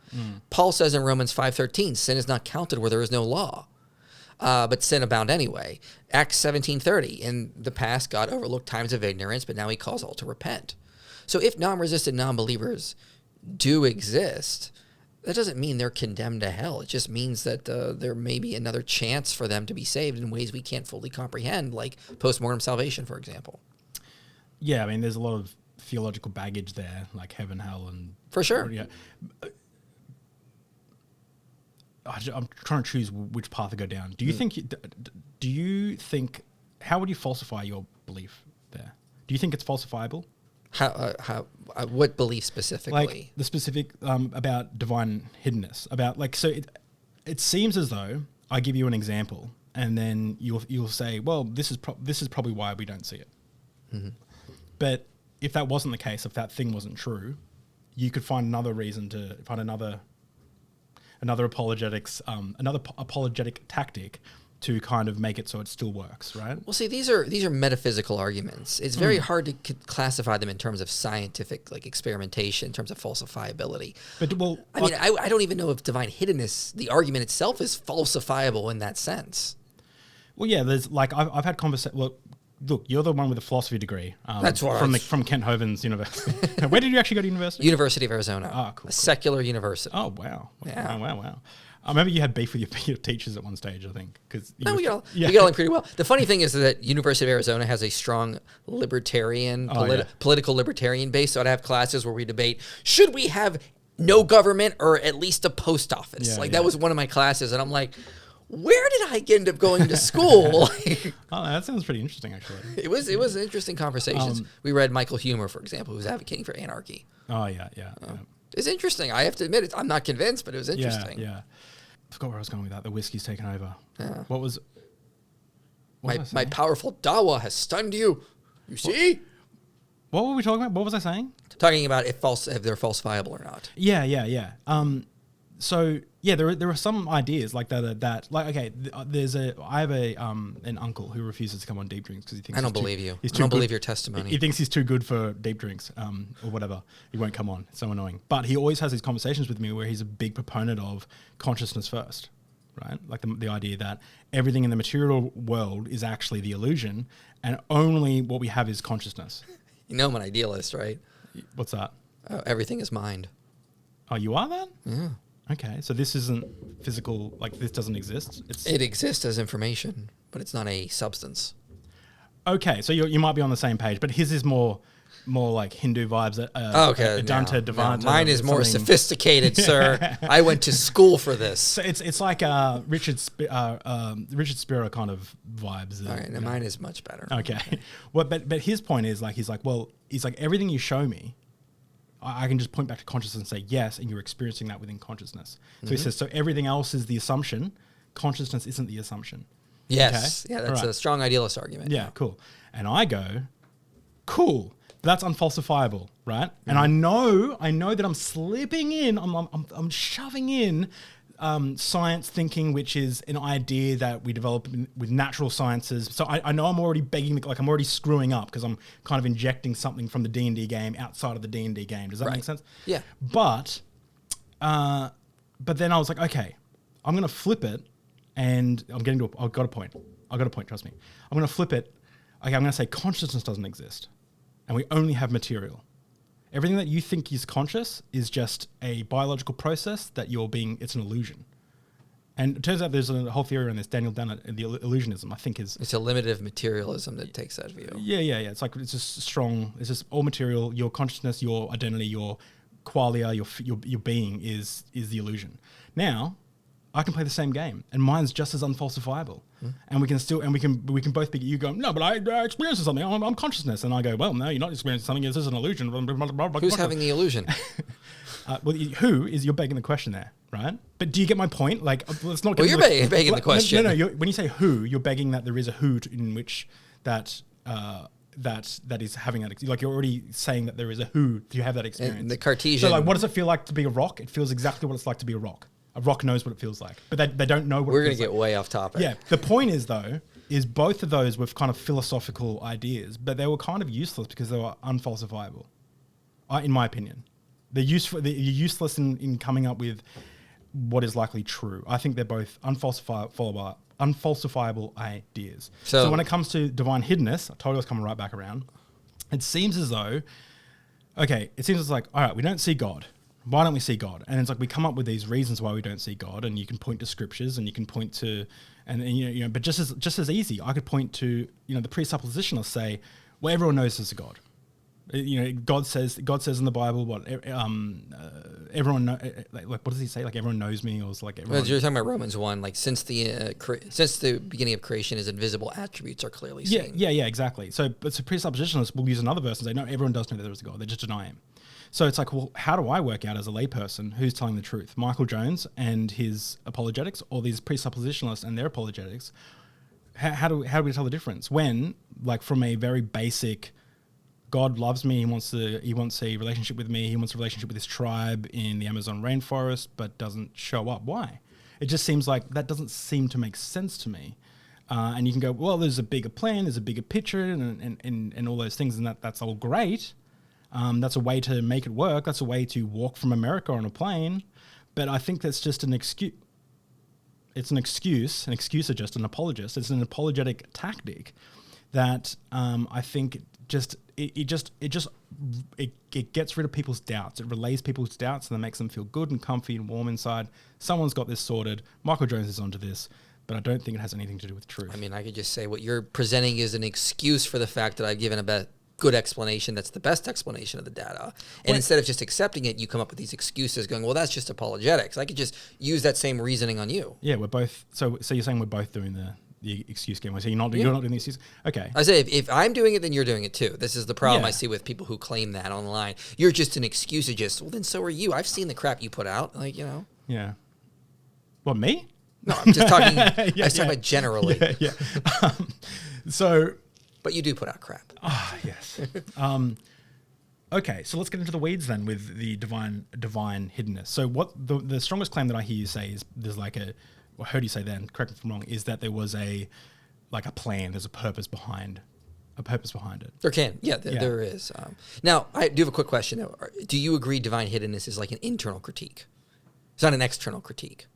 [SPEAKER 2] Paul says in Romans 5:13, sin is not counted where there is no law. But sin abound anyway. Acts 17:30, in the past, God overlooked times of ignorance, but now he calls all to repent. So if non-resistant non-believers do exist, that doesn't mean they're condemned to hell. It just means that there may be another chance for them to be saved in ways we can't fully comprehend, like post-mortem salvation, for example.
[SPEAKER 1] Yeah, I mean, there's a lot of theological baggage there, like heaven, hell, and...
[SPEAKER 2] For sure.
[SPEAKER 1] Yeah. I'm trying to choose which path to go down. Do you think, how would you falsify your belief there? Do you think it's falsifiable?
[SPEAKER 2] What belief specifically?
[SPEAKER 1] Like the specific about divine hiddenness. About like, so it seems as though I give you an example, and then you'll say, well, this is probably why we don't see it. Mm-hmm. But if that wasn't the case, if that thing wasn't true, you could find another reason to find another apologetic tactic to kind of make it so it still works, right?
[SPEAKER 2] Well, see, these are metaphysical arguments. It's very hard to classify them in terms of scientific, like experimentation, in terms of falsifiability.
[SPEAKER 1] But
[SPEAKER 2] I don't even know if divine hiddenness, the argument itself, is falsifiable in that sense.
[SPEAKER 1] Well, yeah, there's like I've had conversations. Look, you're the one with a philosophy degree.
[SPEAKER 2] That's right.
[SPEAKER 1] From Kent Hovind's university. Where did you actually go to university?
[SPEAKER 2] University of Arizona.
[SPEAKER 1] Ah, cool.
[SPEAKER 2] A secular university.
[SPEAKER 1] Oh, wow.
[SPEAKER 2] Yeah.
[SPEAKER 1] Wow. I remember you had beaf with your teachers at one stage, I think.
[SPEAKER 2] We got along pretty well. The funny thing is that University of Arizona has a strong libertarian, political libertarian base. So I'd have classes where we debate, should we have no government or at least a post office? That was one of my classes. And I'm like, where did I end up going to school?
[SPEAKER 1] Oh, that sounds pretty interesting, actually.
[SPEAKER 2] It was interesting conversations. We read Michael Humer, for example, who's advocating for anarchy.
[SPEAKER 1] Oh, yeah.
[SPEAKER 2] It's interesting. I have to admit, I'm not convinced, but it was interesting.
[SPEAKER 1] Yeah. I forgot where I was going with that. The whiskey's taken over.
[SPEAKER 2] Yeah.
[SPEAKER 1] What was I
[SPEAKER 2] My
[SPEAKER 1] saying?
[SPEAKER 2] powerful dawa has stunned you. You see?
[SPEAKER 1] What were we talking about? What was I saying?
[SPEAKER 2] Talking about if they're falsifiable or not.
[SPEAKER 1] Yeah. So yeah, there are some ideas like that. Like, okay, I have an uncle who refuses to come on deep drinks because he thinks
[SPEAKER 2] I don't believe you.
[SPEAKER 1] He's
[SPEAKER 2] I
[SPEAKER 1] too
[SPEAKER 2] don't
[SPEAKER 1] good.
[SPEAKER 2] believe your testimony.
[SPEAKER 1] He thinks he's too good for deep drinks, or whatever. He won't come on. It's so annoying. But he always has these conversations with me where he's a big proponent of consciousness first, right? Like the idea that everything in the material world is actually the illusion, and only what we have is consciousness.
[SPEAKER 2] You know I'm an idealist, right?
[SPEAKER 1] What's that?
[SPEAKER 2] Everything is mind.
[SPEAKER 1] Oh, you are that?
[SPEAKER 2] Yeah.
[SPEAKER 1] Okay, so this isn't physical. Like this doesn't exist.
[SPEAKER 2] It exists as information, but it's not a substance.
[SPEAKER 1] Okay, so you might be on the same page, but his is more like Hindu vibes.
[SPEAKER 2] Okay,
[SPEAKER 1] Adanta,
[SPEAKER 2] no,
[SPEAKER 1] Devanta.
[SPEAKER 2] mine is more
[SPEAKER 1] something.
[SPEAKER 2] sophisticated, sir. I went to school for this.
[SPEAKER 1] So it's like Richard Spiro kind of vibes.
[SPEAKER 2] All right, now mine is much better.
[SPEAKER 1] Okay, well, but his point is like he's like everything you show me, I can just point back to consciousness and say yes, and you're experiencing that within consciousness. So he says so everything else is the assumption. Consciousness isn't the assumption.
[SPEAKER 2] Yes,
[SPEAKER 1] Okay?
[SPEAKER 2] yeah, that's
[SPEAKER 1] All
[SPEAKER 2] a strong idealist argument.
[SPEAKER 1] Yeah, cool. And I go, cool. That's unfalsifiable, right? And I know that I'm slipping in. I'm shoving in science thinking, which is an idea that we develop with natural sciences. So I know I'm already begging, like I'm already screwing up because I'm kind of injecting something from the D&D game outside of the D&D game. Does that make sense?
[SPEAKER 2] Yeah.
[SPEAKER 1] But then I was like, okay, I'm gonna flip it, and I've got a point. Trust me. I'm gonna flip it. Okay, I'm gonna say consciousness doesn't exist, and we only have material. Everything that you think is conscious is just a biological process that it's an illusion. And it turns out there's a whole theory on this. Daniel Dennett, the illusionism, I think is...
[SPEAKER 2] It's a limited materialism that takes that view.
[SPEAKER 1] Yeah. It's like, it's just strong. It's just all material. Your consciousness, your identity, your qualia, your being is the illusion. Now, I can play the same game, and mine's just as unfalsifiable. And we can both be, you go, no, but I experienced something. I'm consciousness. And I go, well, no, you're not experiencing something. It's just an illusion.
[SPEAKER 2] Who's having the illusion?
[SPEAKER 1] You're begging the question there, right? But do you get my point? Like, let's not.
[SPEAKER 2] Well, you're begging the question.
[SPEAKER 1] No. When you say who, you're begging that there is a who in which that is having that. Like, you're already saying that there is a who. Do you have that experience?
[SPEAKER 2] And the Cartesian.
[SPEAKER 1] So, like, what does it feel like to be a rock? It feels exactly what it's like to be a rock. A rock knows what it feels like, but they don't know what.
[SPEAKER 2] We're
[SPEAKER 1] it
[SPEAKER 2] going to
[SPEAKER 1] feels
[SPEAKER 2] get
[SPEAKER 1] like.
[SPEAKER 2] way off topic.
[SPEAKER 1] Yeah. The point is though, is both of those were kind of philosophical ideas, but they were kind of useless because they were unfalsifiable, in my opinion. They're useless in coming up with what is likely true. I think they're both unfalsifiable ideas. So when it comes to divine hiddenness, I told you I was coming right back around. It seems as though, it's like, all right, we don't see God. Why don't we see God? And it's like we come up with these reasons why we don't see God, and you can point to scriptures, and you can point to, but just as easy, I could point to, the presuppositionalists say, well, everyone knows there's a God. God says in the Bible, what everyone like what does he say? Like everyone knows me, or it's like everyone.
[SPEAKER 2] Well, you're talking about Romans 1, like since the beginning of creation, his invisible attributes are clearly seen.
[SPEAKER 1] Yeah, exactly. So presuppositionalists will use another verse and say, no, everyone does know that there is a God. They just deny him. So it's like, well, how do I work out as a layperson who's telling the truth? Michael Jones and his apologetics, or these presuppositionalists and their apologetics? How do we tell the difference? When, like, from a very basic, God loves me, he wants a relationship with me, he wants a relationship with his tribe in the Amazon rainforest, but doesn't show up. Why? It just seems like that doesn't seem to make sense to me. And you can go, well, there's a bigger plan, there's a bigger picture, and all those things, and that's all great. That's a way to make it work. That's a way to walk from America on a plane. But I think that's just an excuse. It's an excuse. An excuse is just an apologist. It's an apologetic tactic that I think it gets rid of people's doubts. It relays people's doubts, and it makes them feel good and comfy and warm inside. Someone's got this sorted. Michael Jones is onto this, but I don't think it has anything to do with truth.
[SPEAKER 2] I mean, I could just say what you're presenting is an excuse for the fact that I've given good explanation that's the best explanation of the data. And instead of just accepting it, you come up with these excuses going, well, that's just apologetics. I could just use that same reasoning on you.
[SPEAKER 1] Yeah, we're both. So you're saying we're both doing the excuse game. So you're not doing the excuse. Okay.
[SPEAKER 2] I say if I'm doing it, then you're doing it too. This is the problem
[SPEAKER 1] Yeah.
[SPEAKER 2] I see with people who claim that online. You're just an excusegist. Well, then so are you. I've seen the crap you put out. Like,
[SPEAKER 1] Yeah. What, me?
[SPEAKER 2] No, I'm just talking. I was
[SPEAKER 1] Yeah.
[SPEAKER 2] talking about generally.
[SPEAKER 1] Yeah. So.
[SPEAKER 2] But you do put out crap.
[SPEAKER 1] Yes. Okay, so let's get into the weeds then with the divine hiddenness. So what the strongest claim that I hear you say is there's like I heard you say then, correct me if I'm wrong, is that there was a plan, there's a purpose behind it.
[SPEAKER 2] There can. Yeah, there is. Now, I do have a quick question. Though. Do you agree divine hiddenness is like an internal critique? It's not an external critique.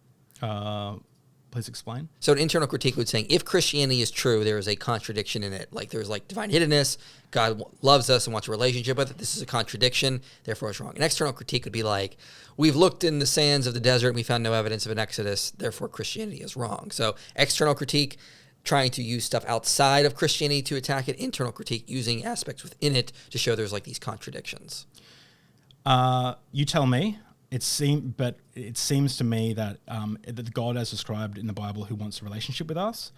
[SPEAKER 1] Please explain.
[SPEAKER 2] So an internal critique would say, if Christianity is true, there is a contradiction in it. Like there's like divine hiddenness, God loves us and wants a relationship with it. This is a contradiction, therefore it's wrong. An external critique would be like, we've looked in the sands of the desert and we found no evidence of an exodus, therefore Christianity is wrong. So external critique, trying to use stuff outside of Christianity to attack it. Internal critique, using aspects within it to show there's like these contradictions.
[SPEAKER 1] You tell me. It seems to me that that God, as described in the Bible, who wants a relationship with us,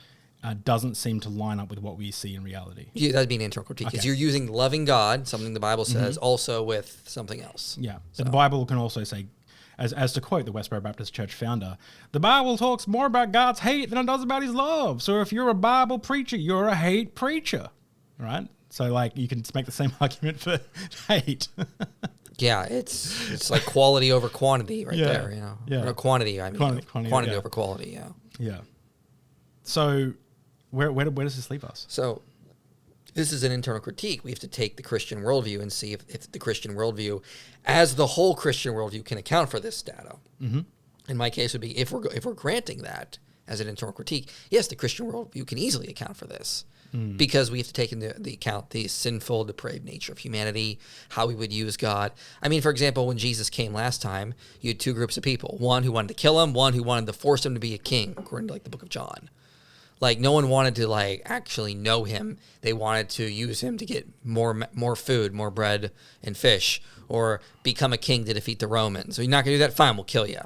[SPEAKER 1] doesn't seem to line up with what we see in reality.
[SPEAKER 2] Yeah, that'd be an internal critique. Because you're using loving God, something the Bible says, also with something else.
[SPEAKER 1] Yeah, so the Bible can also say, as to quote the Westboro Baptist Church founder, the Bible talks more about God's hate than it does about his love. So if you're a Bible preacher, you're a hate preacher, right? So like you can make the same argument for hate.
[SPEAKER 2] Yeah, it's like quality over quantity right there,
[SPEAKER 1] Yeah.
[SPEAKER 2] Or quantity, I mean. Quantity
[SPEAKER 1] yeah.
[SPEAKER 2] over quality, yeah.
[SPEAKER 1] Yeah. So where does this leave us?
[SPEAKER 2] So this is an internal critique. We have to take the Christian worldview and see if the Christian worldview, as the whole Christian worldview, can account for this data. Mm-hmm. In my case, would be if we're granting that as an internal critique, yes, the Christian worldview can easily account for this. Because we have to take into the account the sinful, depraved nature of humanity, how we would use God. I mean, for example, when Jesus came last time, you had two groups of people. One who wanted to kill him, one who wanted to force him to be a king, according to like the book of John. Like no one wanted to like actually know him. They wanted to use him to get more food, more bread and fish, or become a king to defeat the Romans. So you're not going to do that? Fine, we'll kill you.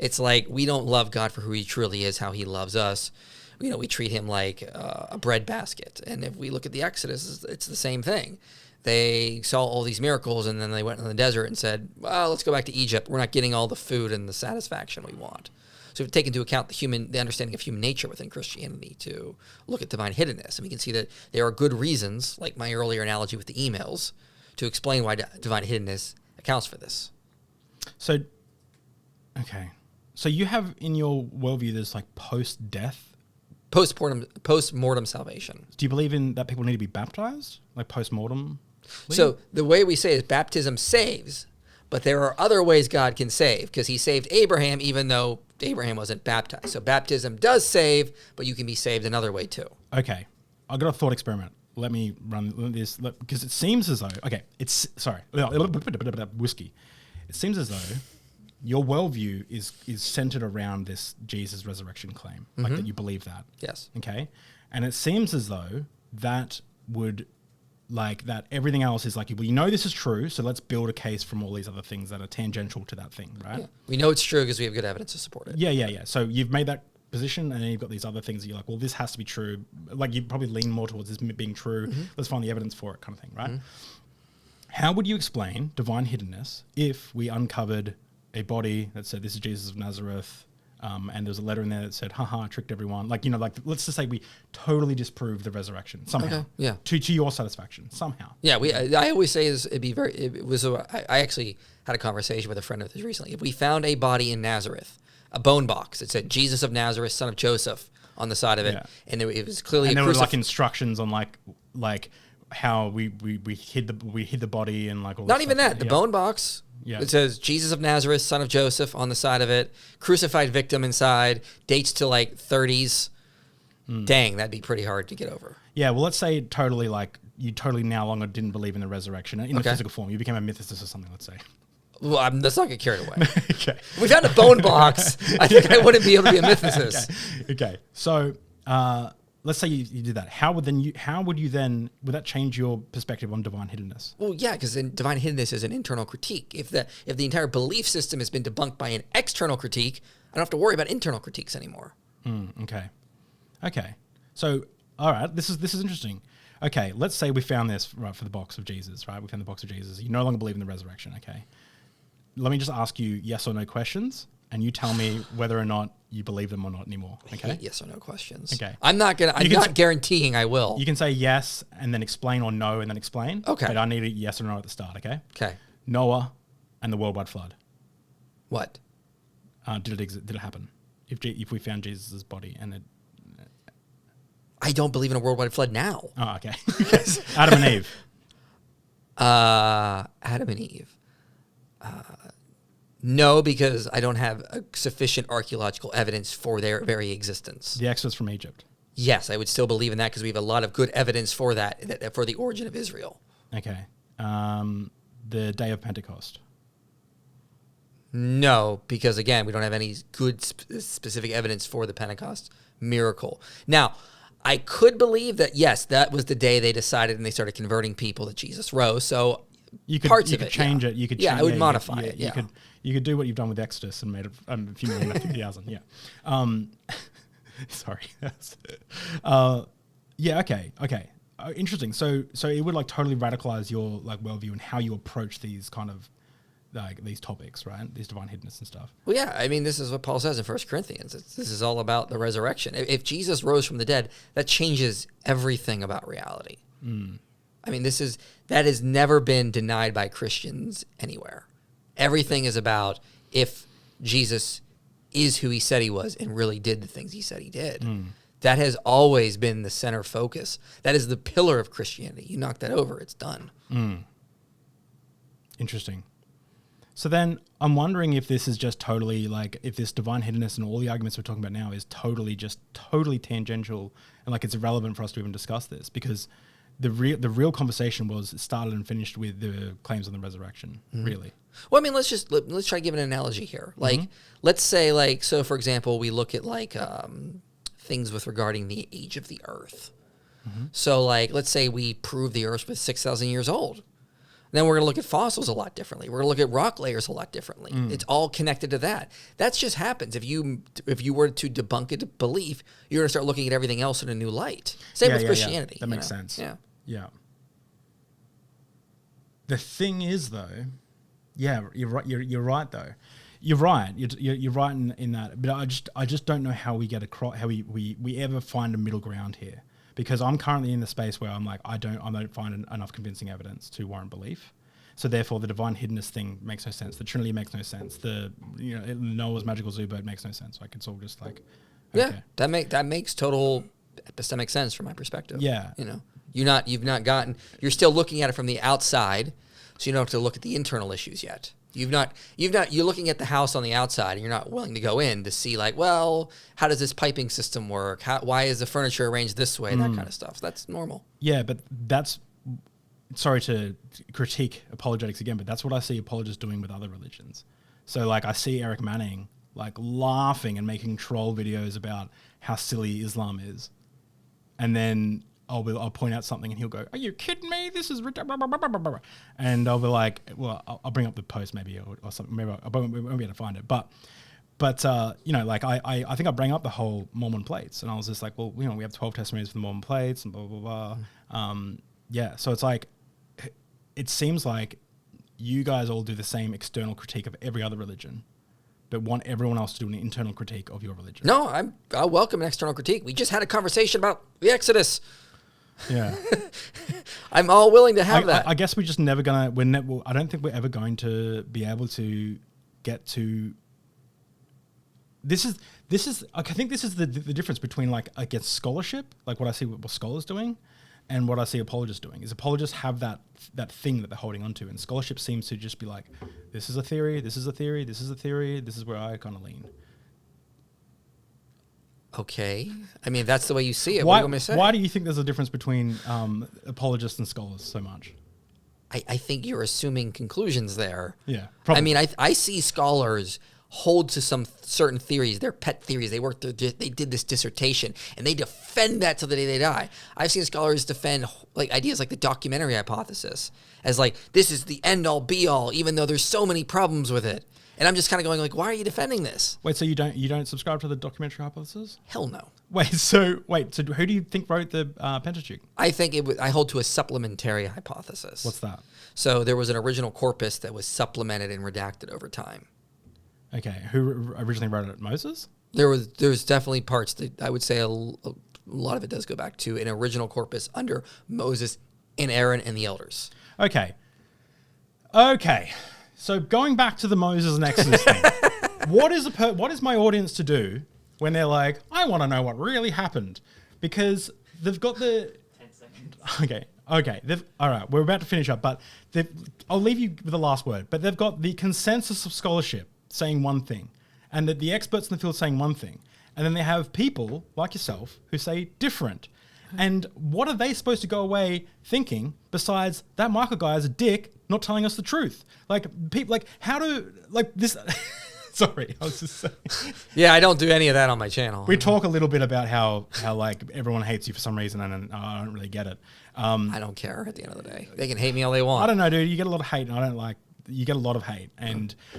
[SPEAKER 2] It's like we don't love God for who he truly is, how he loves us. We treat him like a bread basket. And if we look at the Exodus, it's the same thing. They saw all these miracles, and then they went in the desert and said, well, let's go back to Egypt. We're not getting all the food and the satisfaction we want. So we take into account the understanding of human nature within Christianity to look at divine hiddenness. And we can see that there are good reasons, like my earlier analogy with the emails, to explain why divine hiddenness accounts for this.
[SPEAKER 1] So, okay. So you have in your worldview, there's like post-death.
[SPEAKER 2] Post-mortem salvation.
[SPEAKER 1] Do you believe in that people need to be baptized? Like post-mortem?
[SPEAKER 2] So the way we say it is baptism saves, but there are other ways God can save, because he saved Abraham even though Abraham wasn't baptized. So baptism does save, but you can be saved another way too.
[SPEAKER 1] Okay. I've got a thought experiment. Let me run this, because it seems as though, whiskey. It seems as though your worldview is centered around this Jesus resurrection claim, like that you believe that.
[SPEAKER 2] Yes.
[SPEAKER 1] Okay. And it seems as though that would, like, that everything else is like, well, you know this is true, so let's build a case from all these other things that are tangential to that thing, right?
[SPEAKER 2] Yeah. We know it's true because we have good evidence to support it.
[SPEAKER 1] Yeah. So you've made that position, and then you've got these other things that you're like, well, this has to be true. Like, you probably lean more towards this being true. Let's find the evidence for it, kind of thing, right? How would you explain divine hiddenness if we uncovered a body that said, this is Jesus of Nazareth, and there's a letter in there that said, haha, I tricked everyone. Like, let's just say we totally disprove the resurrection somehow.
[SPEAKER 2] Okay, yeah.
[SPEAKER 1] To your satisfaction, somehow.
[SPEAKER 2] Yeah, I always say I actually had a conversation with a friend of his recently. If we found a body in Nazareth, a bone box, it said Jesus of Nazareth, son of Joseph on the side of it, and it was clearly
[SPEAKER 1] and there were like instructions on like how we hid the body and like all
[SPEAKER 2] not
[SPEAKER 1] this
[SPEAKER 2] even
[SPEAKER 1] stuff.
[SPEAKER 2] that, the bone box.
[SPEAKER 1] Yeah.
[SPEAKER 2] It says Jesus of Nazareth, son of Joseph on the side of it, crucified victim inside, dates to like 30s. Dang, that'd be pretty hard to get over.
[SPEAKER 1] Yeah, well, let's say totally like you totally no longer didn't believe in the resurrection in the physical form. You became a mythicist or something, let's say.
[SPEAKER 2] Well, let's not get carried away.
[SPEAKER 1] Okay.
[SPEAKER 2] If we found a bone box, I think I wouldn't be able to be a mythicist.
[SPEAKER 1] Okay. So let's say you did that. How would would that change your perspective on divine hiddenness?
[SPEAKER 2] Well, yeah, because divine hiddenness is an internal critique. If the entire belief system has been debunked by an external critique, I don't have to worry about internal critiques anymore.
[SPEAKER 1] Okay. So, all right, this is interesting. Okay, let's say we found this right for the box of Jesus, right? We found the box of Jesus. You no longer believe in the resurrection, okay? Let me just ask you yes or no questions, and you tell me whether or not you believe them or not anymore. Okay?
[SPEAKER 2] I hate yes or no questions.
[SPEAKER 1] Okay.
[SPEAKER 2] I'm not guaranteeing I will.
[SPEAKER 1] You can say yes and then explain, or no and then explain.
[SPEAKER 2] Okay.
[SPEAKER 1] But I need a yes or no at the start. Okay.
[SPEAKER 2] Okay.
[SPEAKER 1] Noah and the worldwide flood.
[SPEAKER 2] What?
[SPEAKER 1] Did it happen? If we found Jesus' body and it.
[SPEAKER 2] I don't believe in a worldwide flood now.
[SPEAKER 1] Oh, okay. Adam and Eve.
[SPEAKER 2] Adam and Eve. No, because I don't have sufficient archaeological evidence for their very existence.
[SPEAKER 1] The Exodus from Egypt.
[SPEAKER 2] Yes, I would still believe in that because we have a lot of good evidence for that for the origin of Israel.
[SPEAKER 1] Okay. The day of Pentecost.
[SPEAKER 2] No, because again, we don't have any good specific evidence for the Pentecost miracle. Now, I could believe that, yes, that was the day they decided and they started converting people that Jesus rose. So
[SPEAKER 1] you could change it. You could
[SPEAKER 2] I would modify it. Yeah.
[SPEAKER 1] You could do what you've done with Exodus and made it a few million after 50,000. Yeah. Sorry. Yeah. Okay. Interesting. So it would like totally radicalize your like worldview and how you approach these kind of like these topics, right? These divine hiddenness and stuff.
[SPEAKER 2] Well, yeah. I mean, this is what Paul says in 1 Corinthians. This is all about the resurrection. If Jesus rose from the dead, that changes everything about reality. I mean, that has never been denied by Christians anywhere. Everything is about if Jesus is who he said he was and really did the things he said he did. That has always been the center focus. That is the pillar of Christianity. You knock that over, it's done.
[SPEAKER 1] Interesting. So then I'm wondering if this is just totally like, if this divine hiddenness and all the arguments we're talking about now is totally tangential and like it's irrelevant for us to even discuss this, because the real conversation was started and finished with the claims on the resurrection, really.
[SPEAKER 2] Well, I mean, let's try to give an analogy here. Like, let's say, like, so for example, we look at like things with regarding the age of the Earth. So, like, let's say we prove the Earth was 6,000 years old. Then we're going to look at fossils a lot differently. We're going to look at rock layers a lot differently. It's all connected to that. That just happens. If you were to debunk a belief, you're going to start looking at everything else in a new light. Same with Christianity.
[SPEAKER 1] That makes sense.
[SPEAKER 2] Yeah.
[SPEAKER 1] The thing is, though, yeah, you're right. You're right, though. You're right. You're right in that. But I just don't know how we get across, how we ever find a middle ground here. Because I'm currently in the space where I'm like, I don't find enough convincing evidence to warrant belief. So therefore, the divine hiddenness thing makes no sense. The Trinity makes no sense. Noah's magical zoo bird makes no sense. Like, it's all just like, okay.
[SPEAKER 2] Yeah, that makes total epistemic sense from my perspective.
[SPEAKER 1] Yeah,
[SPEAKER 2] you're still looking at it from the outside, so you don't have to look at the internal issues yet. You're looking at the house on the outside and you're not willing to go in to see like, well, how does this piping system work? Why is the furniture arranged this way? That kind of stuff. That's normal.
[SPEAKER 1] Yeah, but sorry to critique apologetics again, but that's what I see apologists doing with other religions. So like I see Eric Manning like laughing and making troll videos about how silly Islam is. And then I'll point out something and he'll go, "Are you kidding me? This is ridiculous." And I'll be like, well, I'll bring up the post maybe or something. Maybe I won't be able to find it. But like I think I bring up the whole Mormon plates, and I was just like, well, we have 12 testimonies for the Mormon plates and blah blah blah. Yeah, so it's like it seems like you guys all do the same external critique of every other religion, but want everyone else to do an internal critique of your religion.
[SPEAKER 2] No, I welcome an external critique. We just had a conversation about the Exodus.
[SPEAKER 1] Yeah,
[SPEAKER 2] I'm all willing to have that.
[SPEAKER 1] I guess we're just never gonna. I don't think we're ever going to be able to get to. This is. I think this is the difference between like I guess scholarship, like what I see what scholars doing, and what I see apologists doing. Is apologists have that thing that they're holding onto, and scholarship seems to just be like, this is a theory, this is a theory, this is a theory. This is where I kind of lean.
[SPEAKER 2] Okay. I mean, that's the way you see it. What do you want me to say?
[SPEAKER 1] Why do you think there's a difference between apologists and scholars so much?
[SPEAKER 2] I think you're assuming conclusions there.
[SPEAKER 1] Yeah, probably.
[SPEAKER 2] I mean, I see scholars hold to some certain theories, their pet theories. They did this dissertation, and they defend that till the day they die. I've seen scholars defend like ideas like the documentary hypothesis as like this is the end all be all, even though there's so many problems with it. And I'm just kind of going like, why are you defending this?
[SPEAKER 1] Wait, so you don't subscribe to the documentary hypothesis?
[SPEAKER 2] Hell no.
[SPEAKER 1] So who do you think wrote the Pentateuch?
[SPEAKER 2] I think I hold to a supplementary hypothesis.
[SPEAKER 1] What's that?
[SPEAKER 2] So there was an original corpus that was supplemented and redacted over time.
[SPEAKER 1] Okay, who originally wrote it? Moses?
[SPEAKER 2] There's definitely parts that I would say a lot of it does go back to an original corpus under Moses and Aaron and the elders.
[SPEAKER 1] Okay. So going back to the Moses and Exodus thing, what is my audience to do when they're like, I want to know what really happened? Because they've got the...
[SPEAKER 4] 10 seconds.
[SPEAKER 1] Okay. All right, we're about to finish up, but I'll leave you with the last word. But they've got the consensus of scholarship saying one thing, and the experts in the field saying one thing. And then they have people like yourself who say different. And what are they supposed to go away thinking besides that Michael guy is a dick not telling us the truth? Like, people, like, how do, like, this... Sorry, I was just saying.
[SPEAKER 2] Yeah, I don't do any of that on my channel.
[SPEAKER 1] We talk a little bit about how like, everyone hates you for some reason, and I don't really get it.
[SPEAKER 2] I don't care at the end of the day. They can hate me all they want.
[SPEAKER 1] I don't know, dude. You get a lot of hate, and I don't like... You get a lot of hate,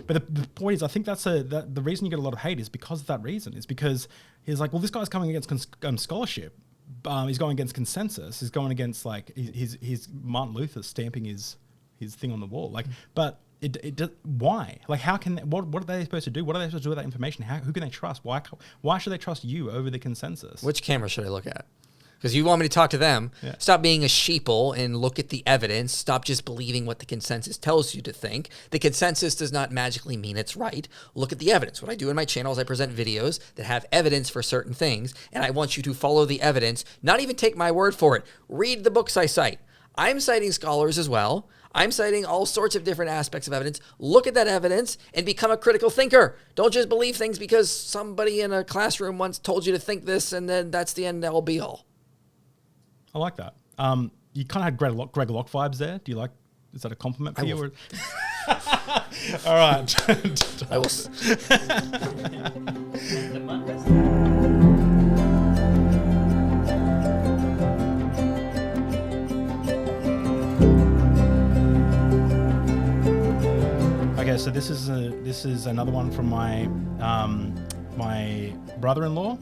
[SPEAKER 1] but the point is, I think the reason you get a lot of hate is because of that reason. It's because he's like, well, this guy's coming against scholarship. He's going against consensus. He's going against like his Martin Luther stamping his thing on the wall. Like, but why? Like, how can what are they supposed to do? What are they supposed to do with that information? Who can they trust? Why should they trust you over the consensus?
[SPEAKER 2] Which camera should I look at? Because you want me to talk to them.
[SPEAKER 1] Yeah.
[SPEAKER 2] Stop being a sheeple and look at the evidence. Stop just believing what the consensus tells you to think. The consensus does not magically mean it's right. Look at the evidence. What I do in my channel is I present videos that have evidence for certain things, and I want you to follow the evidence, not even take my word for it. Read the books I cite. I'm citing scholars as well. I'm citing all sorts of different aspects of evidence. Look at that evidence and become a critical thinker. Don't just believe things because somebody in a classroom once told you to think this, and then that's the end all be all.
[SPEAKER 1] I like that. You kind of had Greg Locke vibes there. Do you like? Is that a compliment for you? Or? All right.
[SPEAKER 2] I will.
[SPEAKER 4] The Mondays.
[SPEAKER 1] Okay, so this is another one from my my brother-in-law.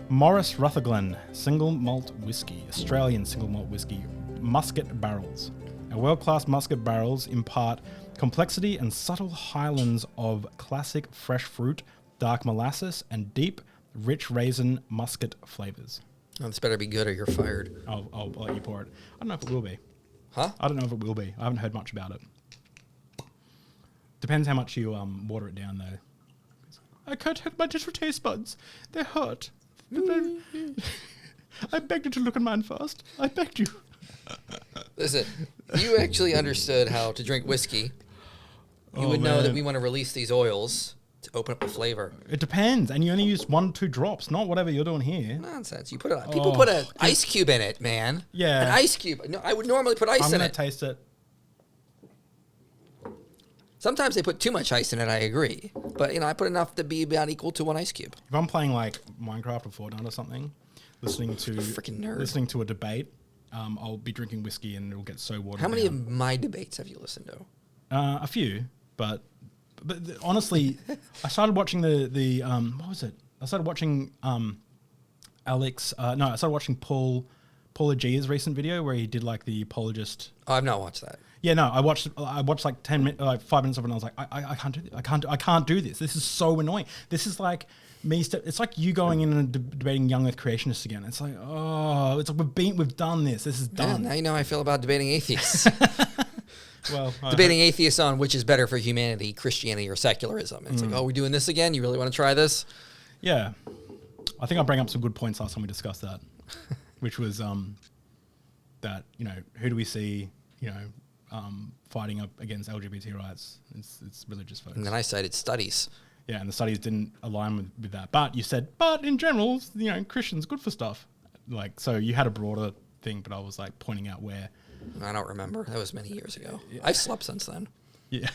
[SPEAKER 1] Morris Rutherglen single malt whiskey, Australian single malt whiskey, musket barrels. Our world-class musket barrels impart complexity and subtle highlands of classic fresh fruit, dark molasses, and deep, rich raisin musket flavors.
[SPEAKER 2] Oh, this better be good or you're fired.
[SPEAKER 1] I'll let you pour it. I don't know if it will be.
[SPEAKER 2] Huh?
[SPEAKER 1] I don't know if it will be. I haven't heard much about it. Depends how much you water it down, though. I can't have my digital taste buds. They're hurt. I begged you to look at mine first. I begged you.
[SPEAKER 2] Listen, you actually understood how to drink whiskey. You would know that we want to release these oils to open up the flavor.
[SPEAKER 1] It depends, and you only use 1-2 drops, not whatever you're doing here.
[SPEAKER 2] Nonsense. You put it. People put an ice cube in it, man.
[SPEAKER 1] Yeah.
[SPEAKER 2] An ice cube. No, I would normally put ice
[SPEAKER 1] I'm
[SPEAKER 2] in
[SPEAKER 1] gonna
[SPEAKER 2] it.
[SPEAKER 1] taste it.
[SPEAKER 2] Sometimes they put too much ice in it. I agree, but I put enough to be about equal to one ice cube.
[SPEAKER 1] If I'm playing like Minecraft or Fortnite or something, listening to
[SPEAKER 2] Freaking nerd.
[SPEAKER 1] listening to a debate, I'll be drinking whiskey and it'll get so watered
[SPEAKER 2] How many
[SPEAKER 1] down.
[SPEAKER 2] of my debates have you listened to?
[SPEAKER 1] A few, but honestly, I started watching the what was it? I started watching I started watching Paul Agea's recent video where he did like the Apologist.
[SPEAKER 2] Oh, I've not watched that.
[SPEAKER 1] Yeah, no, I watched like 5 minutes of it, and I was like, I can't do this. I can't do this. This is so annoying. This is like me. It's like you going in and debating young Earth creationists again. It's like, oh, it's like we've done this. This is
[SPEAKER 2] Yeah,
[SPEAKER 1] done.
[SPEAKER 2] now you know how I feel about debating atheists.
[SPEAKER 1] Well,
[SPEAKER 2] Debating atheists on which is better for humanity, Christianity or secularism. It's like, oh, we're doing this again? You really want to try this?
[SPEAKER 1] Yeah, I think I bring up some good points last time we discussed that, which was that who do we see fighting up against LGBT rights? It's religious folks.
[SPEAKER 2] And then I cited studies.
[SPEAKER 1] Yeah, and the studies didn't align with that. But you said, but in general, Christians good for stuff. Like, so you had a broader thing, but I was like pointing out where.
[SPEAKER 2] I don't remember. That was many years ago. I've slept since then.
[SPEAKER 1] Yeah.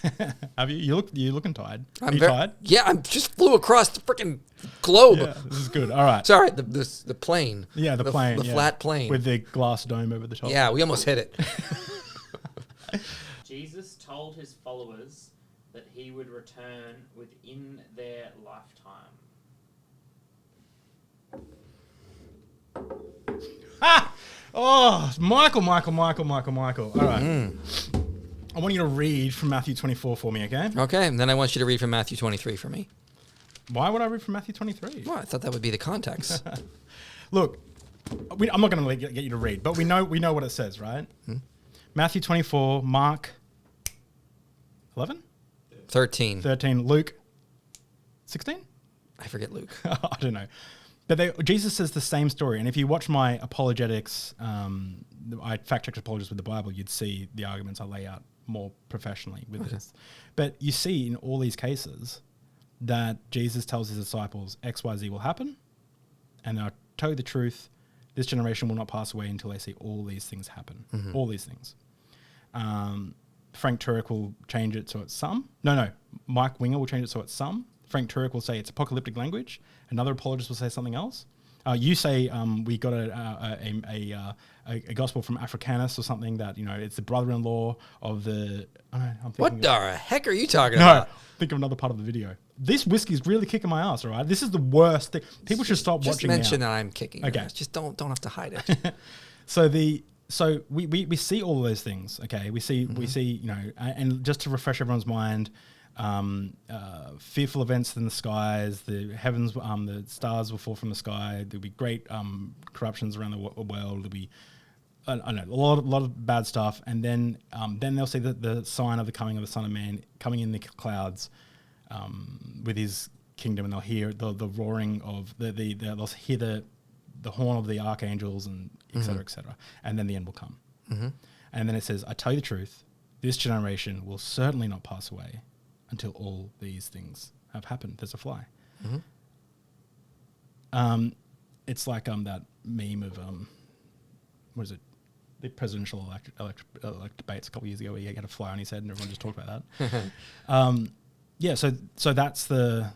[SPEAKER 1] Have you? You're looking tired. Are
[SPEAKER 2] I'm
[SPEAKER 1] you
[SPEAKER 2] very,
[SPEAKER 1] tired?
[SPEAKER 2] Yeah, I just flew across the freaking globe.
[SPEAKER 1] Yeah, this is good. All right.
[SPEAKER 2] Sorry, the plane.
[SPEAKER 1] Yeah, the plane.
[SPEAKER 2] The
[SPEAKER 1] yeah.
[SPEAKER 2] flat plane.
[SPEAKER 1] with the glass dome over the top.
[SPEAKER 2] Yeah, we almost hit it.
[SPEAKER 4] Jesus told his followers that he would return within their lifetime.
[SPEAKER 1] Ah! Oh, Michael. All right. I want you to read from Matthew 24 for me, okay?
[SPEAKER 2] Okay, and then I want you to read from Matthew 23 for me.
[SPEAKER 1] Why would I read from Matthew 23?
[SPEAKER 2] Well, I thought that would be the context.
[SPEAKER 1] Look, I'm not going to get you to read, but we know what it says, right? Matthew 24, Mark 11?
[SPEAKER 2] 13.
[SPEAKER 1] 13, Luke 16?
[SPEAKER 2] I forget Luke.
[SPEAKER 1] I don't know. But Jesus says the same story. And if you watch my Apologetics, I fact-checked Apologist with the Bible, you'd see the arguments I lay out more professionally with this. But you see in all these cases that Jesus tells his disciples X, Y, Z will happen. And I'll tell you the truth, this generation will not pass away until they see all these things happen. All these things. Frank Turek will change it so it's some. No. Mike Winger will change it so it's some. Frank Turek will say it's apocalyptic language. Another apologist will say something else. You say we got a gospel from Africanus or something that, it's the brother-in-law of the... I'm
[SPEAKER 2] What the heck are you talking
[SPEAKER 1] No,
[SPEAKER 2] about?
[SPEAKER 1] think of another part of the video. This whiskey's really kicking my ass, all right? This is the worst thing. People should stop
[SPEAKER 2] Just
[SPEAKER 1] watching
[SPEAKER 2] mention
[SPEAKER 1] now.
[SPEAKER 2] that I'm kicking.
[SPEAKER 1] Okay.
[SPEAKER 2] Your ass. Just don't have to hide it.
[SPEAKER 1] So we see all of those things, okay? We see, and just to refresh everyone's mind, fearful events in the skies, the heavens, the stars will fall from the sky. There'll be great corruptions around the world. There'll be, I don't know, a lot of bad stuff. And then they'll see the sign of the coming of the Son of Man coming in the clouds with his kingdom, and they'll hear the roaring of they'll hear the horn of the archangels and et cetera, and then the end will come. And then it says, I tell you the truth, this generation will certainly not pass away until all these things have happened. There's a fly. It's like that meme of what is it? The presidential elect debates a couple of years ago where he had a fly on his head and everyone just talked about that. So that's the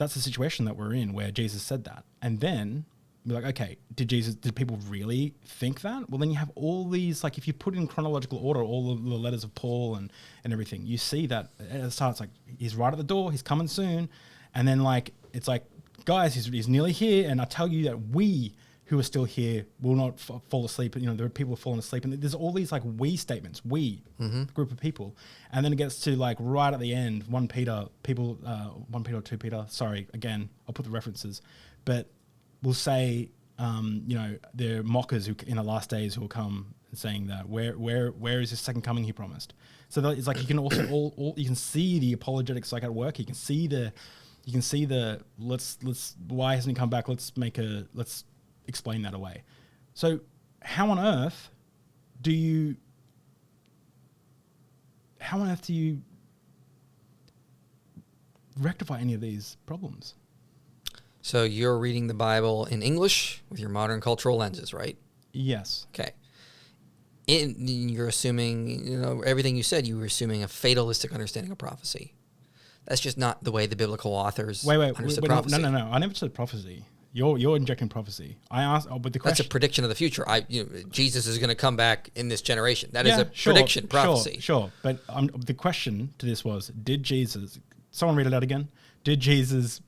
[SPEAKER 1] situation that we're in where Jesus said that, and then be like, okay, did people really think that? Well, then you have all these, like, if you put in chronological order all of the letters of Paul and everything, you see that at the start it's like he's right at the door, he's coming soon, and then like it's like, guys, he's nearly here, and I tell you that we who are still here will not fall asleep. There are people who are falling asleep, and there's all these like we statements, the group of people, and then it gets to like right at the end, 1 Peter or 2 Peter. Sorry, again, I'll put the references, but we'll say, there are mockers who in the last days who will come and saying that where is his second coming he promised. So that it's like you can also you can see the apologetics like at work. You can see the let's why hasn't he come back? Let's explain that away. So how on earth do you rectify any of these problems?
[SPEAKER 2] So you're reading the Bible in English with your modern cultural lenses, right?
[SPEAKER 1] Yes.
[SPEAKER 2] Okay. You're assuming, everything you said, you were assuming a fatalistic understanding of prophecy. That's just not the way the biblical authors understood prophecy.
[SPEAKER 1] No. I never said prophecy. You're injecting prophecy. I asked, but the question...
[SPEAKER 2] That's a prediction of the future. Jesus is going to come back in this generation. That is a prediction, prophecy.
[SPEAKER 1] Sure. But the question to this was, did Jesus... Someone read it out again. Did Jesus...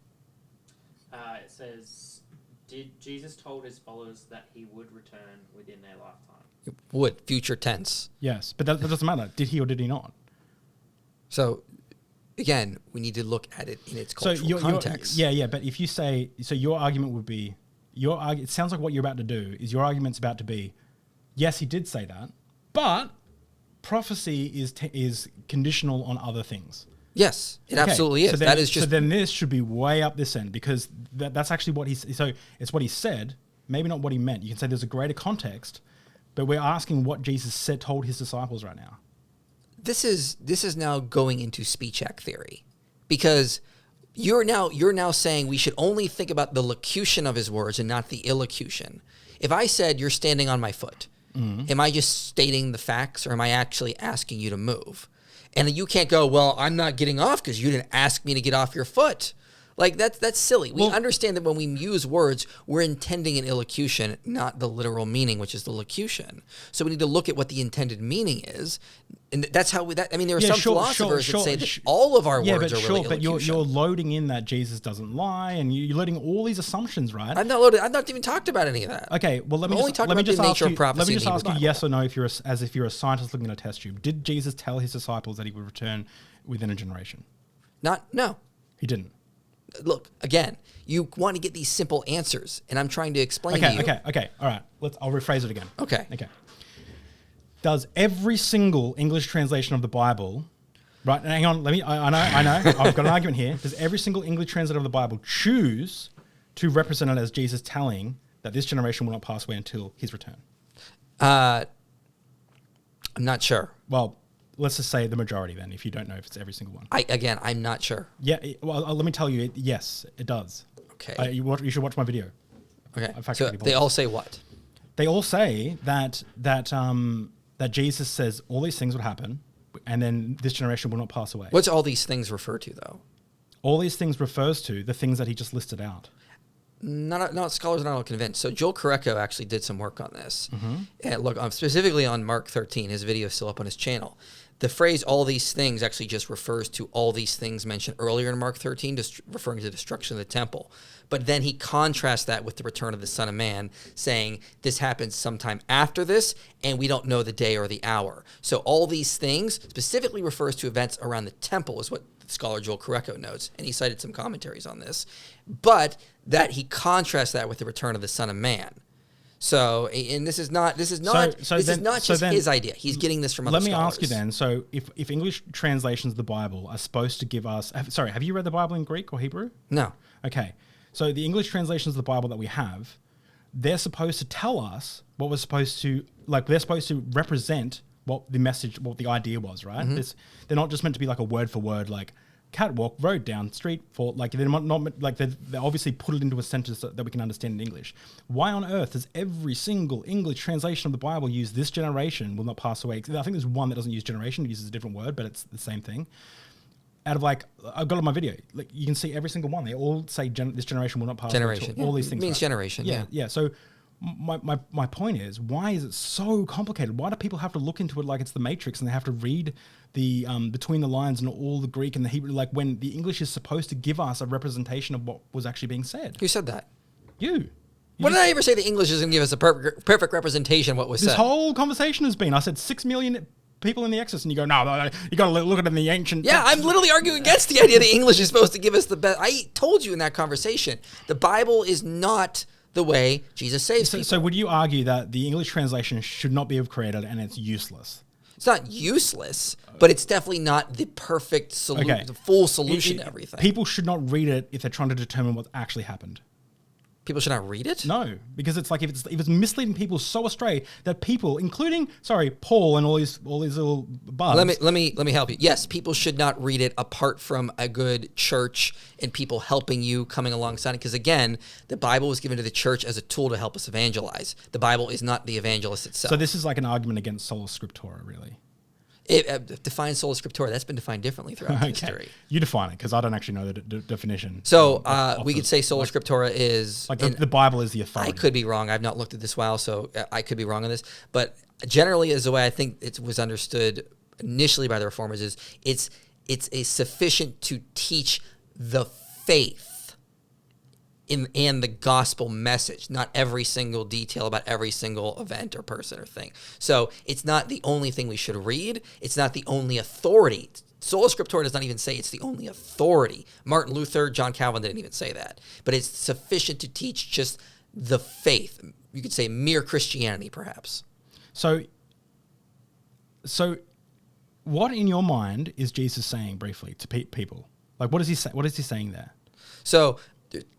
[SPEAKER 4] It says, did Jesus told his followers that he would return within their lifetime?
[SPEAKER 2] Would, future tense.
[SPEAKER 1] Yes, but that doesn't matter. Did he or did he not?
[SPEAKER 2] So... Again, we need to look at it in its cultural context.
[SPEAKER 1] But if you say, so your argument would be, it sounds like what you're about to do is your argument's about to be, yes, he did say that, but prophecy is conditional on other things.
[SPEAKER 2] Yes, it absolutely is.
[SPEAKER 1] So then this should be way up this end because that's actually what it's what he said, maybe not what he meant. You can say there's a greater context, but we're asking what Jesus told his disciples right now.
[SPEAKER 2] This is now going into speech act theory, because you're now saying we should only think about the locution of his words and not the illocution. If I said you're standing on my foot, am I just stating the facts, or am I actually asking you to move? And you can't go, well, I'm not getting off because you didn't ask me to get off your foot. Like, that's silly. We understand that when we use words, we're intending an illocution, not the literal meaning, which is the locution. So we need to look at what the intended meaning is. And that's how there are some philosophers that say that all of our words are really
[SPEAKER 1] but
[SPEAKER 2] illocution.
[SPEAKER 1] you're loading in that Jesus doesn't lie, and you're loading all these assumptions, right?
[SPEAKER 2] I've not even talked about any of that.
[SPEAKER 1] Okay, well, let me just ask you yes or no if you're a scientist looking at a test tube. Did Jesus tell his disciples that he would return within a generation?
[SPEAKER 2] No.
[SPEAKER 1] He didn't.
[SPEAKER 2] Look, again, you want to get these simple answers, and I'm trying to explain to you.
[SPEAKER 1] Okay. All right. I'll rephrase it again.
[SPEAKER 2] Okay.
[SPEAKER 1] Does every single English translation of the Bible, right? Hang on. I know. I've got an argument here. Does every single English translation of the Bible choose to represent it as Jesus telling that this generation will not pass away until his return?
[SPEAKER 2] I'm not sure.
[SPEAKER 1] Well, let's just say the majority then, if you don't know if it's every single one.
[SPEAKER 2] I'm not sure.
[SPEAKER 1] Yeah, well, let me tell you, yes, it does.
[SPEAKER 2] Okay.
[SPEAKER 1] You should watch my video.
[SPEAKER 2] Okay. So they all say what?
[SPEAKER 1] They all say that Jesus says all these things would happen, and then this generation will not pass away.
[SPEAKER 2] What's all these things refer to, though?
[SPEAKER 1] All these things refers to the things that he just listed out.
[SPEAKER 2] Not scholars are not all convinced. So Joel Correcco actually did some work on this. And look, specifically on Mark 13, his video is still up on his channel. The phrase all these things actually just refers to all these things mentioned earlier in Mark 13, just referring to the destruction of the temple. But then he contrasts that with the return of the Son of Man, saying this happens sometime after this, and we don't know the day or the hour. So all these things specifically refers to events around the temple, is what scholar Joel Correcco notes, and he cited some commentaries on this. But that he contrasts that with the return of the Son of Man. So, and this is not just his idea. He's getting this from other scholars.
[SPEAKER 1] Let me ask you then. So, if English translations of the Bible are supposed to give us, have you read the Bible in Greek or Hebrew?
[SPEAKER 2] No.
[SPEAKER 1] Okay. So the English translations of the Bible that we have, they're supposed to tell us what we're supposed to, they're supposed to represent what the message, what the idea was, right? They're not just meant to be like a word for word, like catwalk, road, down, street, for they're not like they obviously put it into a sentence that we can understand in English. Why on earth does every single English translation of the Bible use this generation will not pass away? I think there's one that doesn't use generation, it uses a different word, but it's the same thing. Out of I've got it on my video, you can see every single one. They all say this generation will not pass away. All these things.
[SPEAKER 2] It means generation.
[SPEAKER 1] Yeah. So my point is, why is it so complicated? Why do people have to look into it like it's the Matrix and they have to read the between the lines and all the Greek and the Hebrew, when the English is supposed to give us a representation of what was actually being said?
[SPEAKER 2] Who said that?
[SPEAKER 1] You.
[SPEAKER 2] When did I ever say the English is going to give us a perfect representation of what was said?
[SPEAKER 1] This whole conversation has been, I said 6 million people in the Exodus, and you go, no, you got to look at it in the ancient.
[SPEAKER 2] Yeah, I'm literally arguing against the idea the English is supposed to give us the best. I told you in that conversation, the Bible is not the way Jesus saves people.
[SPEAKER 1] So would you argue that the English translation should not be created and it's useless?
[SPEAKER 2] It's not useless, but it's definitely not the perfect solution, the full solution to everything.
[SPEAKER 1] People should not read it if they're trying to determine what actually happened.
[SPEAKER 2] People should not read it?
[SPEAKER 1] No, because it's like if it's misleading people so astray that people, including Paul and all these little bugs.
[SPEAKER 2] Let me help you. Yes, people should not read it apart from a good church and people helping you coming alongside it. Because again, the Bible was given to the church as a tool to help us evangelize. The Bible is not the evangelist itself.
[SPEAKER 1] So this is like an argument against sola scriptura, really.
[SPEAKER 2] It defines sola scriptura. That's been defined differently throughout history.
[SPEAKER 1] You define it, because I don't actually know the definition.
[SPEAKER 2] So we could say sola scriptura is...
[SPEAKER 1] the Bible is the authority.
[SPEAKER 2] I could be wrong. I've not looked at this while, so I could be wrong on this. But generally is the way I think it was understood initially by the Reformers is it's a sufficient to teach the faith and the gospel message, not every single detail about every single event or person or thing. So it's not the only thing we should read. It's not the only authority. Sola Scriptura does not even say it's the only authority. Martin Luther, John Calvin didn't even say that. But it's sufficient to teach just the faith. You could say mere Christianity, perhaps.
[SPEAKER 1] So what in your mind is Jesus saying briefly to people? What is he say? What is he saying there?
[SPEAKER 2] So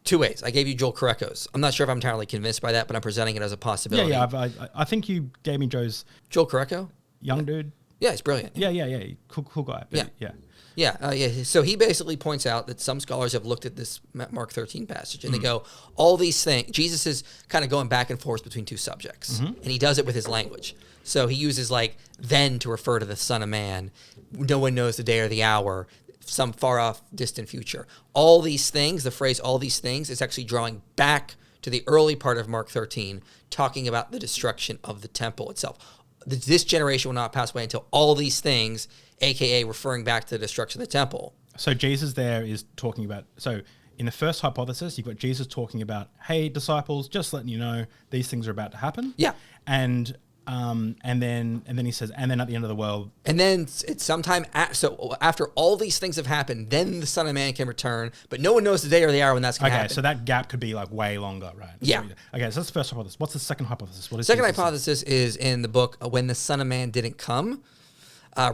[SPEAKER 2] two ways. I gave you Joel Correcco's. I'm not sure if I'm entirely convinced by that, but I'm presenting it as a possibility.
[SPEAKER 1] Yeah. I think you gave me Joel
[SPEAKER 2] Correcco?
[SPEAKER 1] Young dude.
[SPEAKER 2] Yeah, he's brilliant.
[SPEAKER 1] Yeah. Cool guy. But
[SPEAKER 2] Yeah. Yeah. So he basically points out that some scholars have looked at this Mark 13 passage and they go, all these things, Jesus is kind of going back and forth between two subjects. And he does it with his language. So he uses like then to refer to the Son of Man. No one knows the day or the hour, some far off distant future. All these things, the phrase all these things is actually drawing back to the early part of Mark 13, talking about the destruction of the temple itself. This generation will not pass away until all these things, a.k.a. referring back to the destruction of the temple.
[SPEAKER 1] So Jesus there is talking about, so in the first hypothesis, you've got Jesus talking about, hey, disciples, just letting you know, these things are about to happen.
[SPEAKER 2] Yeah.
[SPEAKER 1] And then he says, and then at the end of the world.
[SPEAKER 2] And then it's sometime, so after all these things have happened, then the Son of Man can return, but no one knows the day or the hour when that's going to happen.
[SPEAKER 1] Okay, so that gap could be like way longer, right?
[SPEAKER 2] Yeah.
[SPEAKER 1] Okay, so that's the first hypothesis. What's the second hypothesis? What is
[SPEAKER 2] Second
[SPEAKER 1] Jesus
[SPEAKER 2] hypothesis is in the book, When the Son of Man Didn't Come.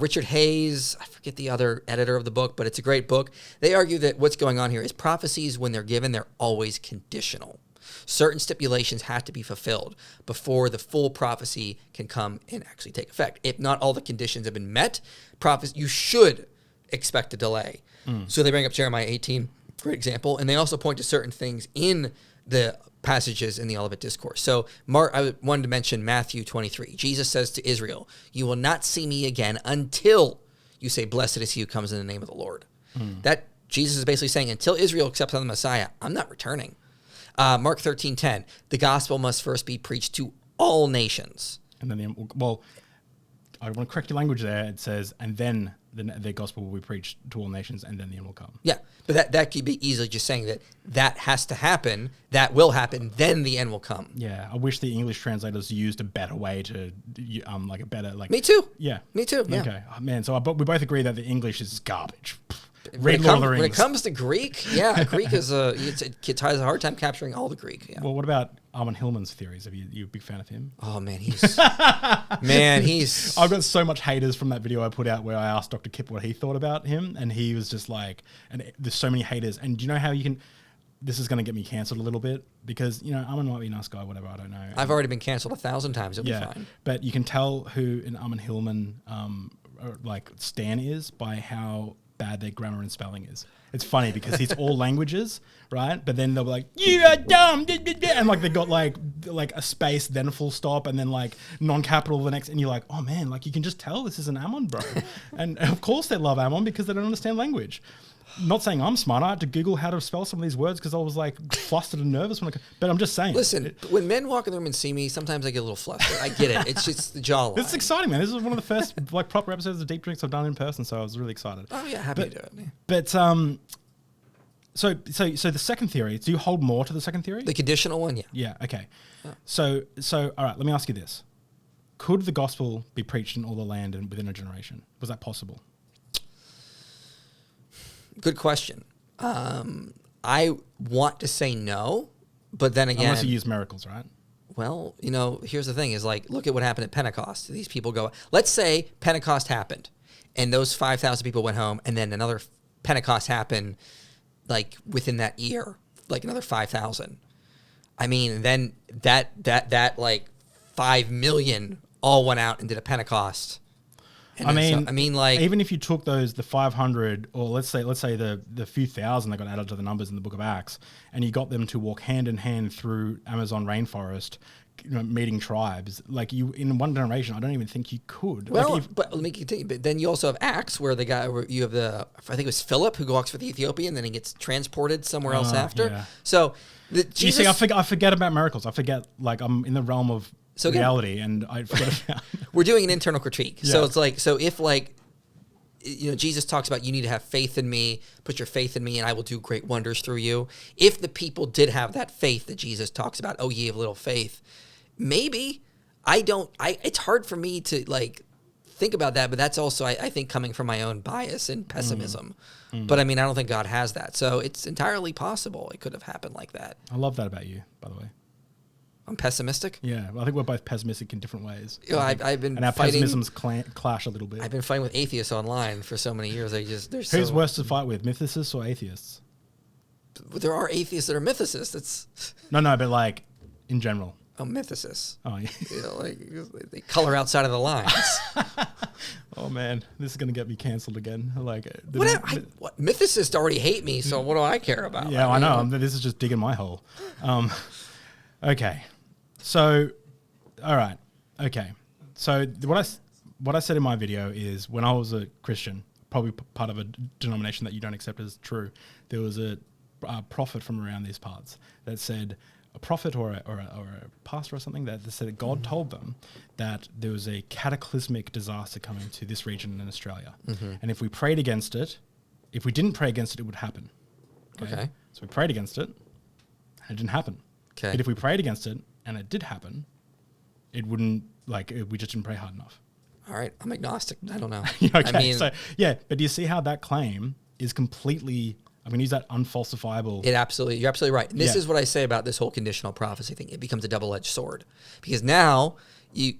[SPEAKER 2] Richard Hayes, I forget the other editor of the book, but it's a great book. They argue that what's going on here is prophecies, when they're given, they're always conditional. Certain stipulations have to be fulfilled before the full prophecy can come and actually take effect. If not all the conditions have been met, you should expect a delay. So they bring up Jeremiah 18, for example, and they also point to certain things in the passages in the Olivet Discourse. So I wanted to mention Matthew 23. Jesus says to Israel, you will not see me again until you say, blessed is he who comes in the name of the Lord. That Jesus is basically saying, until Israel accepts the Messiah, I'm not returning. Mark 13:10, the gospel must first be preached to all nations.
[SPEAKER 1] And then, I want to correct your language there. It says, and then the gospel will be preached to all nations, and then the end will come.
[SPEAKER 2] Yeah, but that could be easily just saying that has to happen, that will happen, then the end will come.
[SPEAKER 1] Yeah, I wish the English translators used a better way to, like a better, like.
[SPEAKER 2] Me too.
[SPEAKER 1] Yeah.
[SPEAKER 2] Me too, yeah.
[SPEAKER 1] Okay, oh, man, so we both agree that the English is garbage.
[SPEAKER 2] When it comes to Greek, Greek is it has a hard time capturing all the Greek. Yeah.
[SPEAKER 1] Well, what about Armin Hillman's theories? Are you a big fan of him?
[SPEAKER 2] Oh man, he's
[SPEAKER 1] I've got so much haters from that video I put out where I asked Dr. Kip what he thought about him, and he was just like, and there's so many haters. And do you know how you can? This is going to get me cancelled a little bit because Armin might be a nice guy, whatever. I don't know.
[SPEAKER 2] I've already been cancelled 1,000 times. It'll be fine.
[SPEAKER 1] But you can tell who an Armin Hillman stan is by how bad their grammar and spelling is. It's funny because he's all languages, right? But then they'll be like, you are dumb, and like they got like a space, then a full stop, and then like non-capital the next, and you're like, oh man, like you can just tell this is an Ammon, bro. and of course they love Ammon because they don't understand language. Not saying I'm smart. I had to Google how to spell some of these words because I was like flustered and nervous but I'm just saying.
[SPEAKER 2] Listen, when men walk in the room and see me, sometimes I get a little flustered. I get it. It's just the jawline.
[SPEAKER 1] This is exciting, man. This is one of the first like proper episodes of Deep Drinks I've done in person, so I was really excited.
[SPEAKER 2] Oh yeah, happy to do it. Yeah.
[SPEAKER 1] But so the second theory. Do you hold more to the second theory?
[SPEAKER 2] The conditional one, yeah.
[SPEAKER 1] Yeah. Okay. Oh. So all right. Let me ask you this: could the gospel be preached in all the land and within a generation? Was that possible?
[SPEAKER 2] Good question. I want to say no, but then again,
[SPEAKER 1] unless you use miracles, right?
[SPEAKER 2] Well, here's the thing: is like, look at what happened at Pentecost. These people go. Let's say Pentecost happened, and those 5,000 people went home, and then another Pentecost happened, like within that year, like another 5,000. I mean, then that like 5 million all went out and did a Pentecost. And like
[SPEAKER 1] even if you took the 500, or let's say the few thousand that got added to the numbers in the Book of Acts, and you got them to walk hand in hand through Amazon rainforest, meeting tribes, like you in one generation, I don't even think you could.
[SPEAKER 2] Well, but let me continue. But then you also have Acts, where you have I think it was Philip who walks with the Ethiopian, and then he gets transported somewhere else after. Yeah. So Jesus,
[SPEAKER 1] you see, I forget about miracles. I forget, like I'm in the realm of reality, and I forget about.
[SPEAKER 2] We're doing an internal critique.
[SPEAKER 1] Yeah.
[SPEAKER 2] So it's like, if like, Jesus talks about you need to have faith in me, put your faith in me, and I will do great wonders through you. If the people did have that faith that Jesus talks about, oh, ye of little faith, maybe. It's hard for me to like think about that, but that's also, I think, coming from my own bias and pessimism. But I mean, I don't think God has that. So it's entirely possible it could have happened like that.
[SPEAKER 1] I love that about you, by the way.
[SPEAKER 2] I'm pessimistic?
[SPEAKER 1] Yeah, well, I think we're both pessimistic in different ways.
[SPEAKER 2] I've been
[SPEAKER 1] and our pessimisms clash a little bit.
[SPEAKER 2] I've been fighting with atheists online for so many years.
[SPEAKER 1] Who's worse to fight with, mythicists or atheists?
[SPEAKER 2] There are atheists that are mythicists.
[SPEAKER 1] No, but like in general.
[SPEAKER 2] Oh, mythicists.
[SPEAKER 1] Oh, yeah.
[SPEAKER 2] They color outside of the lines.
[SPEAKER 1] Oh, man, this is gonna get me cancelled again. Like,
[SPEAKER 2] What mythicists already hate me, so what do I care about?
[SPEAKER 1] yeah, I know. This is just digging my hole. Okay, so, all right, okay. So what I said in my video is when I was a Christian, probably part of a denomination that you don't accept as true, there was a prophet from around these parts that said, a prophet or a pastor or something that said that God told them that there was a cataclysmic disaster coming to this region in Australia. And if we prayed against it, if we didn't pray against it, it would happen.
[SPEAKER 2] Okay.
[SPEAKER 1] So we prayed against it, and it didn't happen.
[SPEAKER 2] Okay.
[SPEAKER 1] But if we prayed against it, and it did happen, it wouldn't, we just didn't pray hard enough.
[SPEAKER 2] All right. I'm agnostic. I don't know.
[SPEAKER 1] Okay,
[SPEAKER 2] I mean,
[SPEAKER 1] so, yeah, but do you see how that claim is completely, I'm going to use that unfalsifiable.
[SPEAKER 2] you're absolutely right. And this is what I say about this whole conditional prophecy thing. It becomes a double-edged sword because now you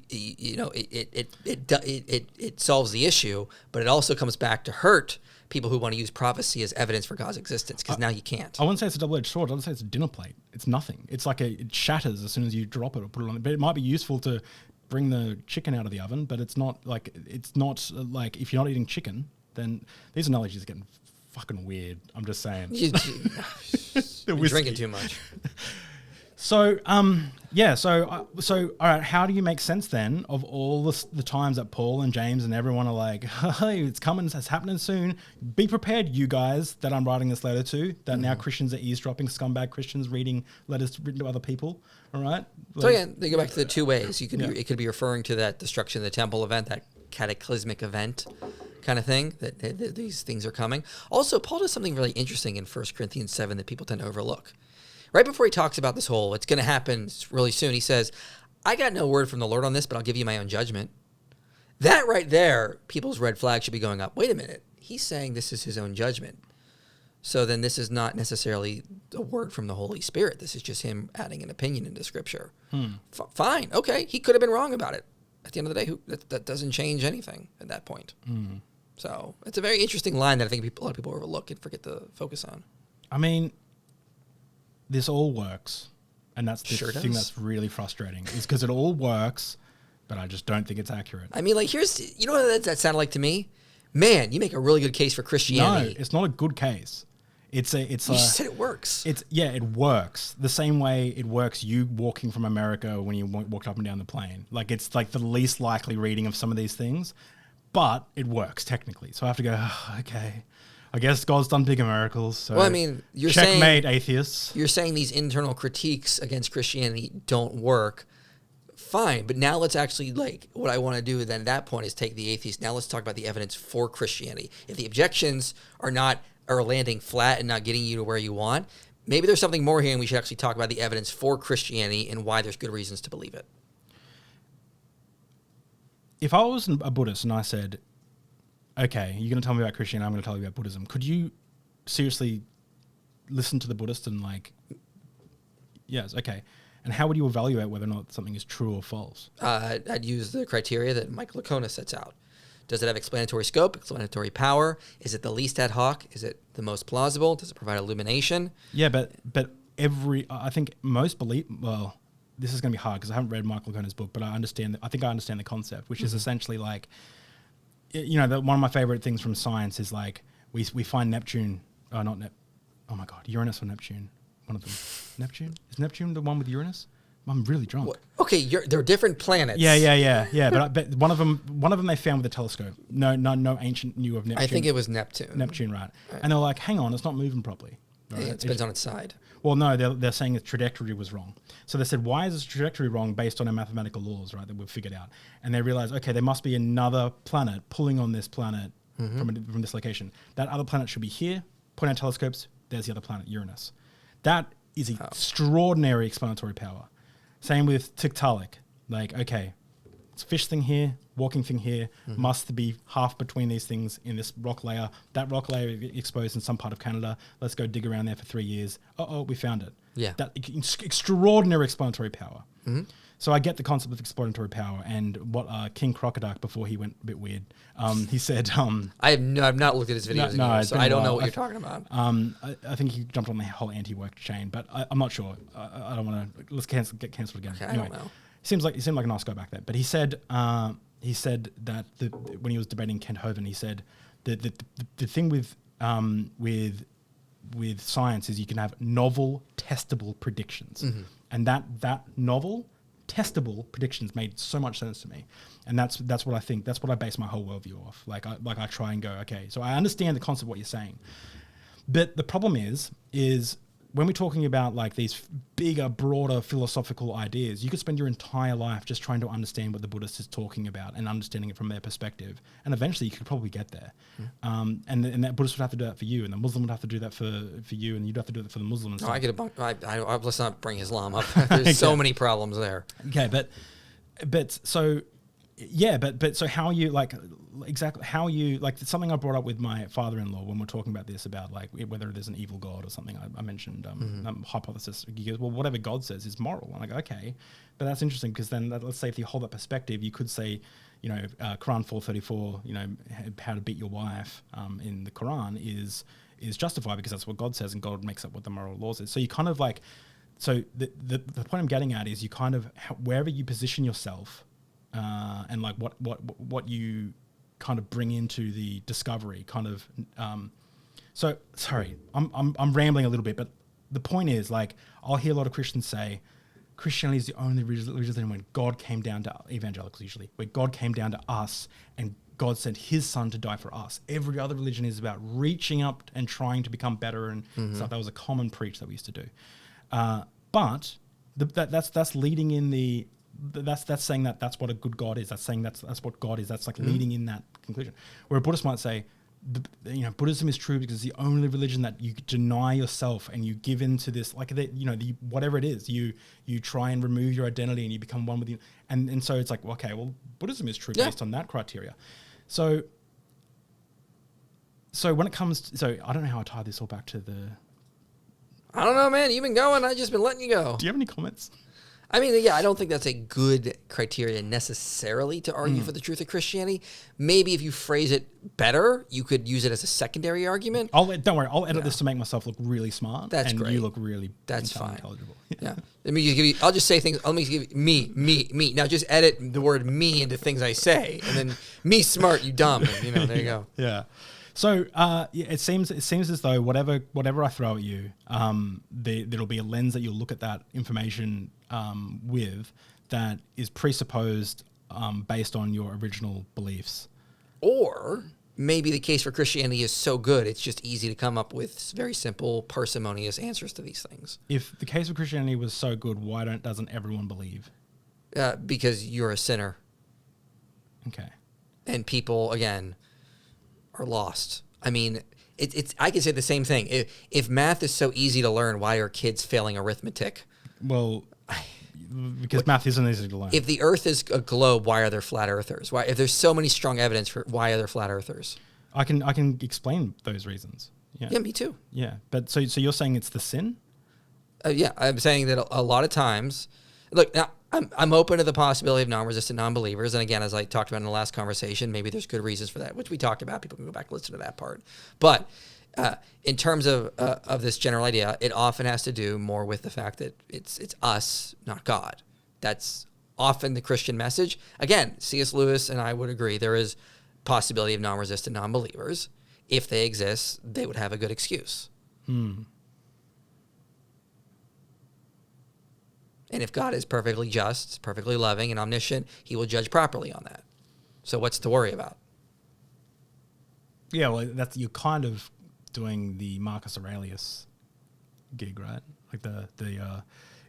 [SPEAKER 2] know it solves the issue, but it also comes back to hurt people who want to use prophecy as evidence for God's existence because now you can't.
[SPEAKER 1] I wouldn't say it's a double-edged sword. I would say it's a dinner plate. It's nothing. It's like it shatters as soon as you drop it or put it on. But it might be useful to bring the chicken out of the oven, but it's not like if you're not eating chicken, then these analogies are getting fucking weird. I'm just saying.
[SPEAKER 2] You're drinking too much.
[SPEAKER 1] So, So all right. How do you make sense then of all the times that Paul and James and everyone are like, "Hey, it's coming. It's happening soon. Be prepared, you guys that I'm writing this letter to. That now Christians are eavesdropping, scumbag Christians reading letters written to other people. All right.
[SPEAKER 2] So again, they go back to the two ways. You could it could be referring to that destruction of the temple event, that cataclysmic event kind of thing, that these things are coming. Also, Paul does something really interesting in 1 Corinthians 7 that people tend to overlook. Right before he talks about this whole, it's going to happen really soon, he says, I got no word from the Lord on this, but I'll give you my own judgment. That right there, people's red flag should be going up. Wait a minute. He's saying this is his own judgment. So then this is not necessarily a word from the Holy Spirit. This is just him adding an opinion into Scripture. Fine. Okay. He could have been wrong about it. At the end of the day, that doesn't change anything at that point. So it's a very interesting line that I think a lot of people overlook and forget to focus on.
[SPEAKER 1] I mean, this all works, and that's the
[SPEAKER 2] Sure
[SPEAKER 1] thing
[SPEAKER 2] does.
[SPEAKER 1] that's really frustrating. Is because it all works, but I just don't think it's accurate.
[SPEAKER 2] I mean, like, here's, you know what that sounded like to me? Man, you make a really good case for Christianity.
[SPEAKER 1] No, it's not a good case. You
[SPEAKER 2] just said it works.
[SPEAKER 1] It works the same way it works. You walking from America when you walked up and down the plane, like it's like the least likely reading of some of these things, but it works technically. So I have to go, okay, I guess God's done bigger miracles. So
[SPEAKER 2] Well, I mean, you're
[SPEAKER 1] checkmate,
[SPEAKER 2] saying
[SPEAKER 1] atheists.
[SPEAKER 2] you're saying these internal critiques against Christianity don't work. Fine, but now let's actually, like, what I want to do then at that point is take the atheist. Now let's talk about the evidence for Christianity. If the objections are landing flat and not getting you to where you want, maybe there's something more here, and we should actually talk about the evidence for Christianity and why there's good reasons to believe it.
[SPEAKER 1] If I was a Buddhist and I said, okay, you're going to tell me about Christianity, I'm going to tell you about Buddhism, could you seriously listen to the Buddhist and like, yes, okay. And how would you evaluate whether or not something is true or false?
[SPEAKER 2] I'd use the criteria that Mike Lacona sets out. Does it have explanatory scope, explanatory power? Is it the least ad hoc? Is it the most plausible? Does it provide illumination?
[SPEAKER 1] Yeah, but I think most well, this is going to be hard because I haven't read Michael Lacona's book, but I think I understand the concept, which is essentially like, you know, one of my favorite things from science is like, we find Neptune, oh my God, Uranus or Neptune? One of them. Neptune? Is Neptune the one with Uranus? I'm really drunk.
[SPEAKER 2] What? Okay, they're different planets.
[SPEAKER 1] Yeah. But one of them they found with a telescope. No ancient knew of Neptune.
[SPEAKER 2] I think it was Neptune.
[SPEAKER 1] Neptune, right? And they're like, hang on, it's not moving properly. Right?
[SPEAKER 2] Yeah, it depends on its side.
[SPEAKER 1] Well, no, they're saying its trajectory was wrong. So they said, why is its trajectory wrong based on our mathematical laws, right, that we've figured out? And they realized, okay, there must be another planet pulling on this planet from this location. That other planet should be here. Point our telescopes. There's the other planet, Uranus. That is extraordinary explanatory power. Same with Tiktaalik. Like, okay, it's a fish thing here, walking thing here, must be half between these things in this rock layer. That rock layer exposed in some part of Canada. Let's go dig around there for 3 years. We found it.
[SPEAKER 2] Yeah.
[SPEAKER 1] That extraordinary explanatory power. So I get the concept of explanatory power, and what King Crocoduck, before he went a bit weird, he said...
[SPEAKER 2] I've not looked at his videos in years, so I don't know what you're talking about.
[SPEAKER 1] I think he jumped on the whole anti-work chain, but I'm not sure. I don't want to... Let's get cancelled again.
[SPEAKER 2] Okay,
[SPEAKER 1] Anyway,
[SPEAKER 2] I don't know.
[SPEAKER 1] He seemed like a nice guy back then. But he said he said that when he was debating Kent Hovind, he said that the thing with science is you can have novel, testable predictions, and that novel, testable predictions made so much sense to me, and that's what I think. That's what I base my whole worldview off. Like I try and go, okay, so I understand the concept of what you're saying, but the problem is when we're talking about like these bigger, broader philosophical ideas, you could spend your entire life just trying to understand what the Buddhist is talking about and understanding it from their perspective. And eventually you could probably get there. And that Buddhist would have to do that for you, and the Muslim would have to do that for you, and you'd have to do that for the Muslim.
[SPEAKER 2] No, let's not bring Islam up. There's so many problems there.
[SPEAKER 1] Okay, but so... Yeah, but so how you like exactly how you like something I brought up with my father-in-law when we're talking about this about like whether there's an evil God or something. I mentioned hypothesis. He goes, well, whatever God says is moral. I'm like, okay, but that's interesting because then let's say if you hold that perspective, you could say, Quran 4:34, how to beat your wife in the Quran is justified because that's what God says, and God makes up what the moral laws is. So you kind of like, so the point I'm getting at is you kind of wherever you position yourself. And like what you kind of bring into the discovery kind of so sorry I'm rambling a little bit, but the point is like I'll hear a lot of Christians say Christianity is the only religion when God came down to evangelicals usually where God came down to us and God sent his son to die for us. Every other religion is about reaching up and trying to become better and stuff. That was a common preach that we used to do, but that's leading in the that's saying that's what a good God is. That's saying that's what God is. That's like leading in that conclusion. Where a Buddhist might say, Buddhism is true because it's the only religion that you deny yourself and you give into this, like whatever it is, you try and remove your identity and you become one with you. And so it's like, okay, well, Buddhism is true based on that criteria. So when it comes to, so I don't know how I tie this all back to the.
[SPEAKER 2] I don't know, man. You've been going. I've just been letting you go.
[SPEAKER 1] Do you have any comments?
[SPEAKER 2] I mean, yeah, I don't think that's a good criteria necessarily to argue for the truth of Christianity. Maybe if you phrase it better, you could use it as a secondary argument.
[SPEAKER 1] Don't worry, I'll edit this to make myself look really smart.
[SPEAKER 2] That's
[SPEAKER 1] and
[SPEAKER 2] great.
[SPEAKER 1] You look really
[SPEAKER 2] fine.
[SPEAKER 1] intelligible.
[SPEAKER 2] Yeah. Let me just give you. I'll just say things. Let me give you me. Now just edit the word me into things I say, and then me smart, you dumb. And, there you go.
[SPEAKER 1] Yeah. So it seems as though whatever I throw at you, there'll be a lens that you'll look at that information with that is presupposed based on your original beliefs.
[SPEAKER 2] Or maybe the case for Christianity is so good, it's just easy to come up with very simple, parsimonious answers to these things.
[SPEAKER 1] If the case for Christianity was so good, why doesn't everyone believe?
[SPEAKER 2] Because you're a sinner.
[SPEAKER 1] Okay.
[SPEAKER 2] And people, again, are lost. I mean, I can say the same thing. If math is so easy to learn, why are kids failing arithmetic?
[SPEAKER 1] Well, because math isn't easy to learn.
[SPEAKER 2] If the Earth is a globe, why are there flat earthers? Why, if there's so many strong evidence for why are there flat earthers?
[SPEAKER 1] I can explain those reasons.
[SPEAKER 2] Yeah, me too.
[SPEAKER 1] Yeah, but so you're saying it's the sin?
[SPEAKER 2] Yeah, I'm saying that a lot of times. Look, now I'm open to the possibility of non-resistant non-believers, and again, as I talked about in the last conversation, maybe there's good reasons for that, which we talked about. People can go back and listen to that part. But in terms of this general idea, it often has to do more with the fact that it's us, not God. That's often the Christian message. Again, C.S. Lewis and I would agree there is possibility of non-resistant non-believers. If they exist, they would have a good excuse. And if God is perfectly just, perfectly loving, and omniscient, he will judge properly on that. So what's to worry about?
[SPEAKER 1] Yeah, well, you're kind of doing the Marcus Aurelius gig, right? Like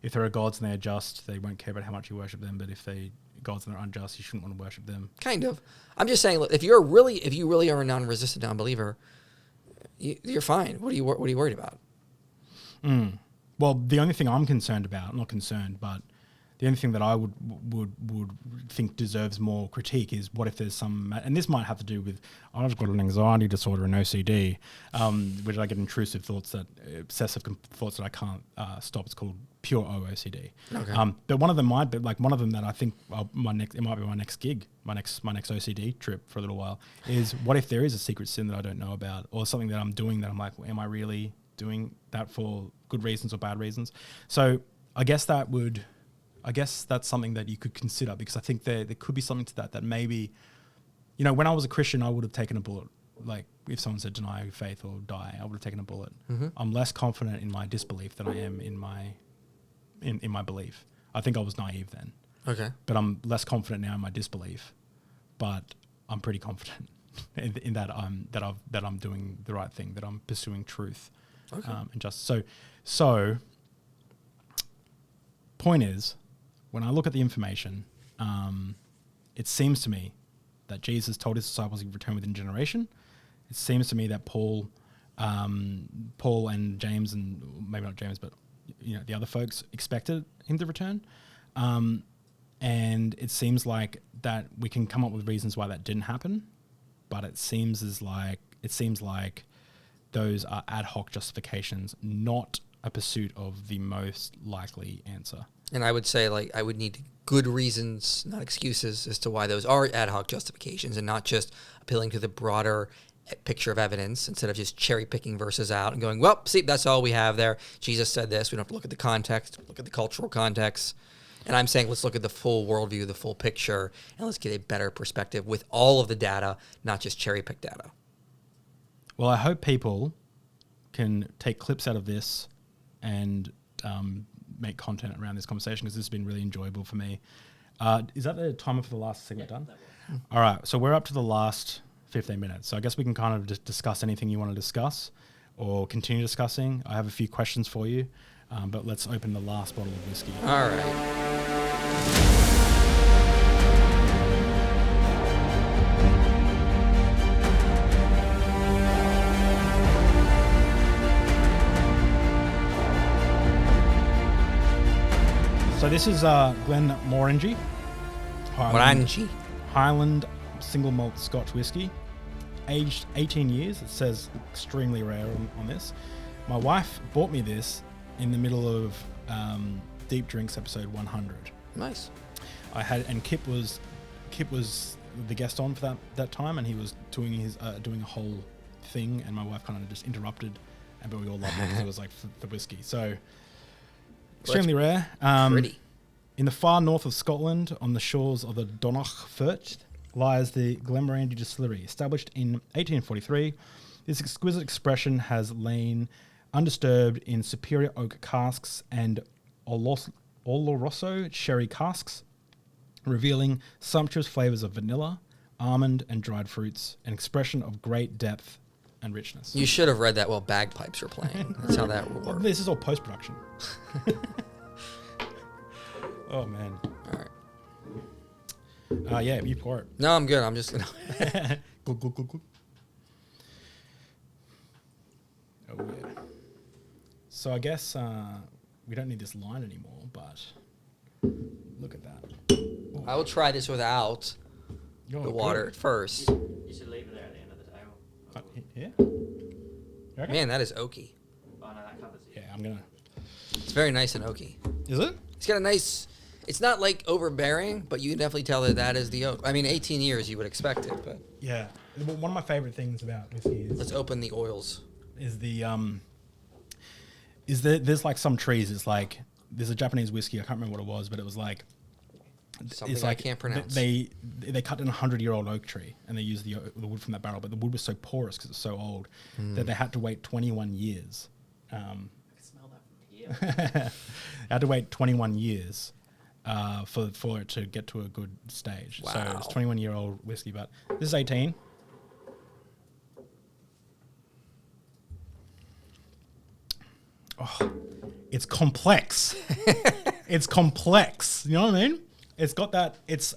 [SPEAKER 1] if there are gods and they're just, they won't care about how much you worship them. But if gods and they're unjust, you shouldn't want to worship them.
[SPEAKER 2] Kind of. I'm just saying, look, if you really are a non-resistant non-believer, you're fine. What are you worried about?
[SPEAKER 1] Well, the only thing I'm concerned about, not concerned, but the only thing that I would think deserves more critique is what if there's some, and this might have to do with, I've got an anxiety disorder and OCD, which I get intrusive thoughts obsessive thoughts that I can't stop. It's called pure OCD.
[SPEAKER 2] Okay.
[SPEAKER 1] But one of them might be like one of them that I think it might be my next gig, my next OCD trip for a little while is what if there is a secret sin that I don't know about or something that I'm doing that I'm like, am I really doing that for good reasons or bad reasons? So I guess that would, I guess that's something that you could consider, because I think there could be something to that, that maybe, when I was a Christian, I would have taken a bullet. Like if someone said deny your faith or die, I would have taken a bullet.
[SPEAKER 2] Mm-hmm.
[SPEAKER 1] I'm less confident in my disbelief than I am in my belief. I think I was naive then.
[SPEAKER 2] Okay.
[SPEAKER 1] But I'm less confident now in my disbelief. But I'm pretty confident in that I'm doing the right thing, that I'm pursuing truth.
[SPEAKER 2] Okay.
[SPEAKER 1] And just so point is, when I look at the information, it seems to me that Jesus told his disciples he'd return within a generation. It seems to me that Paul and James, and maybe not James, but the other folks expected him to return. And it seems like that we can come up with reasons why that didn't happen, but it seems like those are ad hoc justifications, not a pursuit of the most likely answer.
[SPEAKER 2] And I would say, I would need good reasons, not excuses, as to why those are ad hoc justifications, and not just appealing to the broader picture of evidence instead of just cherry picking verses out and going, well, see, that's all we have there. Jesus said this. We don't have to look at the context, look at the cultural context. And I'm saying let's look at the full worldview, the full picture, and let's get a better perspective with all of the data, not just cherry pick data. Well,
[SPEAKER 1] I hope people can take clips out of this and make content around this conversation, because this has been really enjoyable for me. Is that the timer for the last segment done? All right, so we're up to the last 15 minutes. So I guess we can kind of just discuss anything you want to discuss or continue discussing. I have a few questions for you, but let's open the last bottle of whiskey.
[SPEAKER 2] All right.
[SPEAKER 1] So this is Glen Morangi. Highland single malt Scotch whiskey, aged 18 years. It says extremely rare on this. My wife bought me this in the middle of Deep Drinks episode 100.
[SPEAKER 2] Nice.
[SPEAKER 1] Kip was the guest on for that time, and he was doing a whole thing, and my wife kind of just interrupted, but we all loved it because it was like the whiskey. So extremely rare.
[SPEAKER 2] Pretty.
[SPEAKER 1] In the far north of Scotland, on the shores of the Donach Firth, lies the Glenmorangie Distillery. Established in 1843, this exquisite expression has lain undisturbed in superior oak casks and Oloroso sherry casks, revealing sumptuous flavours of vanilla, almond, and dried fruits, an expression of great depth and richness.
[SPEAKER 2] You should have read that while bagpipes were playing. That's how that works.
[SPEAKER 1] This is all post-production. Oh, man.
[SPEAKER 2] All right.
[SPEAKER 1] Yeah, you pour it.
[SPEAKER 2] No, I'm good. I'm just...
[SPEAKER 1] Good. Oh, yeah. So I guess we don't need this line anymore, but look at that.
[SPEAKER 2] I will try this without the water at first.
[SPEAKER 4] You should leave it there at the end of the table.
[SPEAKER 1] Yeah? You reckon?
[SPEAKER 2] Man, that is oaky.
[SPEAKER 4] Oh, no, that covers it.
[SPEAKER 1] Yeah, I'm going to...
[SPEAKER 2] It's very nice and oaky.
[SPEAKER 1] Is it?
[SPEAKER 2] It's got a nice... It's not like overbearing, but you can definitely tell that is the oak. I mean, 18 years, you would expect it, but...
[SPEAKER 1] Yeah. One of my favorite things about whiskey is...
[SPEAKER 2] Let's open the oils.
[SPEAKER 1] There's like some trees, it's like... There's a Japanese whiskey, I can't remember what it was, but it was like...
[SPEAKER 2] Something
[SPEAKER 1] it's like
[SPEAKER 2] I can't pronounce.
[SPEAKER 1] They cut in a 100-year-old oak tree, and they used the wood from that barrel, but the wood was so porous because it's so old that they had to wait 21 years.
[SPEAKER 4] I can smell that from here.
[SPEAKER 1] They had to wait 21 years for it to get to a good stage.
[SPEAKER 2] Wow.
[SPEAKER 1] So it's 21-year-old whiskey, but this is 18. Oh, it's complex. It's complex. You know what I mean? It's got that. It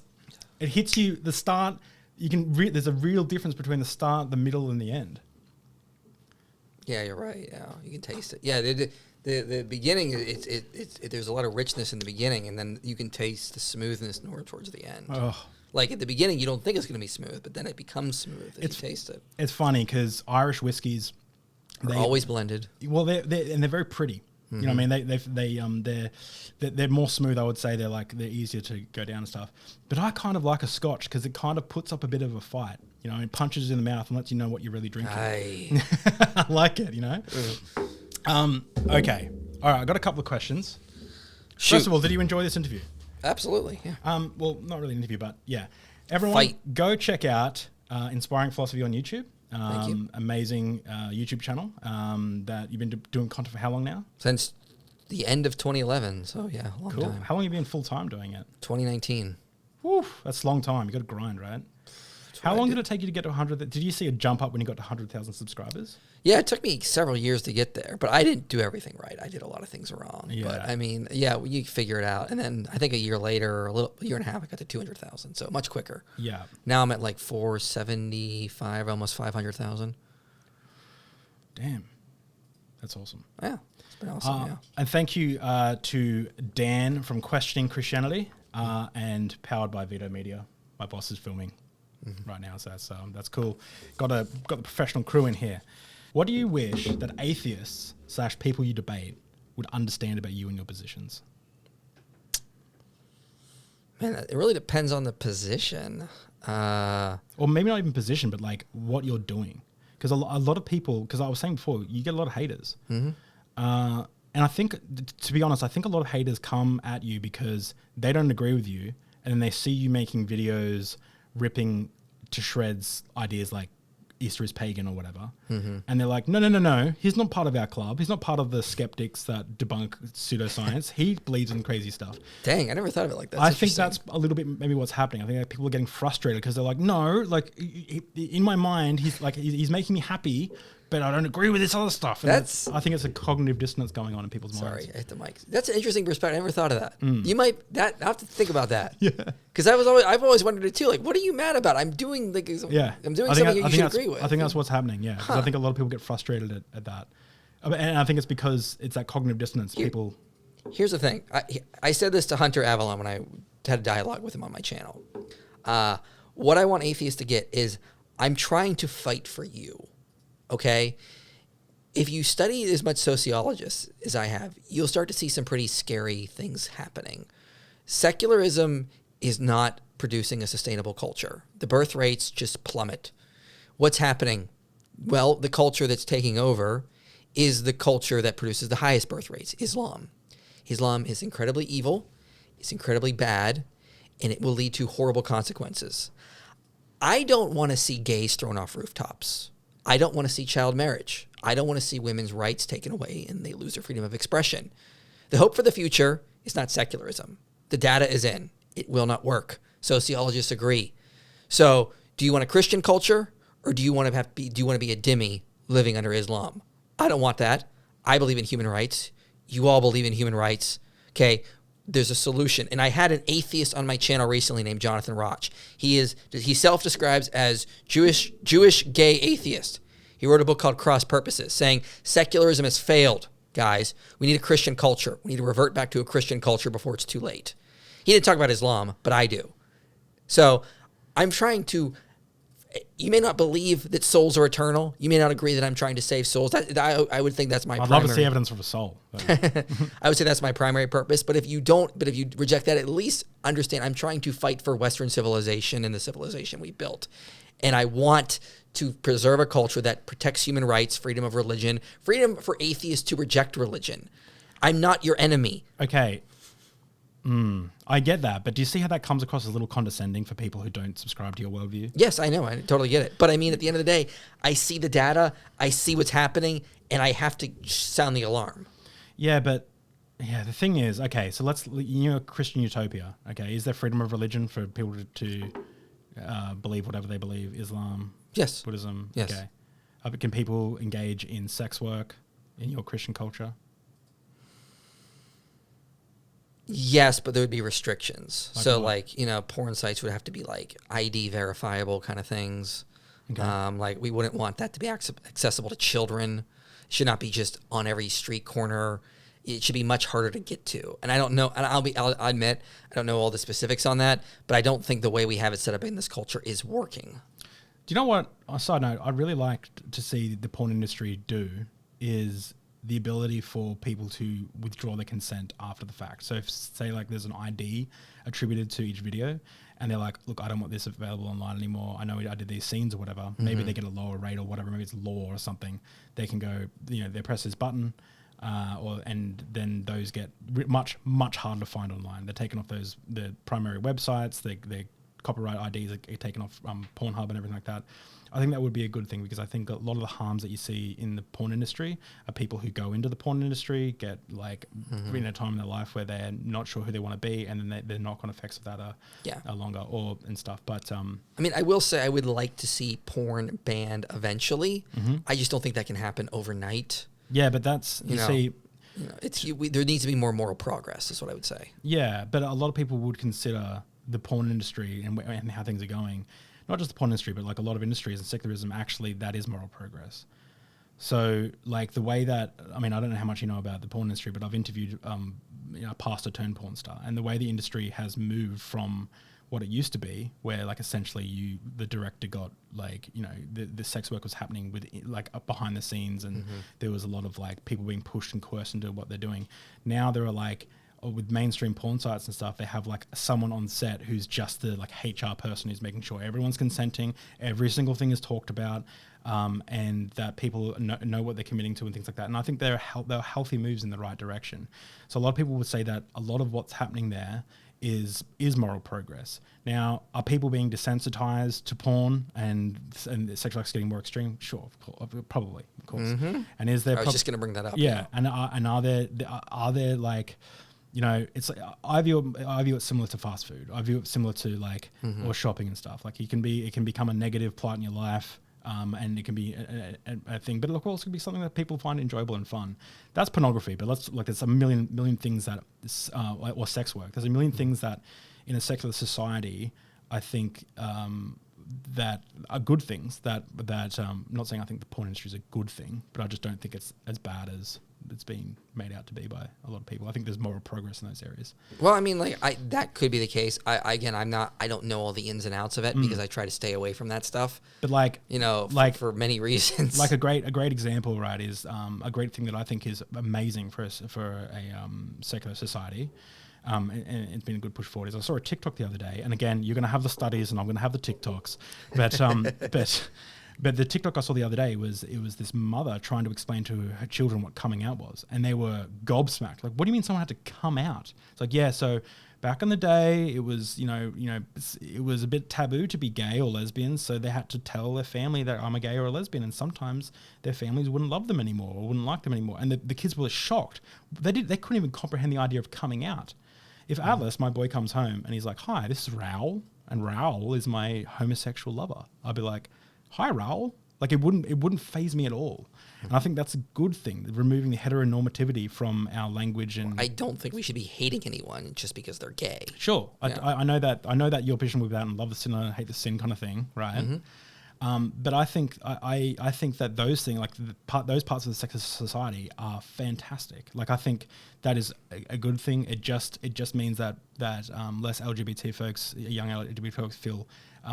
[SPEAKER 1] hits you the start. You can. There's a real difference between the start, the middle, and the end.
[SPEAKER 2] Yeah, you're right. Yeah, you can taste it. Yeah, the beginning. There's a lot of richness in the beginning, and then you can taste the smoothness more towards the end.
[SPEAKER 1] Oh.
[SPEAKER 2] Like at the beginning, you don't think it's going to be smooth, but then it becomes smooth as you taste it.
[SPEAKER 1] It's funny because Irish whiskies
[SPEAKER 2] are always blended.
[SPEAKER 1] Well, they're very pretty. You know what I mean? They're more smooth. I would say they're easier to go down and stuff. But I kind of like a Scotch because it kind of puts up a bit of a fight. You know, it punches you in the mouth and lets you know what you're really drinking.
[SPEAKER 2] Aye.
[SPEAKER 1] I like it. You know. Okay. All right. I got a couple of questions.
[SPEAKER 2] Shoot.
[SPEAKER 1] First of all, did you enjoy this interview?
[SPEAKER 2] Absolutely. Yeah.
[SPEAKER 1] Well, not really an interview, but yeah. Everyone,
[SPEAKER 2] Fight.
[SPEAKER 1] go check out Inspiring Philosophy on YouTube.
[SPEAKER 2] Thank you.
[SPEAKER 1] Amazing YouTube channel that you've been doing content for how long now?
[SPEAKER 2] Since the end of 2011. So yeah, long
[SPEAKER 1] Cool.
[SPEAKER 2] time.
[SPEAKER 1] How long have you been full time doing it?
[SPEAKER 2] 2019.
[SPEAKER 1] Whew, that's a long time. You got to grind, right? How long did it take you to get to 100? Did you see a jump up when you got to 100,000 subscribers?
[SPEAKER 2] Yeah, it took me several years to get there, but I didn't do everything right. I did a lot of things wrong.
[SPEAKER 1] Yeah.
[SPEAKER 2] But I mean, yeah, you figure it out. And then I think a year later, a year and a half, I got to 200,000. So much quicker.
[SPEAKER 1] Yeah.
[SPEAKER 2] Now I'm at like 475, almost 500,000.
[SPEAKER 1] Damn. That's awesome.
[SPEAKER 2] Yeah, it's been awesome. Yeah.
[SPEAKER 1] And thank you to Dan from Questioning Christianity and Powered by Vito Media. My boss is filming right now, so that's cool. Got the professional crew in here. What do you wish that atheists / people you debate would understand about you and your positions?
[SPEAKER 2] Man, it really depends on the position.
[SPEAKER 1] Or maybe not even position, but like what you're doing. Because a lot of people, because I was saying before, you get a lot of haters. And I think, to be honest, I think a lot of haters come at you because they don't agree with you, and then they see you making videos ripping to shreds ideas like Easter is pagan or whatever. And they're like, no, he's not part of our club. He's not part of the skeptics that debunk pseudoscience. He believes in crazy stuff.
[SPEAKER 2] Dang, I never thought of it like that.
[SPEAKER 1] I think that's a little bit maybe what's happening. I think that people are getting frustrated because they're like, no, like in my mind, he's making me happy, but I don't agree with this other stuff. And I think it's a cognitive dissonance going on in people's minds.
[SPEAKER 2] Sorry, I hit the mic. That's an interesting perspective. I never thought of that. I have to think about that.
[SPEAKER 1] Yeah.
[SPEAKER 2] Because I've always wondered it too. Like, what are you mad about? I'm doing something you should agree with.
[SPEAKER 1] I think that's what's happening. Yeah, 'cause I think a lot of people get frustrated at that, and I think it's because it's that cognitive dissonance.
[SPEAKER 2] Here's the thing. I said this to Hunter Avalon when I had a dialogue with him on my channel. What I want atheists to get is I'm trying to fight for you. Okay? If you study as much sociologists as I have, you'll start to see some pretty scary things happening. Secularism is not producing a sustainable culture. The birth rates just plummet. What's happening? Well, the culture that's taking over is the culture that produces the highest birth rates, Islam. Islam is incredibly evil, it's incredibly bad, and it will lead to horrible consequences. I don't want to see gays thrown off rooftops. I don't want to see child marriage. I don't want to see women's rights taken away and they lose their freedom of expression. The hope for the future is not secularism. The data is in. It will not work. Sociologists agree. So, do you want a Christian culture, or do you want to be a dhimmi living under Islam? I don't want that. I believe in human rights. You all believe in human rights. Okay, there's a solution. And I had an atheist on my channel recently named Jonathan Roch. He self-describes as Jewish gay atheist. He wrote a book called Cross Purposes, saying secularism has failed, guys. We need a Christian culture. We need to revert back to a Christian culture before it's too late. He didn't talk about Islam, but I do. So I'm trying to... You may not believe that souls are eternal. You may not agree that I'm trying to save souls. I would think that's my primary...
[SPEAKER 1] I'd love to see evidence of a soul.
[SPEAKER 2] I would say that's my primary purpose. But if you reject that, at least understand I'm trying to fight for Western civilization and the civilization we built. And I want to preserve a culture that protects human rights, freedom of religion, freedom for atheists to reject religion. I'm not your enemy.
[SPEAKER 1] Okay. I get that, but do you see how that comes across as a little condescending for people who don't subscribe to your worldview?
[SPEAKER 2] Yes, I know. I totally get it. But I mean, at the end of the day, I see the data, I see what's happening, and I have to sound the alarm.
[SPEAKER 1] Yeah, but the thing is, okay, so Christian utopia, okay, is there freedom of religion for people to believe whatever they believe, Islam,
[SPEAKER 2] yes,
[SPEAKER 1] Buddhism?
[SPEAKER 2] Yes.
[SPEAKER 1] Okay. Can people engage in sex work in your Christian culture?
[SPEAKER 2] Yes, but there would be restrictions.
[SPEAKER 1] Like
[SPEAKER 2] so,
[SPEAKER 1] what?
[SPEAKER 2] Porn sites would have to be ID verifiable kind of things.
[SPEAKER 1] Okay.
[SPEAKER 2] We wouldn't want that to be accessible to children. It should not be just on every street corner. It should be much harder to get to. And I don't know. And I'll admit I don't know all the specifics on that. But I don't think the way we have it set up in this culture is working.
[SPEAKER 1] Do you know what? On a side note, I'd really like to see the porn industry do is the ability for people to withdraw their consent after the fact. So if, say, there's an ID attributed to each video and they're like, look, I don't want this available online anymore. I know I did these scenes or whatever. Maybe they get a lower rate or whatever. Maybe it's law or something. They can go, they press this button and then those get much harder to find online. They're taken off the primary websites. Their copyright IDs are taken off Pornhub and everything like that. I think that would be a good thing, because I think a lot of the harms that you see in the porn industry are people who go into the porn industry, get like in a time in their life where they're not sure who they want to be, and then their knock-on effects of that are longer and stuff. But
[SPEAKER 2] I mean, I will say I would like to see porn banned eventually. I just don't think that can happen overnight.
[SPEAKER 1] Yeah, but that's see.
[SPEAKER 2] There needs to be more moral progress, is what I would say.
[SPEAKER 1] Yeah, but a lot of people would consider the porn industry and how things are going, not just the porn industry, but like a lot of industries and secularism, actually that is moral progress. So like the way that, I mean, I don't know how much you know about the porn industry, but I've interviewed a pastor turned porn star, and the way the industry has moved from what it used to be, where like essentially the director got like, the sex work was happening with like up behind the scenes, and there was a lot of like people being pushed and coerced into what they're doing. Now there are like, with mainstream porn sites and stuff, they have like someone on set who's just the like HR person who's making sure everyone's consenting, every single thing is talked about, and that people know what they're committing to and things like that. And I think they're healthy moves in the right direction. So a lot of people would say that a lot of what's happening there is moral progress. Now, are people being desensitized to porn and sexual acts getting more extreme? Sure, of course, probably, of course. And is there?
[SPEAKER 2] I was just going to bring that up.
[SPEAKER 1] Yeah, and are there like, it's like, I view it similar to fast food. I view it similar to like or shopping and stuff. Like it can become a negative plot in your life. And it can be a thing, but it also can be something that people find enjoyable and fun. That's pornography, but there's a million things that, or sex work. There's a million things that, in a secular society, I think that are good things. That I'm not saying I think the porn industry is a good thing, but I just don't think it's as bad as it's being made out to be by a lot of people. I think there's moral progress in those areas.
[SPEAKER 2] Well, I mean, like that could be the case. I don't know all the ins and outs of it because I try to stay away from that stuff.
[SPEAKER 1] But like,
[SPEAKER 2] for many reasons.
[SPEAKER 1] Like a great example, right, is a great thing that I think is amazing for a secular society. And it's been a good push forward. Is I saw a TikTok the other day, and again, you're going to have the studies, and I'm going to have the TikToks, but the TikTok I saw the other day was this mother trying to explain to her children what coming out was, and they were gobsmacked. Like, what do you mean someone had to come out? It's like, yeah, so back in the day, it was it was a bit taboo to be gay or lesbian, so they had to tell their family that I'm a gay or a lesbian, and sometimes their families wouldn't love them anymore or wouldn't like them anymore, and the kids were shocked. They couldn't even comprehend the idea of coming out. If Atlas, my boy, comes home and he's like, "Hi, this is Raoul, and Raoul is my homosexual lover," I'd be like, "Hi, Raoul." Like it wouldn't faze me at all. And I think that's a good thing, removing the heteronormativity from our language. And
[SPEAKER 2] I don't think we should be hating anyone just because they're gay.
[SPEAKER 1] Sure,
[SPEAKER 2] Yeah.
[SPEAKER 1] I know that your position with that and love the sinner, hate the sin kind of thing, right? But I think that those things, like those parts of the secular society, are fantastic. Like I think that is a good thing. It just means that less LGBT folks, young LGBT folks, feel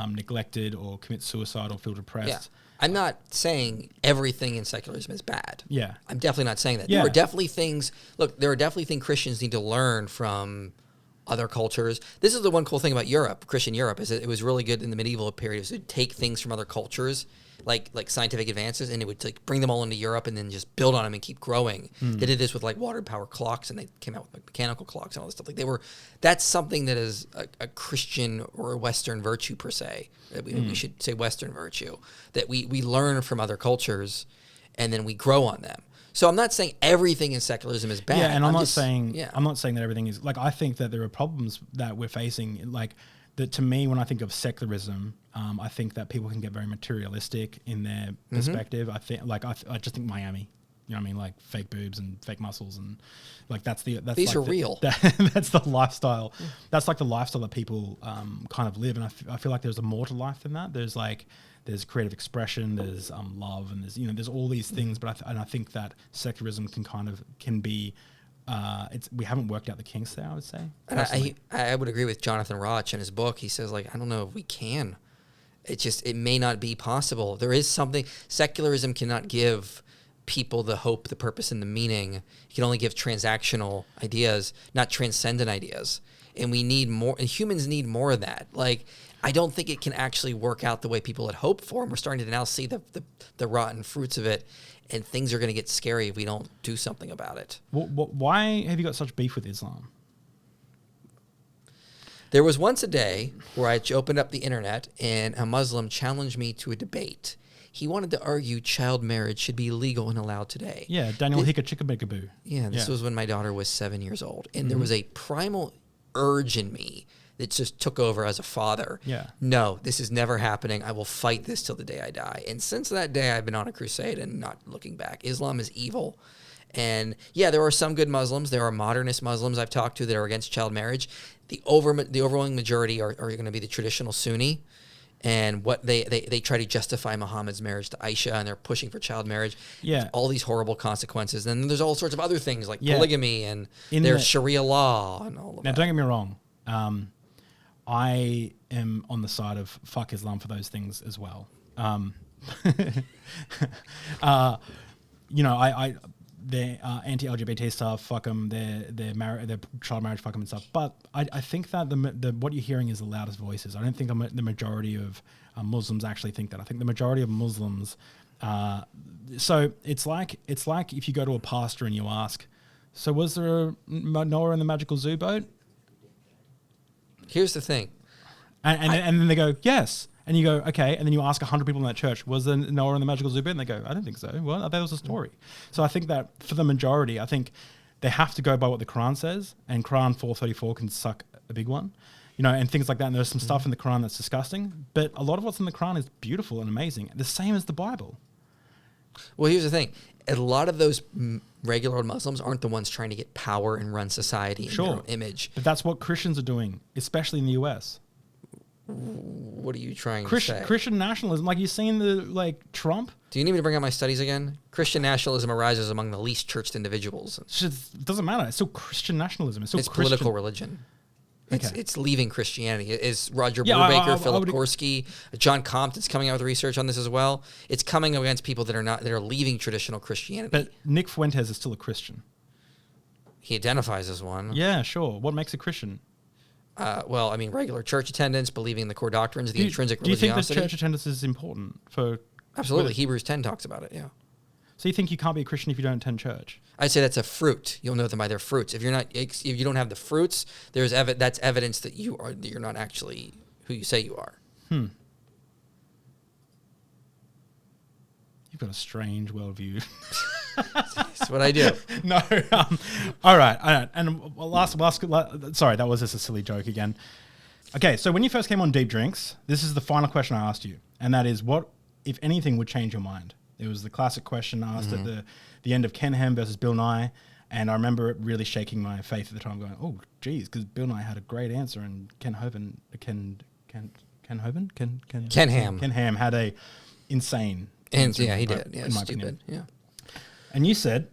[SPEAKER 1] neglected or commit suicide or feel depressed.
[SPEAKER 2] Yeah. I'm not saying everything in secularism is bad.
[SPEAKER 1] Yeah.
[SPEAKER 2] I'm definitely not saying that.
[SPEAKER 1] Yeah.
[SPEAKER 2] There are definitely things Christians need to learn from other cultures. This is the one cool thing about Europe, Christian Europe, is that it was really good in the medieval period. It would take things from other cultures, like scientific advances, and it would like bring them all into Europe and then just build on them and keep growing. They did this with like water power clocks, and they came out with like mechanical clocks and all this stuff. Like that's something that is a Christian or a Western virtue per se. We should say Western virtue, that we learn from other cultures and then we grow on them. So I'm not saying everything in secularism is bad.
[SPEAKER 1] Yeah, and I'm not saying that everything is, like, I think that there are problems that we're facing. Like, that to me, when I think of secularism, I think that people can get very materialistic in their perspective. I think, like, I just think Miami. You know what I mean? Like fake boobs and fake muscles, and like
[SPEAKER 2] these
[SPEAKER 1] like
[SPEAKER 2] are real.
[SPEAKER 1] That's the lifestyle. That's like the lifestyle that people kind of live, and I feel like there's more to life than that. There's creative expression, there's love, and there's all these things. But I think that secularism can be. We haven't worked out the kinks there, I would say.
[SPEAKER 2] And I would agree with Jonathan Roch in his book. He says, like, I don't know if we can. It may not be possible. There is something. Secularism cannot give people the hope, the purpose, and the meaning. It can only give transactional ideas, not transcendent ideas. And we need more. And humans need more of that. Like, I don't think it can actually work out the way people had hoped for. And we're starting to now see the rotten fruits of it, and things are going to get scary if we don't do something about it.
[SPEAKER 1] Why have you got such beef with Islam?
[SPEAKER 2] There was once a day where I opened up the internet and a Muslim challenged me to a debate. He wanted to argue child marriage should be legal and allowed today.
[SPEAKER 1] Yeah, Daniel Hicka-Chicka-Bicka-Boo.
[SPEAKER 2] Yeah, this was when my daughter was 7 years old. And there was a primal urge in me that just took over as a father.
[SPEAKER 1] Yeah.
[SPEAKER 2] No, this is never happening. I will fight this till the day I die. And since that day, I've been on a crusade and not looking back. Islam is evil. And yeah, there are some good Muslims. There are modernist Muslims I've talked to that are against child marriage. The overwhelming majority are going to be the traditional Sunni. And what they try to justify Muhammad's marriage to Aisha, and they're pushing for child marriage.
[SPEAKER 1] Yeah.
[SPEAKER 2] All these horrible consequences. And then there's all sorts of other things like
[SPEAKER 1] Yeah.
[SPEAKER 2] polygamy and
[SPEAKER 1] In
[SPEAKER 2] there's
[SPEAKER 1] the-
[SPEAKER 2] Sharia law and all of
[SPEAKER 1] Now,
[SPEAKER 2] that.
[SPEAKER 1] don't get me wrong. I am on the side of fuck Islam for those things as well. You know, their anti-LGBT stuff, fuck them. Their child marriage, fuck them and stuff. But I think that the what you're hearing is the loudest voices. I don't think the majority of Muslims actually think that. I think the majority of Muslims. So it's like if you go to a pastor and you ask, so was there a Noah and the Magical Zoo boat?
[SPEAKER 2] Here's the thing.
[SPEAKER 1] And then they go, yes. And you go, okay. And then you ask 100 people in that church, was there Noah and the Magical Zoo boat? And they go, I don't think so. Well, that was a story. So I think that for the majority, I think they have to go by what the Quran says. And Quran 434 can suck a big one. You know, and things like that. And there's some stuff in the Quran that's disgusting. But a lot of what's in the Quran is beautiful and amazing. The same as the Bible.
[SPEAKER 2] Well, here's the thing. A lot of those regular Muslims aren't the ones trying to get power and run society in their own image.
[SPEAKER 1] But that's what Christians are doing, especially in the US.
[SPEAKER 2] What are you trying to say?
[SPEAKER 1] Christian nationalism, like you've seen Trump.
[SPEAKER 2] Do you need me to bring out my studies again? Christian nationalism arises among the least churched individuals.
[SPEAKER 1] It doesn't matter. It's still Christian nationalism. It's still
[SPEAKER 2] It's
[SPEAKER 1] Christian.
[SPEAKER 2] political religion.
[SPEAKER 1] Okay.
[SPEAKER 2] It's leaving Christianity. Is Roger
[SPEAKER 1] Yeah,
[SPEAKER 2] Brubaker,
[SPEAKER 1] I
[SPEAKER 2] Philip
[SPEAKER 1] would-
[SPEAKER 2] Korsky, John Compton's coming out with research on this as well. It's coming against people that are leaving traditional Christianity.
[SPEAKER 1] But Nick Fuentes is still a Christian.
[SPEAKER 2] He identifies as one.
[SPEAKER 1] Yeah, sure. What makes a Christian?
[SPEAKER 2] Well, I mean, regular church attendance, believing in the core doctrines, the intrinsic
[SPEAKER 1] do you think that
[SPEAKER 2] religiosity.
[SPEAKER 1] church attendance is important for?
[SPEAKER 2] Absolutely. Hebrews 10 talks about it, yeah.
[SPEAKER 1] So you think you can't be a Christian if you don't attend church?
[SPEAKER 2] I'd say that's a fruit. You'll know them by their fruits. If you don't have the fruits, that's evidence that you're not actually who you say you are.
[SPEAKER 1] You've got a strange worldview.
[SPEAKER 2] That's what I do.
[SPEAKER 1] No. All right. And sorry, that was just a silly joke again. Okay, so when you first came on Deep Drinks, this is the final question I asked you, and that is, what, if anything, would change your mind? It was the classic question asked at the end of Ken Ham versus Bill Nye, and I remember it really shaking my faith at the time, going, "Oh, geez," because Bill Nye had a great answer, and Ken Ham had a insane.
[SPEAKER 2] And yeah, he
[SPEAKER 1] in my-
[SPEAKER 2] did. Yeah,
[SPEAKER 1] in my
[SPEAKER 2] stupid.
[SPEAKER 1] opinion.
[SPEAKER 2] Yeah.
[SPEAKER 1] And you said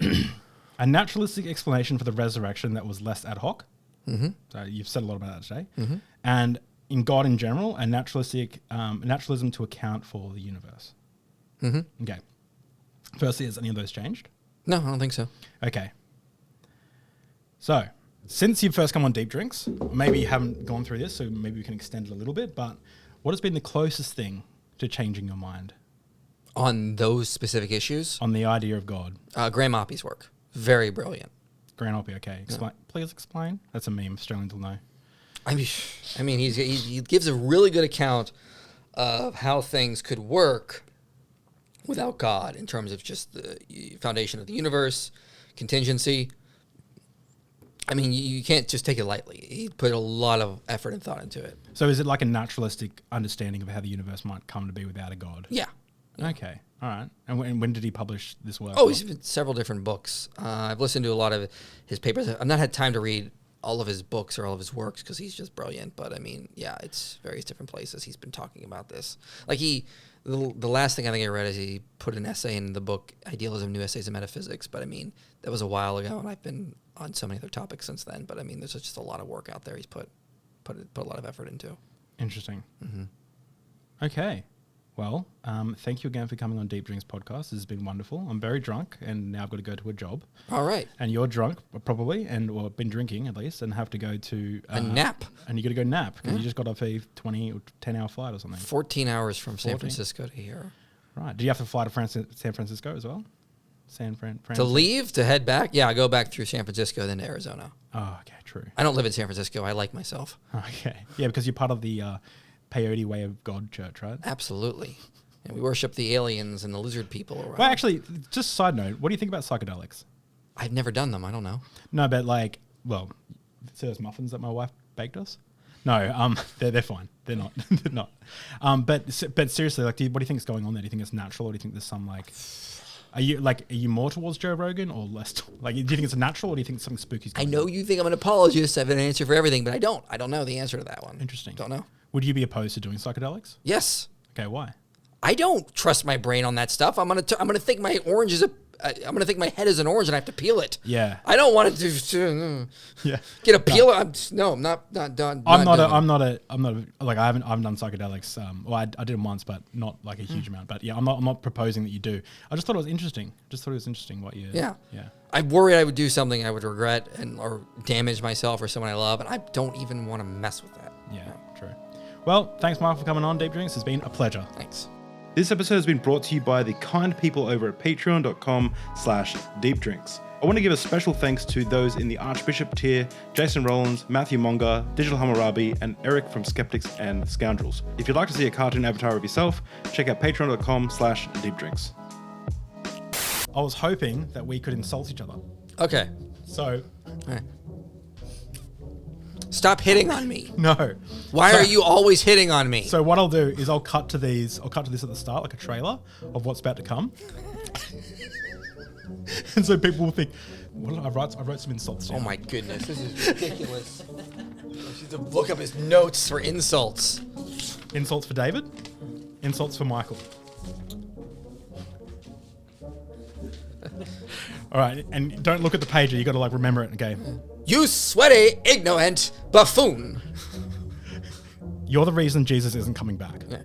[SPEAKER 1] a naturalistic explanation for the resurrection that was less ad hoc. Mm-hmm. So you've said a lot about that today. Mm-hmm. And in God in general, a naturalism to account for the universe. Mm-hmm. Okay. Firstly, has any of those changed?
[SPEAKER 2] No, I don't think so.
[SPEAKER 1] Okay. So, since you've first come on Deep Drinks, maybe you haven't gone through this, so maybe we can extend it a little bit, but what has been the closest thing to changing your mind
[SPEAKER 2] On those specific issues,
[SPEAKER 1] on the idea of God?
[SPEAKER 2] Graham Oppy's work. Very brilliant.
[SPEAKER 1] Grant Oppy, okay. Please explain. That's a meme. Australians will know.
[SPEAKER 2] I mean, he gives a really good account of how things could work without God in terms of just the foundation of the universe, contingency. I mean, you can't just take it lightly. He put a lot of effort and thought into it.
[SPEAKER 1] So is it like a naturalistic understanding of how the universe might come to be without a God?
[SPEAKER 2] Yeah.
[SPEAKER 1] Okay. All right. And when did he publish this work?
[SPEAKER 2] Oh, he's been several different books. I've listened to a lot of his papers. I've not had time to read all of his books or all of his works because he's just brilliant. But I mean, yeah, it's various different places he's been talking about this. Like the last thing I think I read is he put an essay in the book Idealism, New Essays in Metaphysics. But I mean, that was a while ago, and I've been on so many other topics since then. But I mean, there's just a lot of work out there he's put a lot of effort into.
[SPEAKER 1] Interesting. Mm-hmm. Okay. Well, thank you again for coming on Deep Drinks Podcast. This has been wonderful. I'm very drunk, and now I've got to go to a job.
[SPEAKER 2] All right.
[SPEAKER 1] And you're drunk, probably, or been drinking at least, and have to go to...
[SPEAKER 2] A nap.
[SPEAKER 1] And you got to go nap, because you just got off a 20 or 10-hour flight or something.
[SPEAKER 2] 14 hours from San Francisco to here.
[SPEAKER 1] Right. Do you have to fly to San Francisco as well?
[SPEAKER 2] To leave, to head back? Yeah, I go back through San Francisco, then to Arizona.
[SPEAKER 1] Oh, okay, true.
[SPEAKER 2] I don't live in San Francisco. I like myself.
[SPEAKER 1] Okay. Yeah, because you're part of the Peyote Way of God church, right?
[SPEAKER 2] Absolutely. And we worship the aliens and the lizard people around.
[SPEAKER 1] Well, actually, just side note, what do you think about psychedelics?
[SPEAKER 2] I've never done them. I don't know.
[SPEAKER 1] No, but see those muffins that my wife baked us? No, they're fine. They're not. They're not. But seriously, like, what do you think is going on there? Do you think it's natural, or do you think there's some Are you more towards Joe Rogan or less? Do you think it's a natural, or do you think something spooky?
[SPEAKER 2] I know you think I'm an apologist. I have an answer for everything, but I don't. I don't know the answer to that one.
[SPEAKER 1] Interesting.
[SPEAKER 2] Don't know.
[SPEAKER 1] Would you be opposed to doing psychedelics?
[SPEAKER 2] Yes.
[SPEAKER 1] Okay, why?
[SPEAKER 2] I don't trust my brain on that stuff. I'm gonna think my orange is I'm gonna think my head is an orange and I have to peel it.
[SPEAKER 1] Yeah.
[SPEAKER 2] I don't want to
[SPEAKER 1] Yeah.
[SPEAKER 2] get a peeler. I'm not done.
[SPEAKER 1] I haven't done psychedelics. I did them once, but not like a huge amount. But yeah, I'm not proposing that you do. I just thought it was interesting. What you.
[SPEAKER 2] Yeah.
[SPEAKER 1] Yeah.
[SPEAKER 2] I worried I would do something I would regret or damage myself or someone I love, and I don't even want to mess with that.
[SPEAKER 1] Yeah. True. Well, thanks, Mark, for coming on Deep Drinks. It's been a pleasure.
[SPEAKER 2] Thanks.
[SPEAKER 5] This episode has been brought to you by the kind people over at patreon.com/deepdrinks. I want to give a special thanks to those in the Archbishop tier, Jason Rollins, Matthew Monga, Digital Hammurabi, and Eric from Skeptics and Scoundrels. If you'd like to see a cartoon avatar of yourself, check out patreon.com/deepdrinks.
[SPEAKER 1] I was hoping that we could insult each other.
[SPEAKER 2] Okay.
[SPEAKER 1] So,
[SPEAKER 2] All right. Stop hitting on me.
[SPEAKER 1] no.
[SPEAKER 2] Why are you always hitting on me?
[SPEAKER 1] So what I'll do is I'll cut to this at the start, like a trailer of what's about to come. And so people will think, I wrote some insults down.
[SPEAKER 2] Oh my goodness, this is ridiculous. I should look up his notes for insults.
[SPEAKER 1] Insults for David, insults for Michael. All right, and don't look at the page. You got to remember it. Okay.
[SPEAKER 2] You sweaty, ignorant buffoon.
[SPEAKER 1] You're the reason Jesus isn't coming back.
[SPEAKER 2] Yeah.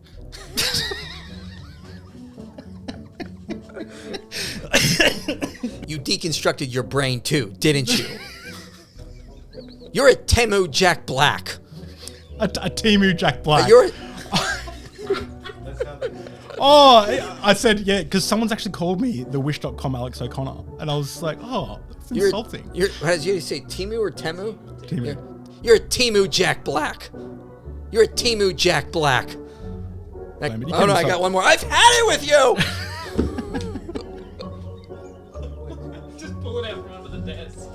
[SPEAKER 2] You deconstructed your brain too, didn't you? You're a Temu Jack Black.
[SPEAKER 1] A Temu Jack Black.
[SPEAKER 2] You're.
[SPEAKER 1] Oh, I said, yeah, because someone's actually called me the Wish.com Alex O'Connor. And I was like, oh, that's insulting.
[SPEAKER 2] How did you say, Temu or Temu?
[SPEAKER 1] Temu.
[SPEAKER 2] You're a Temu Jack Black. You're a Temu Jack Black. I got one more. I've had it with you!
[SPEAKER 4] Just pull it out from under the desk.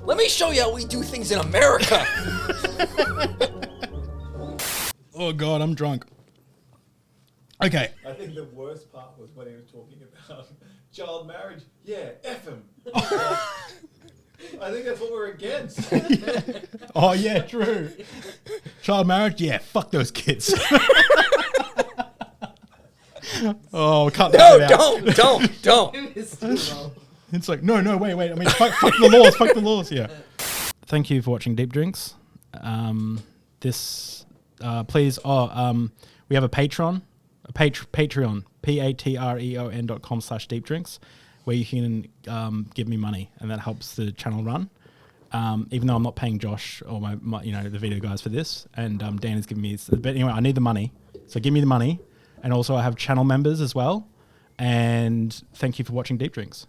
[SPEAKER 2] Let me show you how we do things in America.
[SPEAKER 1] Oh, God, I'm drunk. Okay.
[SPEAKER 3] I think the worst part was when he was talking about child marriage. Yeah, F him. I think that's what we're against.
[SPEAKER 1] Oh, yeah, true. Child marriage? Yeah, fuck those kids. Oh, cut that out.
[SPEAKER 2] Don't.
[SPEAKER 1] It's like, no, wait. I mean, fuck the laws, yeah. Thank you for watching Deep Drinks. Please, we have a Patreon, Patreon, patreon.com/deepdrinks, where you can give me money, and that helps the channel run. Even though I'm not paying Josh or my the video guys for this, and Dan is giving me, but anyway, I need the money, so give me the money. And also I have channel members as well. And thank you for watching Deep Drinks.